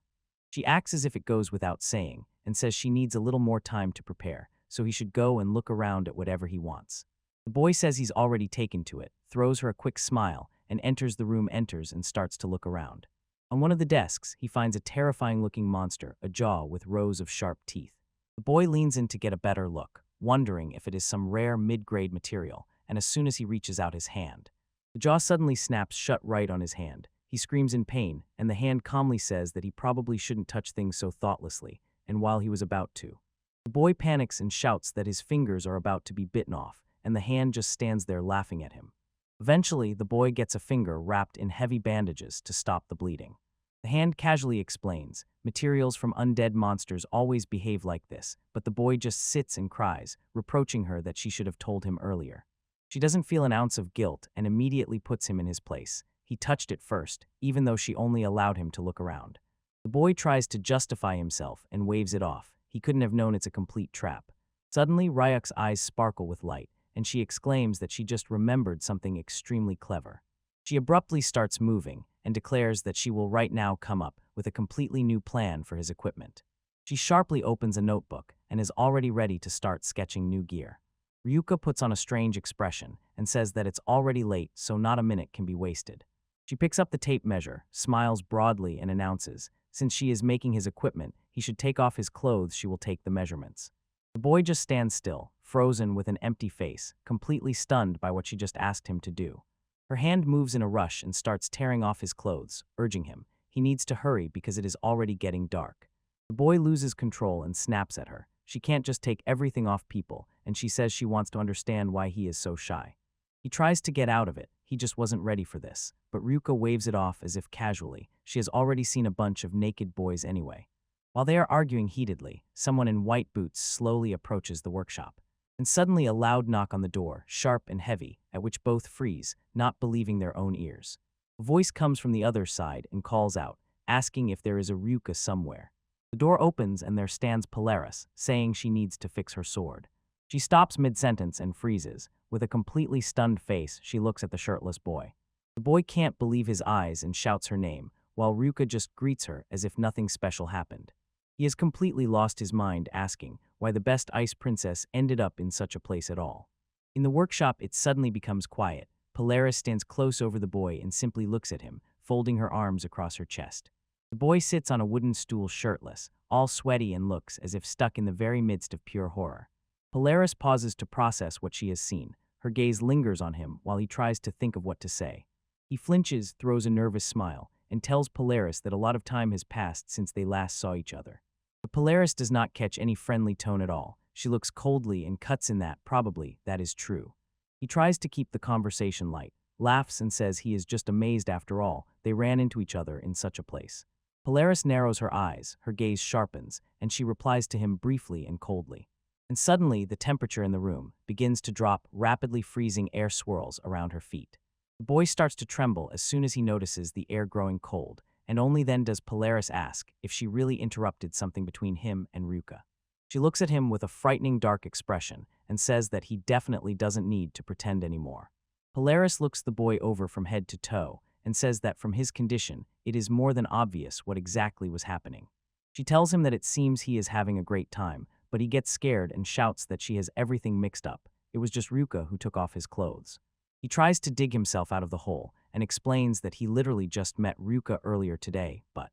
She acts as if it goes without saying and says she needs a little more time to prepare, so he should go and look around at whatever he wants. The boy says he's already taken to it, throws her a quick smile, and enters the room, and starts to look around. On one of the desks, he finds a terrifying-looking monster, a jaw with rows of sharp teeth. The boy leans in to get a better look, wondering if it is some rare mid-grade material, and as soon as he reaches out his hand, the jaw suddenly snaps shut right on his hand. He screams in pain, and the hand calmly says that he probably shouldn't touch things so thoughtlessly, and while he was about to, the boy panics and shouts that his fingers are about to be bitten off, and the hand just stands there laughing at him. Eventually, the boy gets a finger wrapped in heavy bandages to stop the bleeding. The hand casually explains, materials from undead monsters always behave like this, but the boy just sits and cries, reproaching her that she should have told him earlier. She doesn't feel an ounce of guilt and immediately puts him in his place. He touched it first, even though she only allowed him to look around. The boy tries to justify himself and waves it off. He couldn't have known it's a complete trap. Suddenly, Ryuk's eyes sparkle with light, and she exclaims that she just remembered something extremely clever. She abruptly starts moving and declares that she will right now come up with a completely new plan for his equipment. She sharply opens a notebook and is already ready to start sketching new gear. Ryuka puts on a strange expression and says that it's already late, so not a minute can be wasted. She picks up the tape measure, smiles broadly, and announces, since she is making his equipment, he should take off his clothes, she will take the measurements. The boy just stands still, frozen with an empty face, completely stunned by what she just asked him to do. Her hand moves in a rush and starts tearing off his clothes, urging him. He needs to hurry because it is already getting dark. The boy loses control and snaps at her. She can't just take everything off people, and she says she wants to understand why he is so shy. He tries to get out of it, he just wasn't ready for this, but Ryuka waves it off as if casually. She has already seen a bunch of naked boys anyway. While they are arguing heatedly, someone in white boots slowly approaches the workshop. And suddenly a loud knock on the door, sharp and heavy, at which both freeze, not believing their own ears. A voice comes from the other side and calls out, asking if there is a Ryuka somewhere. The door opens and there stands Polaris, saying she needs to fix her sword. She stops mid-sentence and freezes. With a completely stunned face, she looks at the shirtless boy. The boy can't believe his eyes and shouts her name, while Ryuka just greets her as if nothing special happened. He has completely lost his mind, asking why the best ice princess ended up in such a place at all. In the workshop, it suddenly becomes quiet. Polaris stands close over the boy and simply looks at him, folding her arms across her chest. The boy sits on a wooden stool shirtless, all sweaty, and looks as if stuck in the very midst of pure horror. Polaris pauses to process what she has seen. Her gaze lingers on him while he tries to think of what to say. He flinches, throws a nervous smile, and tells Polaris that a lot of time has passed since they last saw each other. But Polaris does not catch any friendly tone at all. She looks coldly and cuts in that, probably, that is true. He tries to keep the conversation light, laughs and says he is just amazed after all, they ran into each other in such a place. Polaris narrows her eyes, her gaze sharpens, and she replies to him briefly and coldly. And suddenly, the temperature in the room begins to drop, rapidly freezing air swirls around her feet. The boy starts to tremble as soon as he notices the air growing cold, and only then does Polaris ask if she really interrupted something between him and Ryuka. She looks at him with a frightening dark expression and says that he definitely doesn't need to pretend anymore. Polaris looks the boy over from head to toe and says that from his condition, it is more than obvious what exactly was happening. She tells him that it seems he is having a great time, but he gets scared and shouts that she has everything mixed up. It was just Ryuka who took off his clothes. He tries to dig himself out of the hole and explains that he literally just met Ryuka earlier today, but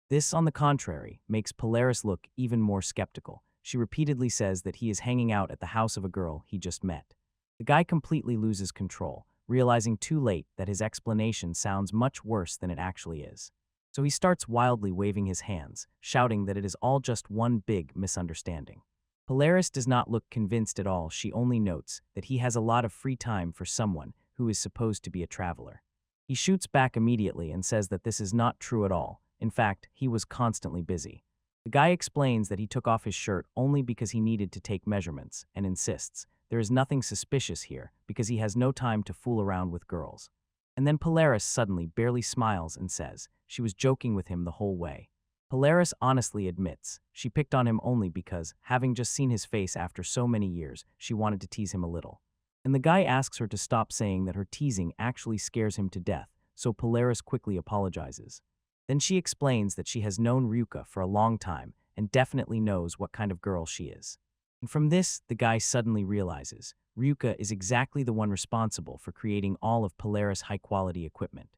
this, on the contrary, makes Polaris look even more skeptical. She repeatedly says that he is hanging out at the house of a girl he just met. The guy completely loses control, realizing too late that his explanation sounds much worse than it actually is. So he starts wildly waving his hands, shouting that it is all just one big misunderstanding. Polaris does not look convinced at all. She only notes that he has a lot of free time for someone who is supposed to be a traveler. He shoots back immediately and says that this is not true at all. In fact, he was constantly busy. The guy explains that he took off his shirt only because he needed to take measurements and insists there is nothing suspicious here because he has no time to fool around with girls. And then Polaris suddenly barely smiles and says she was joking with him the whole way. Polaris honestly admits she picked on him only because, having just seen his face after so many years, she wanted to tease him a little. And the guy asks her to stop saying that her teasing actually scares him to death, so Polaris quickly apologizes. Then she explains that she has known Ryuka for a long time and definitely knows what kind of girl she is. And from this, the guy suddenly realizes Ryuka is exactly the one responsible for creating all of Polaris' high-quality equipment.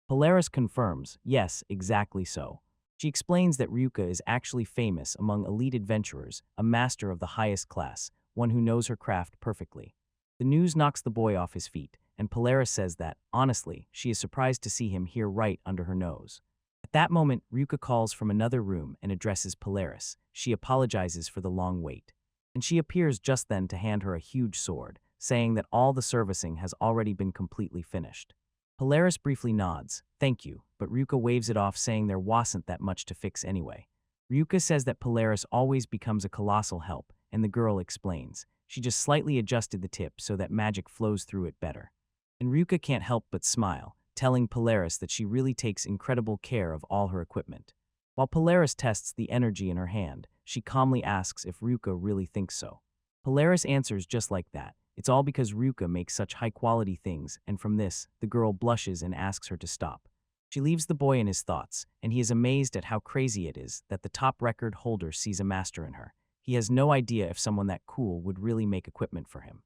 Polaris confirms, yes, exactly so. She explains that Ryuka is actually famous among elite adventurers, a master of the highest class, one who knows her craft perfectly. The news knocks the boy off his feet, and Polaris says that, honestly, she is surprised to see him here right under her nose. At that moment, Ryuka calls from another room and addresses Polaris. She apologizes for the long wait. And she appears just then to hand her a huge sword, saying that all the servicing has already been completely finished. Polaris briefly nods, thank you, but Ryuka waves it off saying there wasn't that much to fix anyway. Ryuka says that Polaris always becomes a colossal help, and the girl explains. She just slightly adjusted the tip so that magic flows through it better. And Ryuka can't help but smile, telling Polaris that she really takes incredible care of all her equipment. While Polaris tests the energy in her hand, she calmly asks if Ryuka really thinks so. Polaris answers just like that. It's all because Ryuka makes such high-quality things, and from this, the girl blushes and asks her to stop. She leaves the boy in his thoughts, and he is amazed at how crazy it is that the top record holder sees a master in her. He has no idea if someone that cool would really make equipment for him.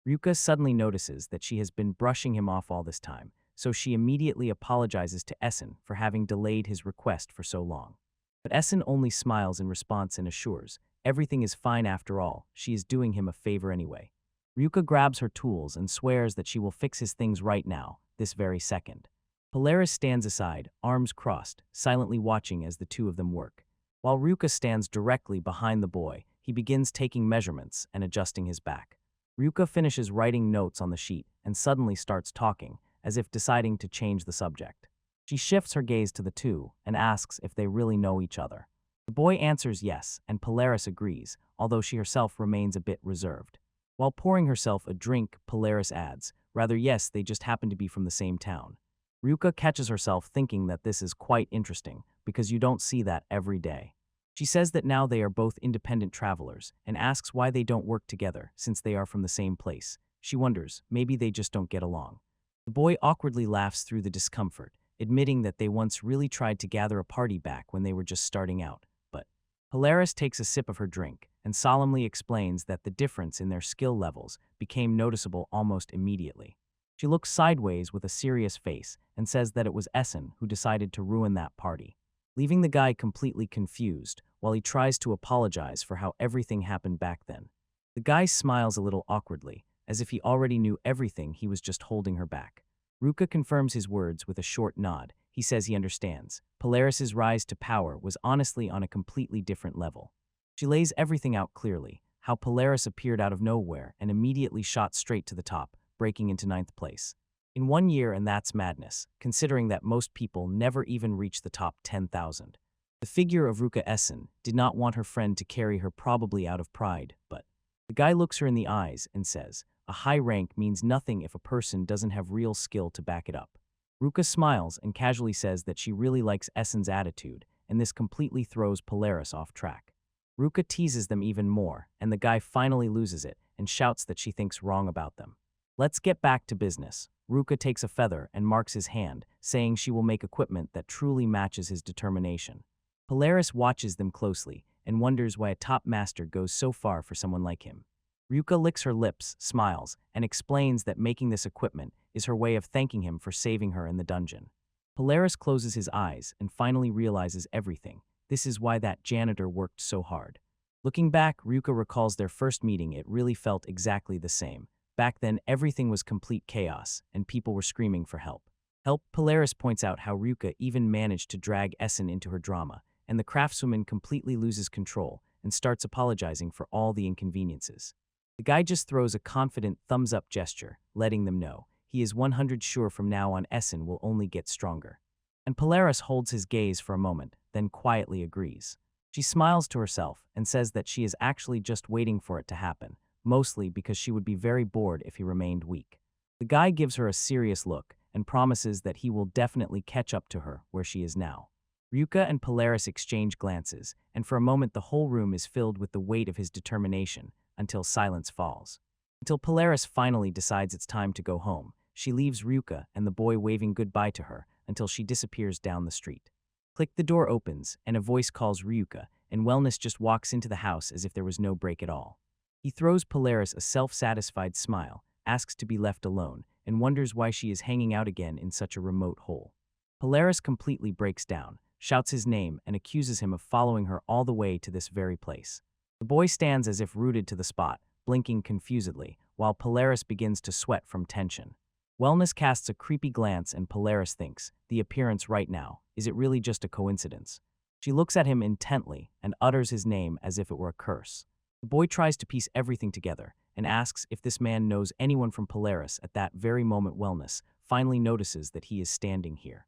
Ryuka suddenly notices that she has been brushing him off all this time, so she immediately apologizes to Essen for having delayed his request for so long. But Essen only smiles in response and assures, everything is fine after all, she is doing him a favor anyway. Ryuka grabs her tools and swears that she will fix his things right now, this very second. Polaris stands aside, arms crossed, silently watching as the two of them work. While Ryuka stands directly behind the boy, he begins taking measurements and adjusting his back. Ryuka finishes writing notes on the sheet and suddenly starts talking, as if deciding to change the subject. She shifts her gaze to the two and asks if they really know each other. The boy answers yes, and Polaris agrees, although she herself remains a bit reserved. While pouring herself a drink, Polaris adds, rather yes, they just happen to be from the same town. Ryuka catches herself thinking that this is quite interesting, because you don't see that every day. She says that now they are both independent travelers, and asks why they don't work together, since they are from the same place. She wonders, maybe they just don't get along. The boy awkwardly laughs through the discomfort, admitting that they once really tried to gather a party back when they were just starting out, but Polaris takes a sip of her drink and solemnly explains that the difference in their skill levels became noticeable almost immediately. She looks sideways with a serious face and says that it was Essen who decided to ruin that party, leaving the guy completely confused while he tries to apologize for how everything happened back then. The guy smiles a little awkwardly, as if he already knew everything, he was just holding her back. Ryuka confirms his words with a short nod. He says he understands. Polaris's rise to power was honestly on a completely different level. She lays everything out clearly, how Polaris appeared out of nowhere and immediately shot straight to the top, breaking into 9th place. In 1 year, and that's madness, considering that most people never even reach the top 10,000. The figure of Ryuka Essen did not want her friend to carry her, probably out of pride, but the guy looks her in the eyes and says, a high rank means nothing if a person doesn't have real skill to back it up. Ryuka smiles and casually says that she really likes Essen's attitude, and this completely throws Polaris off track. Ryuka teases them even more, and the guy finally loses it and shouts that she thinks wrong about them. Let's get back to business. Ryuka takes a feather and marks his hand, saying she will make equipment that truly matches his determination. Polaris watches them closely and wonders why a top master goes so far for someone like him. Ryuka licks her lips, smiles, and explains that making this equipment is her way of thanking him for saving her in the dungeon. Polaris closes his eyes and finally realizes everything. This is why that janitor worked so hard. Looking back, Ryuka recalls their first meeting. It really felt exactly the same. Back then, everything was complete chaos, and people were screaming for help. Polaris points out how Ryuka even managed to drag Essen into her drama, and the craftswoman completely loses control and starts apologizing for all the inconveniences. The guy just throws a confident thumbs-up gesture, letting them know he is 100% sure from now on Essen will only get stronger. And Polaris holds his gaze for a moment, then quietly agrees. She smiles to herself and says that she is actually just waiting for it to happen, mostly because she would be very bored if he remained weak. The guy gives her a serious look and promises that he will definitely catch up to her where she is now. Ryuka and Polaris exchange glances, and for a moment the whole room is filled with the weight of his determination, until silence falls. Until Polaris finally decides it's time to go home, she leaves Ryuka and the boy waving goodbye to her until she disappears down the street. Click, the door opens, and a voice calls Ryuka, and Wellness just walks into the house as if there was no break at all. He throws Polaris a self-satisfied smile, asks to be left alone, and wonders why she is hanging out again in such a remote hole. Polaris completely breaks down, shouts his name, and accuses him of following her all the way to this very place. The boy stands as if rooted to the spot, blinking confusedly, while Polaris begins to sweat from tension. Wellness casts a creepy glance and Polaris thinks, the appearance right now, is it really just a coincidence? She looks at him intently and utters his name as if it were a curse. The boy tries to piece everything together and asks if this man knows anyone from Polaris. At that very moment, Wellness finally notices that he is standing here.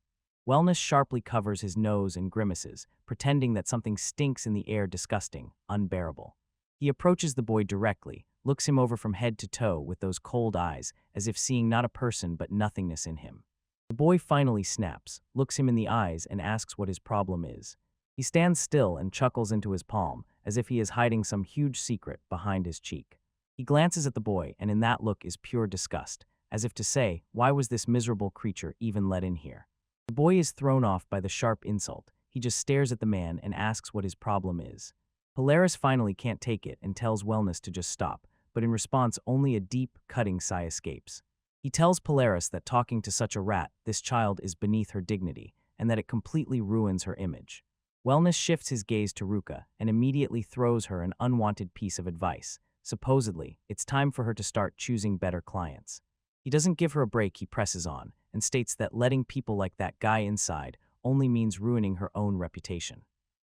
Wellness sharply covers his nose and grimaces, pretending that something stinks in the air, disgusting, unbearable. He approaches the boy directly, looks him over from head to toe with those cold eyes, as if seeing not a person but nothingness in him. The boy finally snaps, looks him in the eyes, and asks what his problem is. He stands still and chuckles into his palm, as if he is hiding some huge secret behind his cheek. He glances at the boy, and in that look is pure disgust, as if to say, why was this miserable creature even let in here? The boy is thrown off by the sharp insult. He just stares at the man and asks what his problem is. Polaris finally can't take it and tells Wellness to just stop, but in response only a deep, cutting sigh escapes. He tells Polaris that talking to such a rat, this child, is beneath her dignity, and that it completely ruins her image. Wellness shifts his gaze to Ruka and immediately throws her an unwanted piece of advice. Supposedly, it's time for her to start choosing better clients. He doesn't give her a break. He presses on and states that letting people like that guy inside only means ruining her own reputation.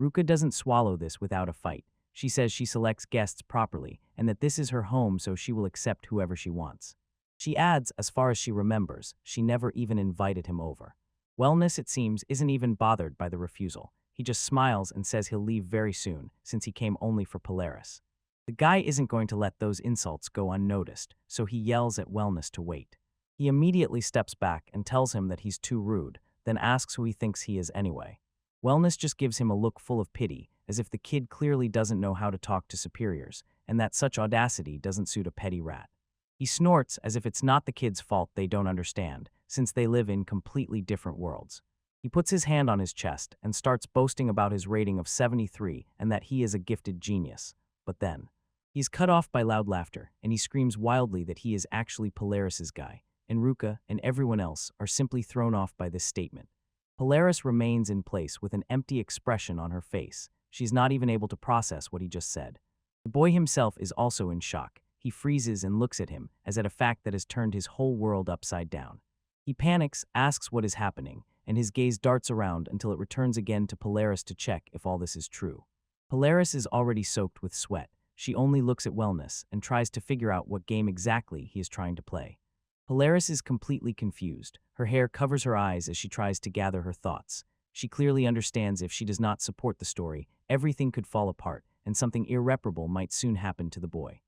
Ruka doesn't swallow this without a fight. She says she selects guests properly and that this is her home, so she will accept whoever she wants. She adds, as far as she remembers, she never even invited him over. Wellness, it seems, isn't even bothered by the refusal. He just smiles and says he'll leave very soon, since he came only for Polaris. The guy isn't going to let those insults go unnoticed, so he yells at Wellness to wait. He immediately steps back and tells him that he's too rude, then asks who he thinks he is anyway. Wellness just gives him a look full of pity, as if the kid clearly doesn't know how to talk to superiors, and that such audacity doesn't suit a petty rat. He snorts as if it's not the kid's fault they don't understand, since they live in completely different worlds. He puts his hand on his chest and starts boasting about his rating of 73 and that he is a gifted genius. But then, he's cut off by loud laughter, and he screams wildly that he is actually Polaris's guy, and Ruka and everyone else are simply thrown off by this statement. Polaris remains in place with an empty expression on her face. She's not even able to process what he just said. The boy himself is also in shock. He freezes and looks at him, as at a fact that has turned his whole world upside down. He panics, asks what is happening, and his gaze darts around until it returns again to Polaris to check if all this is true. Polaris is already soaked with sweat. She only looks at Wellness and tries to figure out what game exactly he is trying to play. Polaris is completely confused. Her hair covers her eyes as she tries to gather her thoughts. She clearly understands if she does not support the story, everything could fall apart, and something irreparable might soon happen to the boy.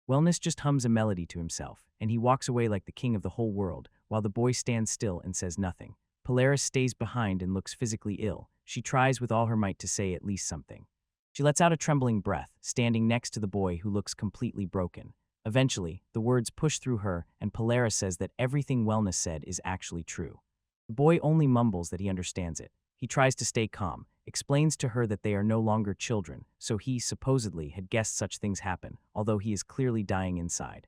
Wellness just hums a melody to himself, and he walks away like the king of the whole world, while the boy stands still and says nothing. Polaris stays behind and looks physically ill. She tries with all her might to say at least something. She lets out a trembling breath, standing next to the boy who looks completely broken. Eventually, the words push through her, and Polaris says that everything Wellness said is actually true. The boy only mumbles that he understands it. He tries to stay calm, explains to her that they are no longer children, so he supposedly had guessed such things happen, although he is clearly dying inside.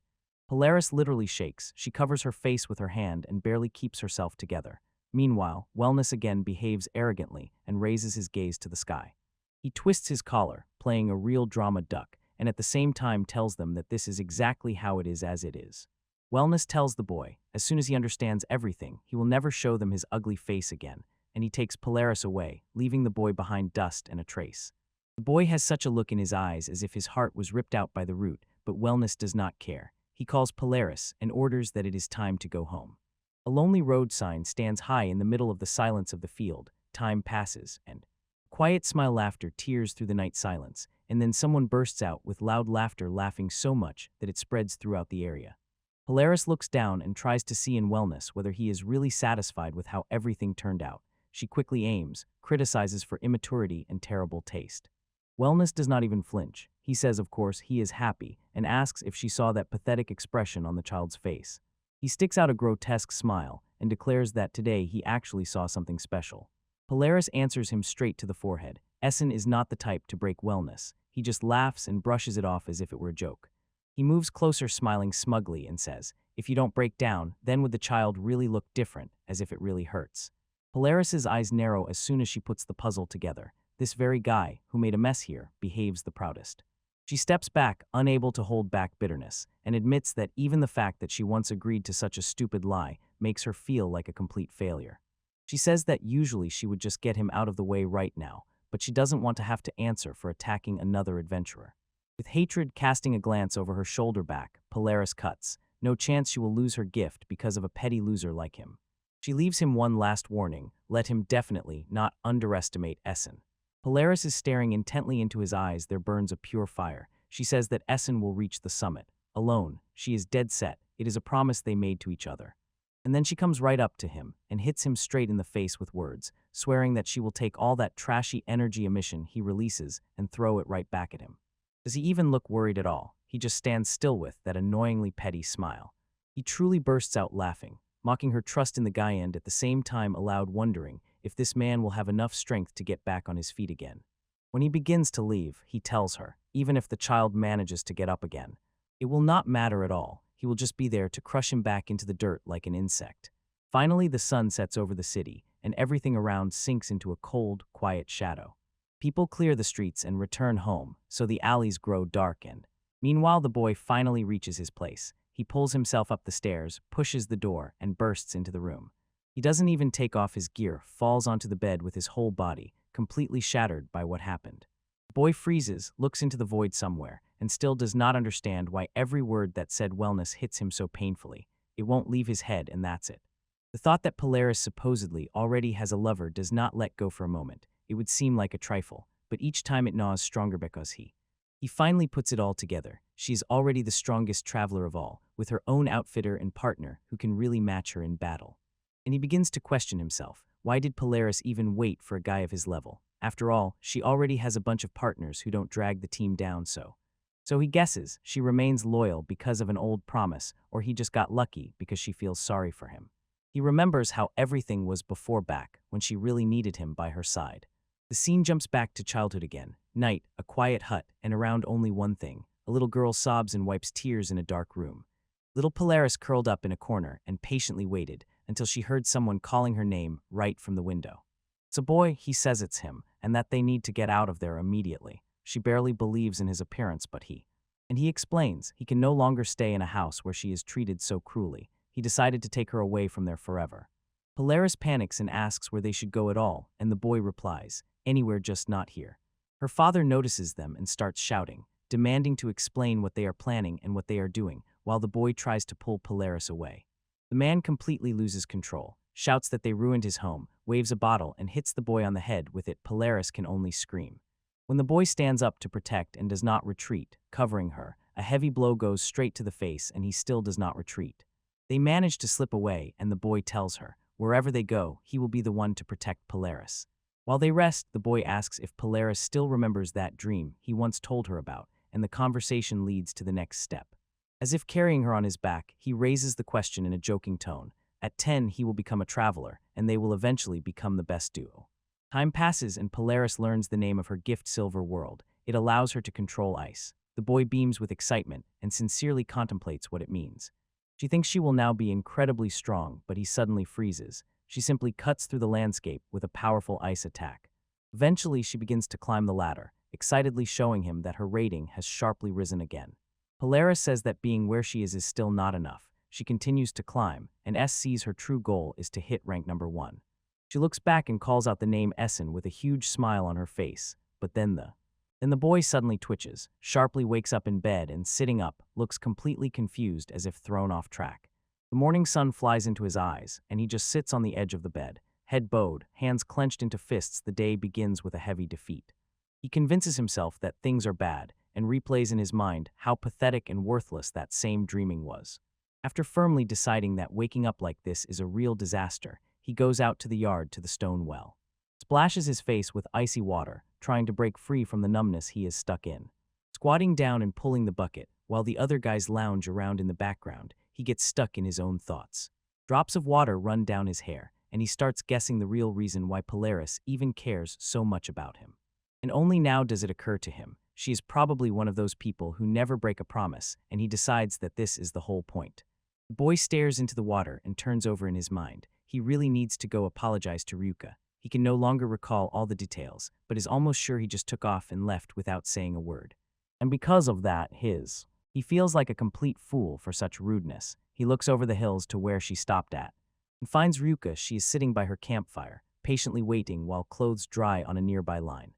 Polaris literally shakes. She covers her face with her hand and barely keeps herself together. Meanwhile, Wellness again behaves arrogantly and raises his gaze to the sky. He twists his collar, playing a real drama duck, and at the same time tells them that this is exactly how it is as it is. Wellness tells the boy, as soon as he understands everything, he will never show them his ugly face again, and he takes Polaris away, leaving the boy behind dust and a trace. The boy has such a look in his eyes as if his heart was ripped out by the root, but Wellness does not care. He calls Polaris and orders that it is time to go home. A lonely road sign stands high in the middle of the silence of the field. Time passes, and quiet smile laughter tears through the night silence, and then someone bursts out with loud laughter, laughing so much that it spreads throughout the area. Polaris looks down and tries to see in Wellness whether he is really satisfied with how everything turned out. She quickly aims, criticizes for immaturity and terrible taste. Wellness does not even flinch. He says, of course, he is happy, and asks if she saw that pathetic expression on the child's face. He sticks out a grotesque smile and declares that today he actually saw something special. Polaris answers him straight to the forehead. Essen is not the type to break Wellness. He just laughs and brushes it off as if it were a joke. He moves closer, smiling smugly, and says, if you don't break down, then would the child really look different, as if it really hurts. Polaris's eyes narrow as soon as she puts the puzzle together. This very guy, who made a mess here, behaves the proudest. She steps back, unable to hold back bitterness, and admits that even the fact that she once agreed to such a stupid lie makes her feel like a complete failure. She says that usually she would just get him out of the way right now, but she doesn't want to have to answer for attacking another adventurer. With hatred casting a glance over her shoulder back, Polaris cuts. No chance she will lose her gift because of a petty loser like him. She leaves him one last warning: let him definitely not underestimate Essen. Polaris is staring intently into his eyes. There burns a pure fire. She says that Essen will reach the summit. Alone, she is dead set. It is a promise they made to each other. And then she comes right up to him and hits him straight in the face with words, swearing that she will take all that trashy energy emission he releases and throw it right back at him. Does he even look worried at all? He just stands still with that annoyingly petty smile. He truly bursts out laughing, mocking her trust in the guy and at the same time aloud wondering if this man will have enough strength to get back on his feet again. When he begins to leave, he tells her, even if the child manages to get up again, It will not matter at all. He will just be there to crush him back into the dirt like an insect. Finally, the sun sets over the city, and everything around sinks into a cold, quiet shadow. People clear the streets and return home, so the alleys grow dark and… Meanwhile, the boy finally reaches his place. He pulls himself up the stairs, pushes the door, and bursts into the room. He doesn't even take off his gear, falls onto the bed with his whole body, completely shattered by what happened. The boy freezes, looks into the void somewhere, and still does not understand why every word that said wellness hits him so painfully. It won't leave his head, and that's it. The thought that Polaris supposedly already has a lover does not let go for a moment. It would seem like a trifle, but each time it gnaws stronger because he finally puts it all together. She is already the strongest traveler of all, with her own outfitter and partner who can really match her in battle. And he begins to question himself. Why did Polaris even wait for a guy of his level? After all, she already has a bunch of partners who don't drag the team down So he guesses she remains loyal because of an old promise, or he just got lucky because she feels sorry for him. He remembers how everything was before back, when she really needed him by her side. The scene jumps back to childhood again. Night, a quiet hut, and around only one thing. A little girl sobs and wipes tears in a dark room. Little Polaris curled up in a corner and patiently waited until she heard someone calling her name right from the window. It's a boy, he says it's him, and that they need to get out of there immediately. She barely believes in his appearance, but And he explains he can no longer stay in a house where she is treated so cruelly. He decided to take her away from there forever. Polaris panics and asks where they should go at all, and the boy replies, anywhere, just not here. Her father notices them and starts shouting, demanding to explain what they are planning and what they are doing, while the boy tries to pull Polaris away. The man completely loses control, shouts that they ruined his home, waves a bottle and hits the boy on the head with it. Polaris can only scream. When the boy stands up to protect and does not retreat, covering her, a heavy blow goes straight to the face and he still does not retreat. They manage to slip away and the boy tells her, wherever they go, he will be the one to protect Polaris. While they rest, the boy asks if Polaris still remembers that dream he once told her about, and the conversation leads to the next step. As if carrying her on his back, he raises the question in a joking tone. At 10, he will become a traveler, and they will eventually become the best duo. Time passes and Polaris learns the name of her gift, Silver World. It allows her to control ice. The boy beams with excitement and sincerely contemplates what it means. She thinks she will now be incredibly strong, but he suddenly freezes. She simply cuts through the landscape with a powerful ice attack. Eventually, she begins to climb the ladder, excitedly showing him that her rating has sharply risen again. Polaris says that being where she is still not enough. She continues to climb, and S sees her true goal is to hit rank number 1. She looks back and calls out the name Essen with a huge smile on her face, but then the boy suddenly twitches, sharply wakes up in bed and, sitting up, looks completely confused as if thrown off track. The morning sun flies into his eyes, and he just sits on the edge of the bed, head bowed, hands clenched into fists. The day begins with a heavy defeat. He convinces himself that things are bad, and replays in his mind how pathetic and worthless that same dreaming was. After firmly deciding that waking up like this is a real disaster, he goes out to the yard to the stone well. Splashes his face with icy water, trying to break free from the numbness he is stuck in. Squatting down and pulling the bucket, while the other guys lounge around in the background, he gets stuck in his own thoughts. Drops of water run down his hair, and he starts guessing the real reason why Polaris even cares so much about him. And only now does it occur to him. She is probably one of those people who never break a promise, and he decides that this is the whole point. The boy stares into the water and turns over in his mind. He really needs to go apologize to Ryuka. He can no longer recall all the details, but is almost sure he just took off and left without saying a word. And because of that, he feels like a complete fool for such rudeness. He looks over the hills to where she stopped at, and finds Ryuka. She is sitting by her campfire, patiently waiting while clothes dry on a nearby line.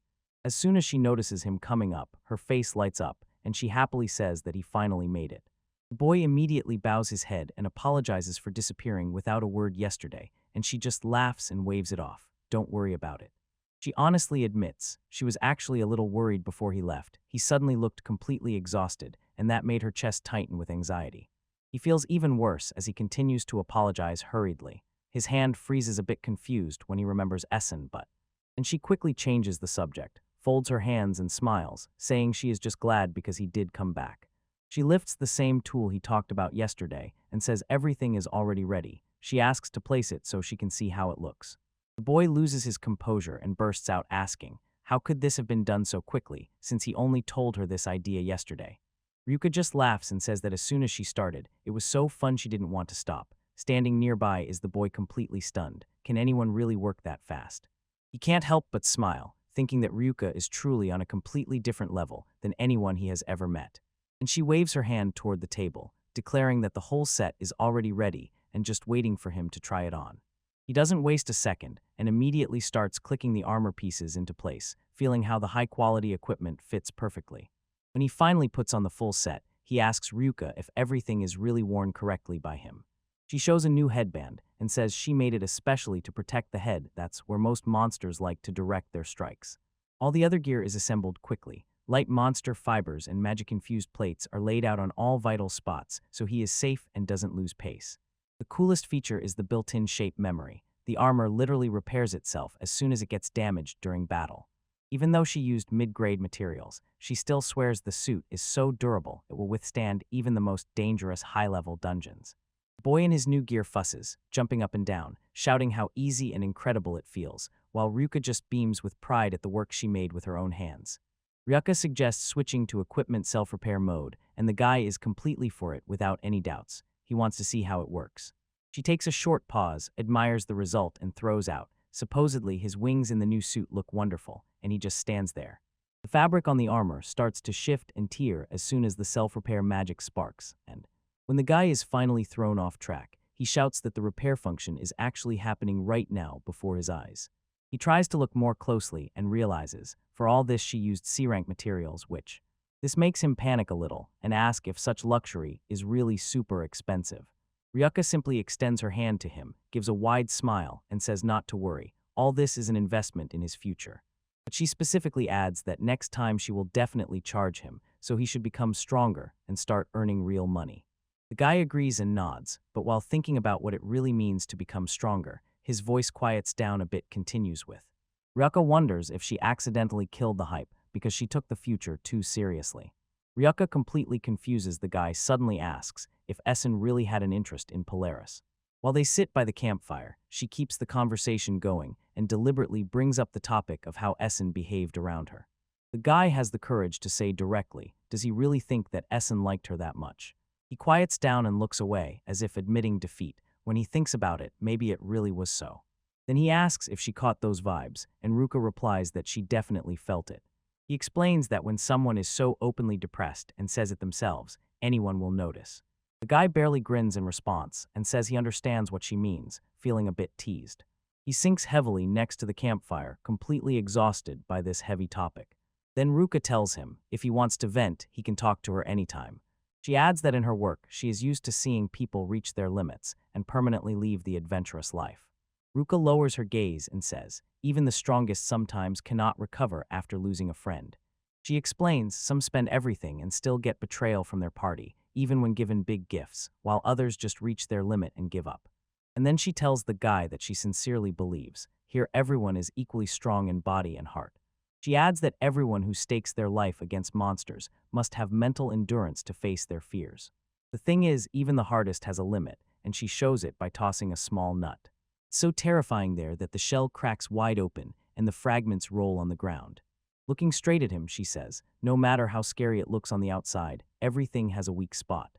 As soon as she notices him coming up, her face lights up, and she happily says that he finally made it. The boy immediately bows his head and apologizes for disappearing without a word yesterday, and she just laughs and waves it off. Don't worry about it. She honestly admits she was actually a little worried before he left. He suddenly looked completely exhausted, and that made her chest tighten with anxiety. He feels even worse as he continues to apologize hurriedly. His hand freezes a bit confused when he remembers Essen, and she quickly changes the subject, folds her hands and smiles, saying she is just glad because he did come back. She lifts the same tool he talked about yesterday and says everything is already ready. She asks to place it so she can see how it looks. The boy loses his composure and bursts out asking, how could this have been done so quickly, since he only told her this idea yesterday? Ryuka just laughs and says that as soon as she started, it was so fun she didn't want to stop. Standing nearby is the boy completely stunned. Can anyone really work that fast? He can't help but smile, thinking that Ryuka is truly on a completely different level than anyone he has ever met. And she waves her hand toward the table, declaring that the whole set is already ready and just waiting for him to try it on. He doesn't waste a second and immediately starts clicking the armor pieces into place, feeling how the high-quality equipment fits perfectly. When he finally puts on the full set, he asks Ryuka if everything is really worn correctly by him. She shows a new headband and says she made it especially to protect the head. That's where most monsters like to direct their strikes. All the other gear is assembled quickly. Light monster fibers and magic-infused plates are laid out on all vital spots, so he is safe and doesn't lose pace. The coolest feature is the built-in shape memory. The armor literally repairs itself as soon as it gets damaged during battle. Even though she used mid-grade materials, she still swears the suit is so durable it will withstand even the most dangerous high-level dungeons. The boy in his new gear fusses, jumping up and down, shouting how easy and incredible it feels, while Ryuka just beams with pride at the work she made with her own hands. Ryuka suggests switching to equipment self-repair mode, and the guy is completely for it without any doubts. He wants to see how it works. She takes a short pause, admires the result, and throws out. Supposedly, his wings in the new suit look wonderful, and he just stands there. The fabric on the armor starts to shift and tear as soon as the self-repair magic sparks, and when the guy is finally thrown off track, he shouts that the repair function is actually happening right now before his eyes. He tries to look more closely and realizes, for all this she used C-rank materials, which this makes him panic a little and ask if such luxury is really super expensive. Ryuka simply extends her hand to him, gives a wide smile, and says not to worry. All this is an investment in his future. But she specifically adds that next time she will definitely charge him, so he should become stronger and start earning real money. The guy agrees and nods, but while thinking about what it really means to become stronger, his voice quiets down a bit, continues with. Ryuka wonders if she accidentally killed the hype because she took the future too seriously. Ryuka completely confuses the guy, suddenly asks if Essen really had an interest in Polaris. While they sit by the campfire, she keeps the conversation going and deliberately brings up the topic of how Essen behaved around her. The guy has the courage to say directly, does he really think that Essen liked her that much? He quiets down and looks away, as if admitting defeat. When he thinks about it, maybe it really was so. Then he asks if she caught those vibes, and Ryuka replies that she definitely felt it. He explains that when someone is so openly depressed and says it themselves, anyone will notice. The guy barely grins in response and says he understands what she means, feeling a bit teased. He sinks heavily next to the campfire, completely exhausted by this heavy topic. Then Ryuka tells him if he wants to vent, he can talk to her anytime. She adds that in her work, she is used to seeing people reach their limits and permanently leave the adventurous life. Ryuka lowers her gaze and says, even the strongest sometimes cannot recover after losing a friend. She explains some spend everything and still get betrayal from their party, even when given big gifts, while others just reach their limit and give up. And then she tells the guy that she sincerely believes, here everyone is equally strong in body and heart. She adds that everyone who stakes their life against monsters must have mental endurance to face their fears. The thing is, even the hardest has a limit, and she shows it by tossing a small nut. It's so terrifying there that the shell cracks wide open and the fragments roll on the ground. Looking straight at him, she says, no matter how scary it looks on the outside, everything has a weak spot.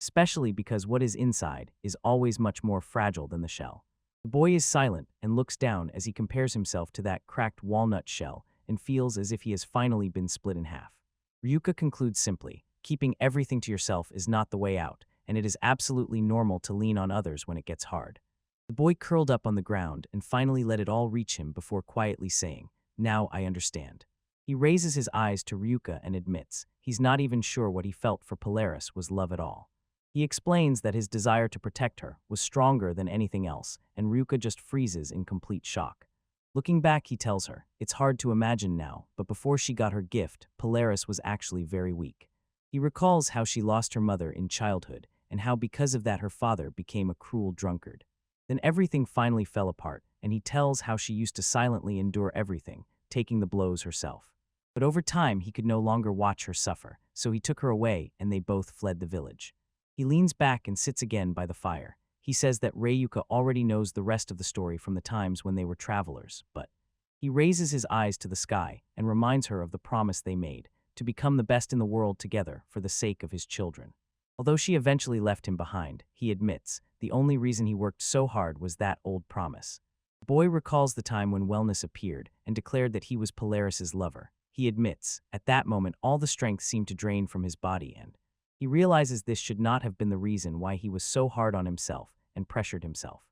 Especially because what is inside is always much more fragile than the shell. The boy is silent and looks down as he compares himself to that cracked walnut shell and feels as if he has finally been split in half. Ryuka concludes simply, keeping everything to yourself is not the way out, and it is absolutely normal to lean on others when it gets hard. The boy curled up on the ground and finally let it all reach him before quietly saying, now I understand. He raises his eyes to Ryuka and admits he's not even sure what he felt for Polaris was love at all. He explains that his desire to protect her was stronger than anything else, and Ryuka just freezes in complete shock. Looking back, he tells her, it's hard to imagine now, but before she got her gift, Polaris was actually very weak. He recalls how she lost her mother in childhood, and how because of that her father became a cruel drunkard. Then everything finally fell apart, and he tells how she used to silently endure everything, taking the blows herself. But over time, he could no longer watch her suffer, so he took her away and they both fled the village. He leans back and sits again by the fire. He says that Ryuka already knows the rest of the story from the times when they were travelers, but he raises his eyes to the sky and reminds her of the promise they made, to become the best in the world together for the sake of his children. Although she eventually left him behind, he admits the only reason he worked so hard was that old promise. The boy recalls the time when Wellness appeared and declared that he was Polaris's lover. He admits, at that moment all the strength seemed to drain from his body and he realizes this should not have been the reason why he was so hard on himself and pressured himself.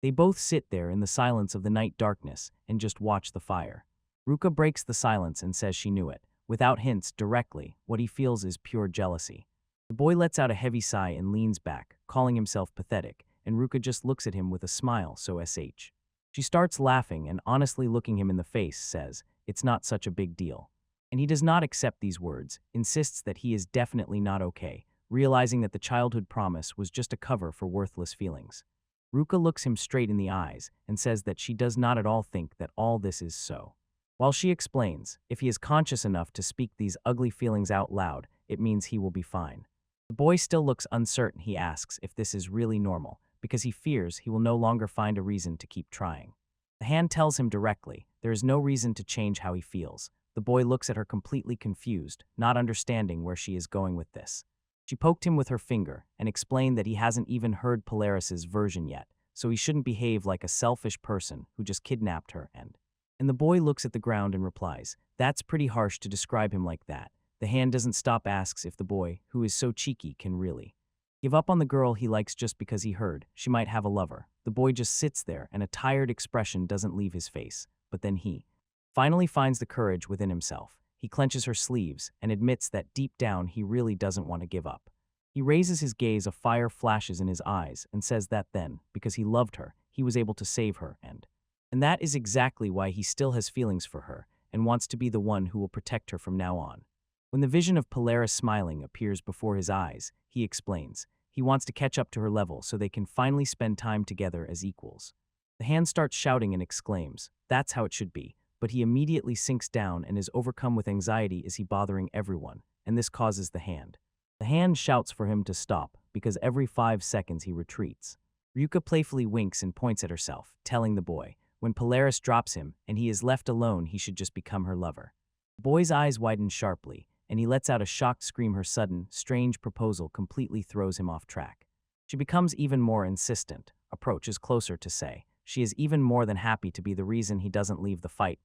They both sit there in the silence of the night darkness and just watch the fire. Ruka breaks the silence and says she knew it. Without hints, directly, what he feels is pure jealousy. The boy lets out a heavy sigh and leans back, calling himself pathetic, and Ruka just looks at him with a smile so sh. She starts laughing and honestly looking him in the face says, "It's not such a big deal." And he does not accept these words, insists that he is definitely not okay, realizing that the childhood promise was just a cover for worthless feelings. Ruka looks him straight in the eyes and says that she does not at all think that all this is so. While she explains, if he is conscious enough to speak these ugly feelings out loud, it means he will be fine. The boy still looks uncertain. He asks if this is really normal, because he fears he will no longer find a reason to keep trying. The hand tells him directly, there is no reason to change how he feels. The boy looks at her completely confused, not understanding where she is going with this. She poked him with her finger and explained that he hasn't even heard Polaris's version yet, so he shouldn't behave like a selfish person who just kidnapped her and the boy looks at the ground and replies, "That's pretty harsh to describe him like that." The hand doesn't stop, asks if the boy, who is so cheeky, can really give up on the girl he likes just because he heard she might have a lover. The boy just sits there and a tired expression doesn't leave his face, but then he finally finds the courage within himself. He clenches her sleeves and admits that deep down he really doesn't want to give up. He raises his gaze, a fire flashes in his eyes, and says that then, because he loved her, he was able to save her and that is exactly why he still has feelings for her and wants to be the one who will protect her from now on. When the vision of Polaris smiling appears before his eyes, he explains, he wants to catch up to her level so they can finally spend time together as equals. The hand starts shouting and exclaims, "That's how it should be," but he immediately sinks down and is overcome with anxiety. Is he bothering everyone? And this causes the hand. The hand shouts for him to stop, because every 5 seconds he retreats. Ryuka playfully winks and points at herself, telling the boy, when Polaris drops him and he is left alone, he should just become her lover. The boy's eyes widen sharply, and he lets out a shocked scream. Her sudden, strange proposal completely throws him off track. She becomes even more insistent, approaches closer to say, she is even more than happy to be the reason he doesn't leave the fight,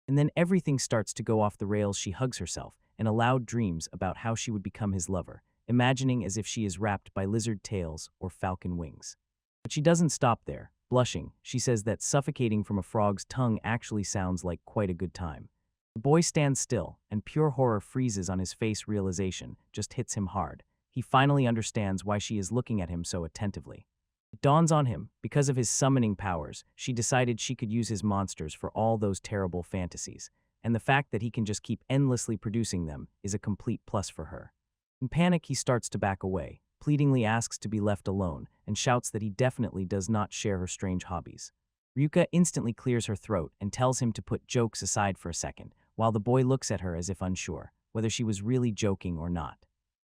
and then everything starts to go off the rails. She hugs herself and aloud dreams about how she would become his lover, imagining as if she is wrapped by lizard tails or falcon wings. But she doesn't stop there. Blushing, she says that suffocating from a frog's tongue actually sounds like quite a good time. The boy stands still, and pure horror freezes on his face. Realization just hits him hard. He finally understands why she is looking at him so attentively. It dawns on him, because of his summoning powers, she decided she could use his monsters for all those terrible fantasies, and the fact that he can just keep endlessly producing them is a complete plus for her. In panic, he starts to back away, pleadingly asks to be left alone, and shouts that he definitely does not share her strange hobbies. Ryuka instantly clears her throat and tells him to put jokes aside for a second, while the boy looks at her as if unsure whether she was really joking or not.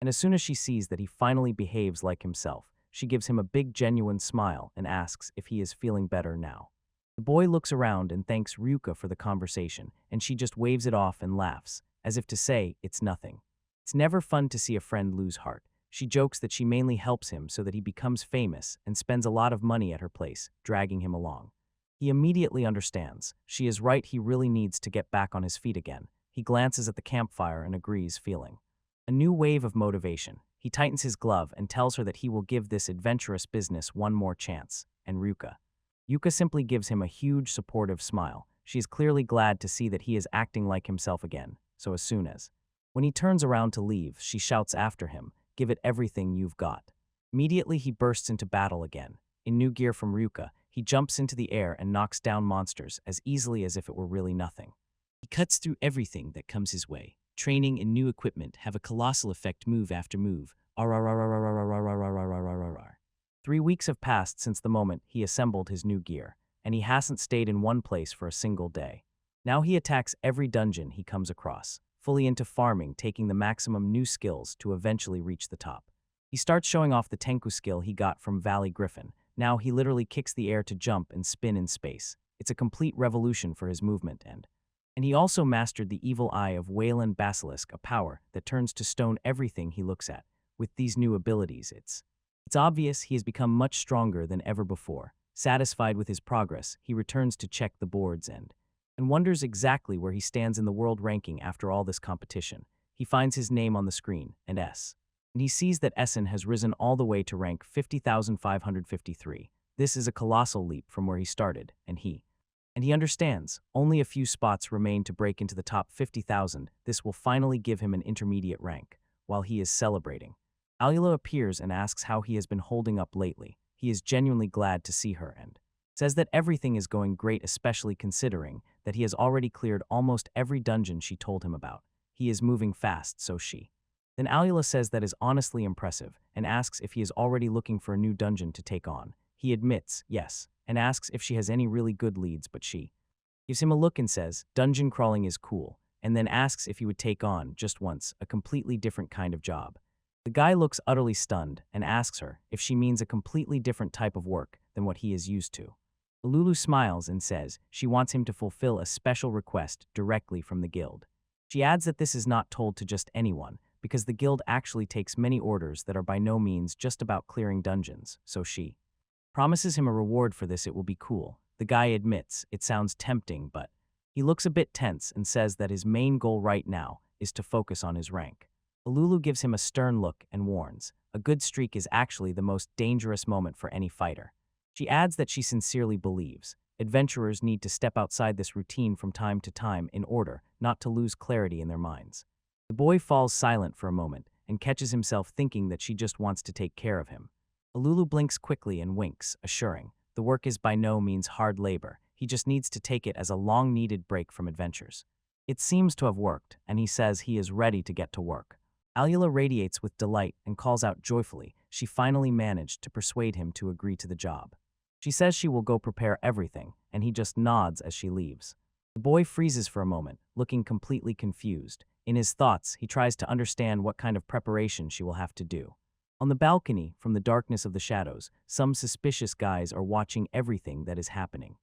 And as soon as she sees that he finally behaves like himself, she gives him a big genuine smile and asks if he is feeling better now. The boy looks around and thanks Ryuka for the conversation, and she just waves it off and laughs, as if to say, it's nothing. It's never fun to see a friend lose heart. She jokes that she mainly helps him so that he becomes famous and spends a lot of money at her place, dragging him along. He immediately understands. She is right, he really needs to get back on his feet again. He glances at the campfire and agrees, feeling a new wave of motivation. He tightens his glove and tells her that he will give this adventurous business one more chance, and Yuka simply gives him a huge supportive smile. She is clearly glad to see that he is acting like himself again, so as soon as when he turns around to leave, she shouts after him, "Give it everything you've got." Immediately he bursts into battle again. In new gear from Ryuka, he jumps into the air and knocks down monsters as easily as if it were really nothing. He cuts through everything that comes his way. Training and new equipment have a colossal effect move after move. 3 weeks have passed since the moment he assembled his new gear, and he hasn't stayed in one place for a single day. Now he attacks every dungeon he comes across, fully into farming, taking the maximum new skills to eventually reach the top. He starts showing off the Tenku skill he got from Valley Griffin. Now he literally kicks the air to jump and spin in space. It's a complete revolution for his movement, and And he also mastered the evil eye of Wayland Basilisk, a power that turns to stone everything he looks at. With these new abilities, it's obvious he has become much stronger than ever before. Satisfied with his progress, he returns to check the boards and wonders exactly where he stands in the world ranking after all this competition. He finds his name on the screen, and he sees that Essen has risen all the way to rank 50,553. This is a colossal leap from where he started, and he understands. Only a few spots remain to break into the top 50,000. This will finally give him an intermediate rank. While he is celebrating, Alula appears and asks how he has been holding up lately. He is genuinely glad to see her and says that everything is going great, especially considering that he has already cleared almost every dungeon she told him about. He is moving fast, so she. Then Alula says that is honestly impressive and asks if he is already looking for a new dungeon to take on. He admits yes and asks if she has any really good leads, but she gives him a look and says, dungeon crawling is cool, and then asks if he would take on, just once, a completely different kind of job. The guy looks utterly stunned and asks her if she means a completely different type of work than what he is used to. Lulu smiles and says she wants him to fulfill a special request directly from the guild. She adds that this is not told to just anyone, because the guild actually takes many orders that are by no means just about clearing dungeons, so she promises him a reward for this. It will be cool. The guy admits it sounds tempting, but he looks a bit tense and says that his main goal right now is to focus on his rank. Lulu gives him a stern look and warns, a good streak is actually the most dangerous moment for any fighter. She adds that she sincerely believes adventurers need to step outside this routine from time to time in order not to lose clarity in their minds. The boy falls silent for a moment and catches himself thinking that she just wants to take care of him. Lulu blinks quickly and winks, assuring the work is by no means hard labor. He just needs to take it as a long-needed break from adventures. It seems to have worked, and he says he is ready to get to work. Alula radiates with delight and calls out joyfully she finally managed to persuade him to agree to the job. She says she will go prepare everything, and he just nods as she leaves. The boy freezes for a moment, looking completely confused. In his thoughts, he tries to understand what kind of preparation she will have to do. On the balcony, from the darkness of the shadows, some suspicious guys are watching everything that is happening.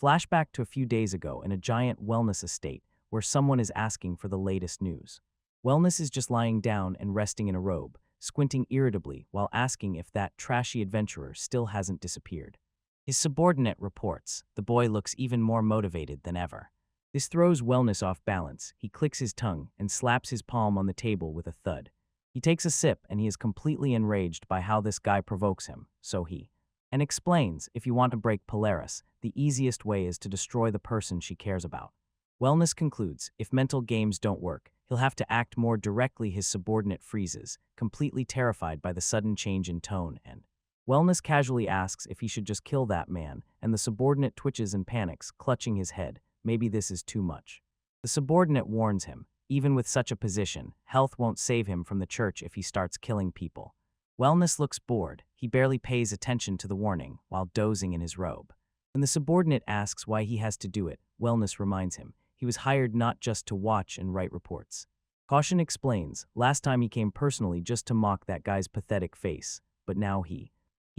Flashback to a few days ago in a giant wellness estate where someone is asking for the latest news. Wellness is just lying down and resting in a robe, squinting irritably while asking if that trashy adventurer still hasn't disappeared. His subordinate reports. The boy looks even more motivated than ever. This throws Wellness off balance. He clicks his tongue and slaps his palm on the table with a thud. He takes a sip and he is completely enraged by how this guy provokes him, so he explains if you want to break Polaris, the easiest way is to destroy the person she cares about. Wellness concludes if mental games don't work, he'll have to act more directly. His subordinate freezes, completely terrified by the sudden change in tone, and Wellness casually asks if he should just kill that man, and the subordinate twitches and panics, clutching his head. Maybe this is too much. The subordinate warns him, even with such a position, health won't save him from the church if he starts killing people. Wellness looks bored. He barely pays attention to the warning while dozing in his robe. When the subordinate asks why he has to do it, Wellness reminds him he was hired not just to watch and write reports. Caution explains, last time he came personally just to mock that guy's pathetic face, but now he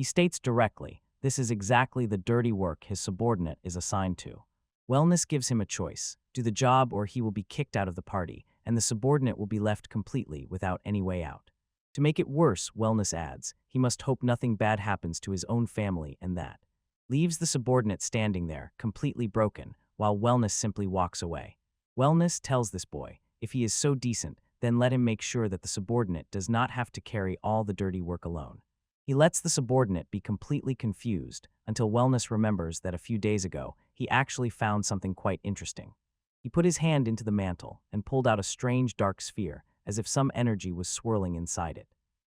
states directly, this is exactly the dirty work his subordinate is assigned to. Wellness gives him a choice, do the job or he will be kicked out of the party, and the subordinate will be left completely without any way out. To make it worse, Wellness adds, he must hope nothing bad happens to his own family, and that leaves the subordinate standing there, completely broken, while Wellness simply walks away. Wellness tells this boy, if he is so decent, then let him make sure that the subordinate does not have to carry all the dirty work alone. He lets the subordinate be completely confused until Wellness remembers that a few days ago, he actually found something quite interesting. He put his hand into the mantle and pulled out a strange dark sphere, as if some energy was swirling inside it.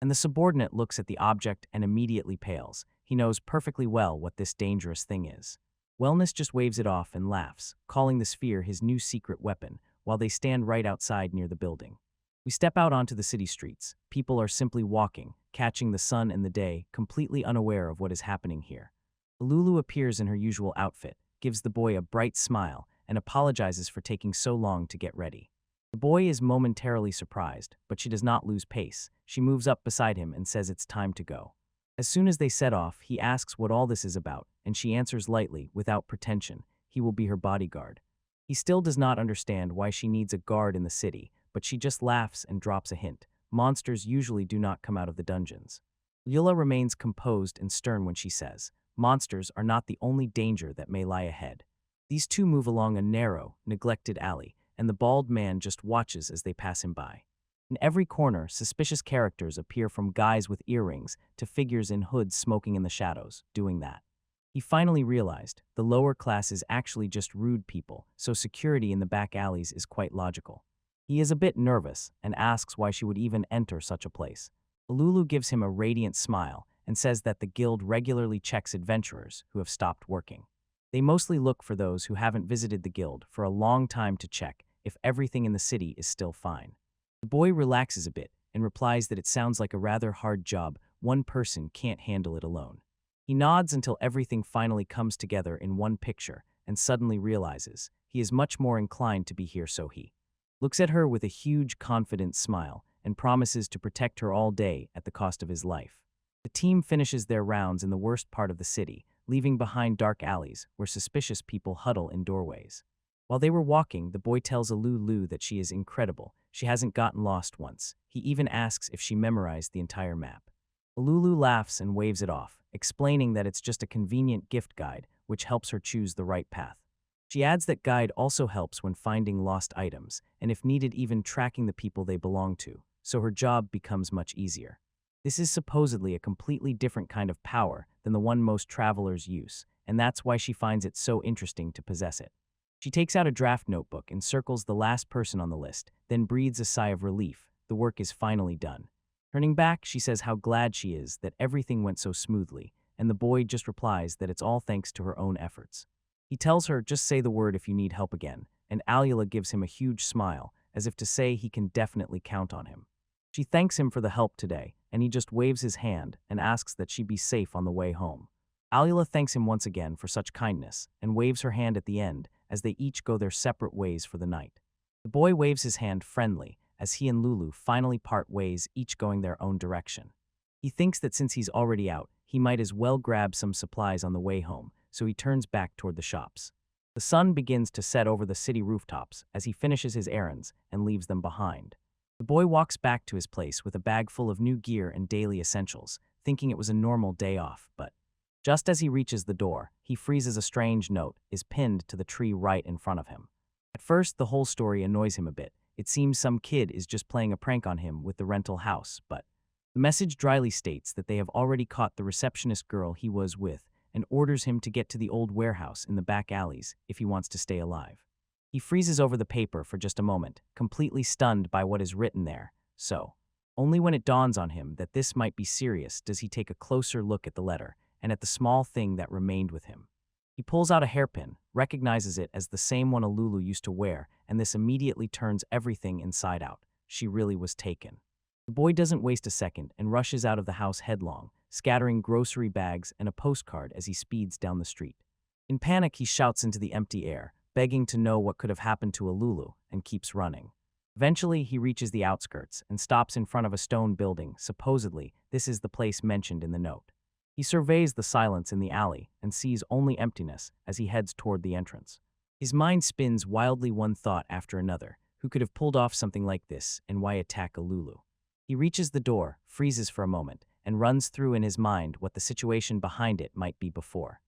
And the subordinate looks at the object and immediately pales. He knows perfectly well what this dangerous thing is. Wellness just waves it off and laughs, calling the sphere his new secret weapon, while they stand right outside near the building. We step out onto the city streets. People are simply walking, catching the sun and the day, completely unaware of what is happening here. Lulu appears in her usual outfit, gives the boy a bright smile, and apologizes for taking so long to get ready. The boy is momentarily surprised, but she does not lose pace. She moves up beside him and says it's time to go. As soon as they set off, he asks what all this is about, and she answers lightly, without pretension, he will be her bodyguard. He still does not understand why she needs a guard in the city, but she just laughs and drops a hint. Monsters usually do not come out of the dungeons. Yula remains composed and stern when she says, monsters are not the only danger that may lie ahead. These two move along a narrow, neglected alley, and the bald man just watches as they pass him by. In every corner, suspicious characters appear, from guys with earrings to figures in hoods smoking in the shadows, doing that. He finally realized the lower class is actually just rude people, so security in the back alleys is quite logical. He is a bit nervous and asks why she would even enter such a place. Lulu gives him a radiant smile and says that the guild regularly checks adventurers who have stopped working. They mostly look for those who haven't visited the guild for a long time to check if everything in the city is still fine. The boy relaxes a bit and replies that it sounds like a rather hard job. One person can't handle it alone. He nods until everything finally comes together in one picture and suddenly realizes he is much more inclined to be here, so he looks at her with a huge, confident smile and promises to protect her all day at the cost of his life. The team finishes their rounds in the worst part of the city, leaving behind dark alleys where suspicious people huddle in doorways. While they were walking, the boy tells Lulu that she is incredible. She hasn't gotten lost once. He even asks if she memorized the entire map. Lulu laughs and waves it off, explaining that it's just a convenient gift guide, which helps her choose the right path. She adds that guide also helps when finding lost items, and if needed, even tracking the people they belong to, so her job becomes much easier. This is supposedly a completely different kind of power than the one most travelers use, and that's why she finds it so interesting to possess it. She takes out a draft notebook and circles the last person on the list, then breathes a sigh of relief. The work is finally done. Turning back, she says how glad she is that everything went so smoothly, and the boy just replies that it's all thanks to her own efforts. He tells her, just say the word if you need help again, and Alula gives him a huge smile, as if to say he can definitely count on him. She thanks him for the help today, and he just waves his hand and asks that she be safe on the way home. Alula thanks him once again for such kindness and waves her hand at the end as they each go their separate ways for the night. The boy waves his hand friendly as he and Lulu finally part ways, each going their own direction. He thinks that since he's already out, he might as well grab some supplies on the way home, so he turns back toward the shops. The sun begins to set over the city rooftops as he finishes his errands and leaves them behind. The boy walks back to his place with a bag full of new gear and daily essentials, thinking it was a normal day off, but just as he reaches the door, he freezes. A strange note is pinned to the tree right in front of him. At first, the whole story annoys him a bit. It seems some kid is just playing a prank on him with the rental house, but the message dryly states that they have already caught the receptionist girl he was with and orders him to get to the old warehouse in the back alleys if he wants to stay alive. He freezes over the paper for just a moment, completely stunned by what is written there. So, only when it dawns on him that this might be serious does he take a closer look at the letter and at the small thing that remained with him. He pulls out a hairpin, recognizes it as the same one Lulu used to wear, and this immediately turns everything inside out. She really was taken. The boy doesn't waste a second and rushes out of the house headlong, scattering grocery bags and a postcard as he speeds down the street. In panic, he shouts into the empty air, begging to know what could have happened to Lulu, and keeps running. Eventually, he reaches the outskirts and stops in front of a stone building. Supposedly, this is the place mentioned in the note. He surveys the silence in the alley and sees only emptiness as he heads toward the entrance. His mind spins wildly, one thought after another. Who could have pulled off something like this, and why attack Lulu? He reaches the door, freezes for a moment, and runs through in his mind what the situation behind it might be before.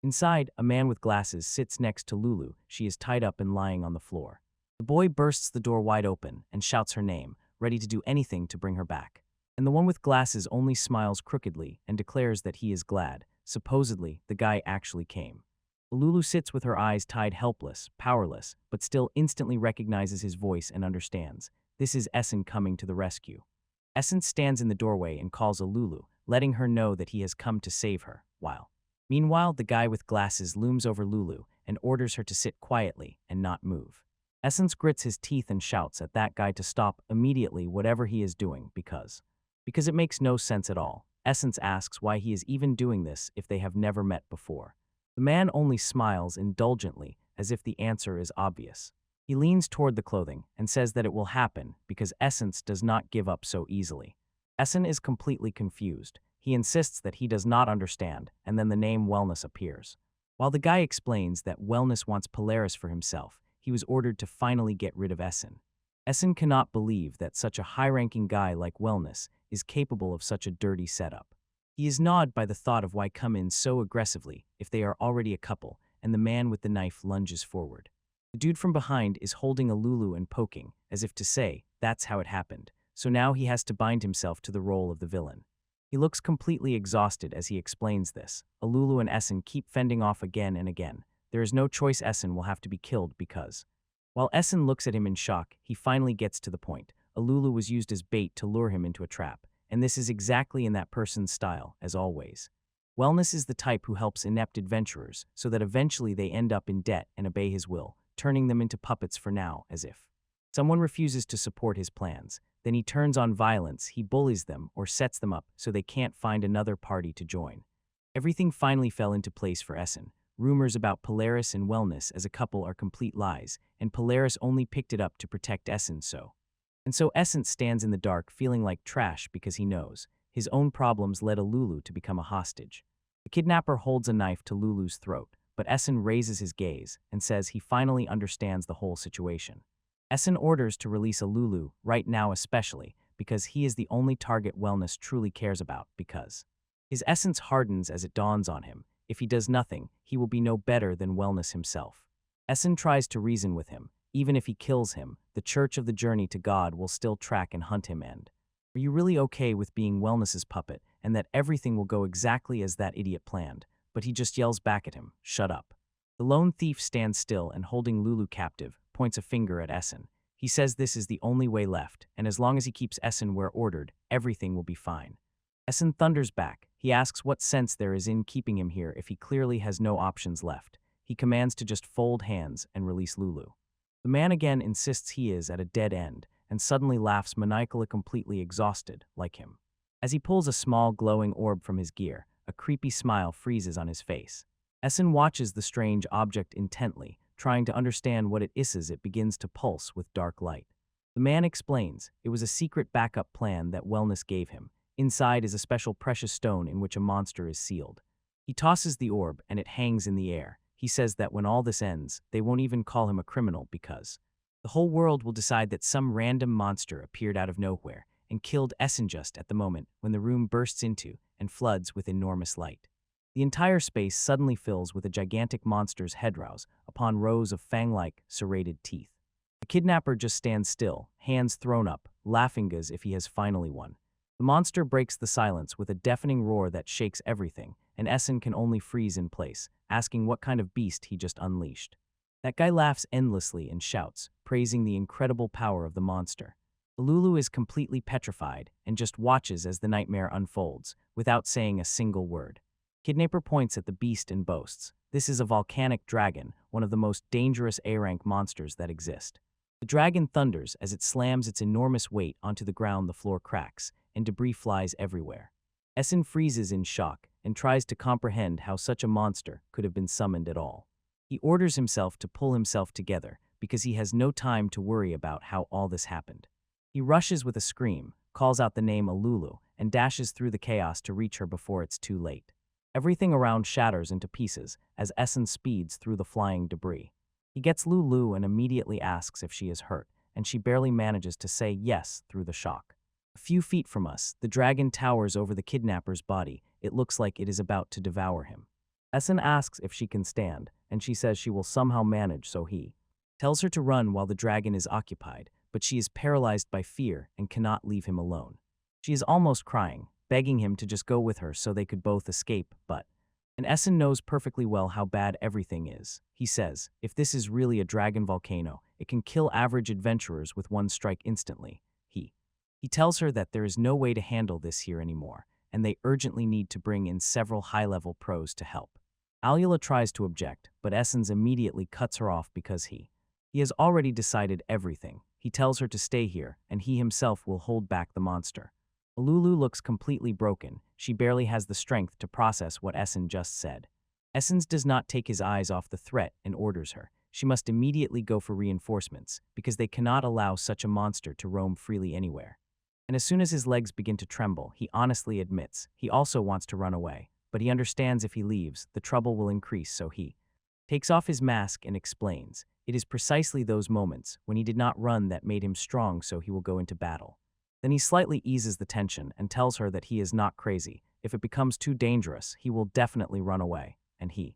Inside, a man with glasses sits next to Lulu. She is tied up and lying on the floor. The boy bursts the door wide open and shouts her name, ready to do anything to bring her back. And the one with glasses only smiles crookedly and declares that he is glad. Supposedly, the guy actually came. Lulu sits with her eyes tied, helpless, powerless, but still instantly recognizes his voice and understands. This is Essen coming to the rescue. Essen stands in the doorway and calls Lulu, letting her know that he has come to save her, Meanwhile, the guy with glasses looms over Lulu and orders her to sit quietly and not move. Essen grits his teeth and shouts at that guy to stop immediately whatever he is doing because it makes no sense at all. Essen asks why he is even doing this if they have never met before. The man only smiles indulgently as if the answer is obvious. He leans toward the clothing and says that it will happen because Essen does not give up so easily. Essen is completely confused. He insists that he does not understand, and then the name Wellness appears. While the guy explains that Wellness wants Polaris for himself, he was ordered to finally get rid of Essen. Essen cannot believe that such a high-ranking guy like Wellness is capable of such a dirty setup. He is gnawed by the thought of why come in so aggressively if they are already a couple, and the man with the knife lunges forward. The dude from behind is holding a Lulu and poking, as if to say, that's how it happened, so now he has to bind himself to the role of the villain. He looks completely exhausted as he explains this. Alulu and Essen keep fending off again and again. There is no choice, Essen will have to be killed because… While Essen looks at him in shock, he finally gets to the point. Alulu was used as bait to lure him into a trap, and this is exactly in that person's style, as always. Wellness is the type who helps inept adventurers so that eventually they end up in debt and obey his will, turning them into puppets for now, as if someone refuses to support his plans. Then he turns on violence, he bullies them or sets them up so they can't find another party to join. Everything finally fell into place for Essen. Rumors about Polaris and Wellness as a couple are complete lies, and Polaris only picked it up to protect Essen so. And so Essen stands in the dark feeling like trash because he knows his own problems led Alulu to become a hostage. The kidnapper holds a knife to Lulu's throat, but Essen raises his gaze and says he finally understands the whole situation. Essen orders to release Alulu right now, especially because he is the only target Wellness truly cares about, because his essence hardens as it dawns on him. If he does nothing, he will be no better than Wellness himself. Essen tries to reason with him. Even if he kills him, the Church of the Journey to God will still track and hunt him. And are you really okay with being Wellness's puppet and that everything will go exactly as that idiot planned? But he just yells back at him, shut up. The lone thief stands still and, holding Lulu captive, points a finger at Essen. He says this is the only way left, and as long as he keeps Essen where ordered, everything will be fine. Essen thunders back. He asks what sense there is in keeping him here if he clearly has no options left. He commands to just fold hands and release Lulu. The man again insists he is at a dead end, and suddenly laughs maniacally, completely exhausted, like him. As he pulls a small glowing orb from his gear, a creepy smile freezes on his face. Essen watches the strange object intently, trying to understand what it is as it begins to pulse with dark light. The man explains it was a secret backup plan that Wellness gave him. Inside is a special precious stone in which a monster is sealed. He tosses the orb and it hangs in the air. He says that when all this ends, they won't even call him a criminal because the whole world will decide that some random monster appeared out of nowhere and killed Essen just at the moment when the room bursts into and floods with enormous light. The entire space suddenly fills with a gigantic monster's headrows upon rows of fang-like, serrated teeth. The kidnapper just stands still, hands thrown up, laughing as if he has finally won. The monster breaks the silence with a deafening roar that shakes everything, and Essen can only freeze in place, asking what kind of beast he just unleashed. That guy laughs endlessly and shouts, praising the incredible power of the monster. Lulu is completely petrified and just watches as the nightmare unfolds, without saying a single word. Kidnapper points at the beast and boasts, this is a volcanic dragon, one of the most dangerous A-rank monsters that exist. The dragon thunders as it slams its enormous weight onto the ground. The floor cracks, and debris flies everywhere. Essen freezes in shock and tries to comprehend how such a monster could have been summoned at all. He orders himself to pull himself together because he has no time to worry about how all this happened. He rushes with a scream, calls out the name Alulu, and dashes through the chaos to reach her before it's too late. Everything around shatters into pieces as Essen speeds through the flying debris. He gets Lulu and immediately asks if she is hurt, and she barely manages to say yes through the shock. A few feet from us, the dragon towers over the kidnapper's body. It looks like it is about to devour him. Essen asks if she can stand, and she says she will somehow manage, so he tells her to run while the dragon is occupied, but she is paralyzed by fear and cannot leave him alone. She is almost crying, begging him to just go with her so they could both escape, and Essen knows perfectly well how bad everything is. He says, if this is really a dragon volcano, it can kill average adventurers with one strike instantly. He tells her that there is no way to handle this here anymore, and they urgently need to bring in several high-level pros to help. Alula tries to object, but Essens immediately cuts her off because he has already decided everything. He tells her to stay here, and he himself will hold back the monster. Alulu looks completely broken. She barely has the strength to process what Essen just said. Essens does not take his eyes off the threat and orders her. She must immediately go for reinforcements, because they cannot allow such a monster to roam freely anywhere. And as soon as his legs begin to tremble, he honestly admits he also wants to run away, but he understands if he leaves, the trouble will increase, so he takes off his mask and explains, "It is precisely those moments when he did not run that made him strong, so he will go into battle." Then he slightly eases the tension and tells her that he is not crazy. If it becomes too dangerous, he will definitely run away, and he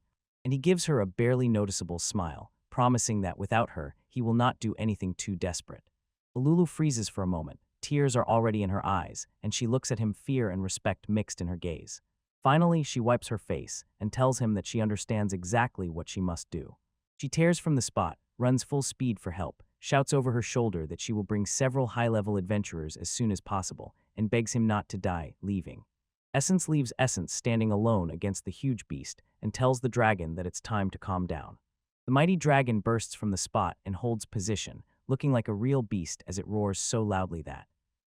gives her a barely noticeable smile, promising that without her, he will not do anything too desperate. Lulu freezes for a moment. Tears are already in her eyes, and she looks at him, fear and respect mixed in her gaze. Finally, she wipes her face and tells him that she understands exactly what she must do. She tears from the spot, runs full speed for help, shouts over her shoulder that she will bring several high-level adventurers as soon as possible, and begs him not to die, leaving. Essence leaves Essence standing alone against the huge beast and tells the dragon that it's time to calm down. The mighty dragon bursts from the spot and holds position, looking like a real beast as it roars so loudly that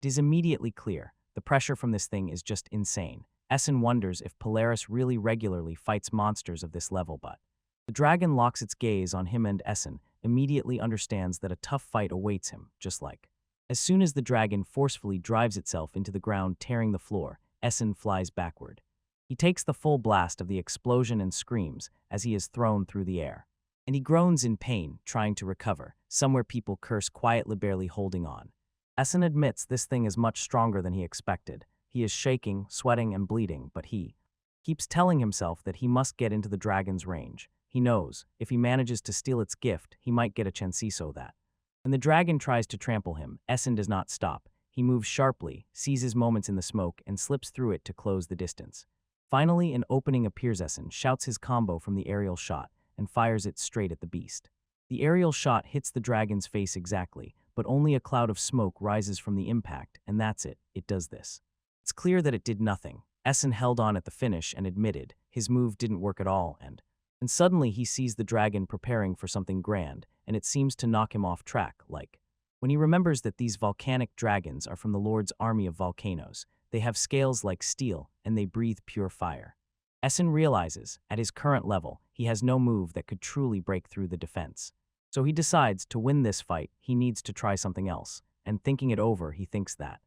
it is immediately clear the pressure from this thing is just insane. Essen wonders if Polaris really regularly fights monsters of this level, but the dragon locks its gaze on him, and Essen immediately understands that a tough fight awaits him, just like. As soon as the dragon forcefully drives itself into the ground, tearing the floor, Essen flies backward. He takes the full blast of the explosion and screams as he is thrown through the air. And he groans in pain, trying to recover. Somewhere people curse quietly, barely holding on. Essen admits this thing is much stronger than he expected. He is shaking, sweating, and bleeding, but he keeps telling himself that he must get into the dragon's range. He knows, if he manages to steal its gift, he might get a chanciso that. When the dragon tries to trample him, Essen does not stop. He moves sharply, seizes moments in the smoke, and slips through it to close the distance. Finally, an opening appears. Essen shouts his combo from the aerial shot and fires it straight at the beast. The aerial shot hits the dragon's face exactly, but only a cloud of smoke rises from the impact, and that's it. It does this. It's clear that it did nothing. Essen held on at the finish and admitted his move didn't work at all, and suddenly he sees the dragon preparing for something grand, and it seems to knock him off track, like when he remembers that these volcanic dragons are from the Lord's army of volcanoes. They have scales like steel, and they breathe pure fire. Essen realizes, at his current level, he has no move that could truly break through the defense. So he decides to win this fight, he needs to try something else, and thinking it over, he thinks that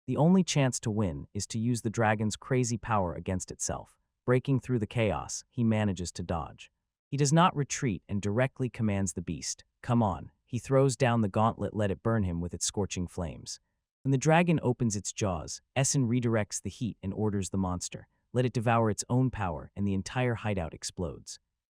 the only chance to win is to use the dragon's crazy power against itself. Breaking through the chaos, he manages to dodge. He does not retreat and directly commands the beast, "Come on." He throws down the gauntlet, let it burn him with its scorching flames. When the dragon opens its jaws, Essen redirects the heat and orders the monster, "Let it devour its own power," and the entire hideout explodes.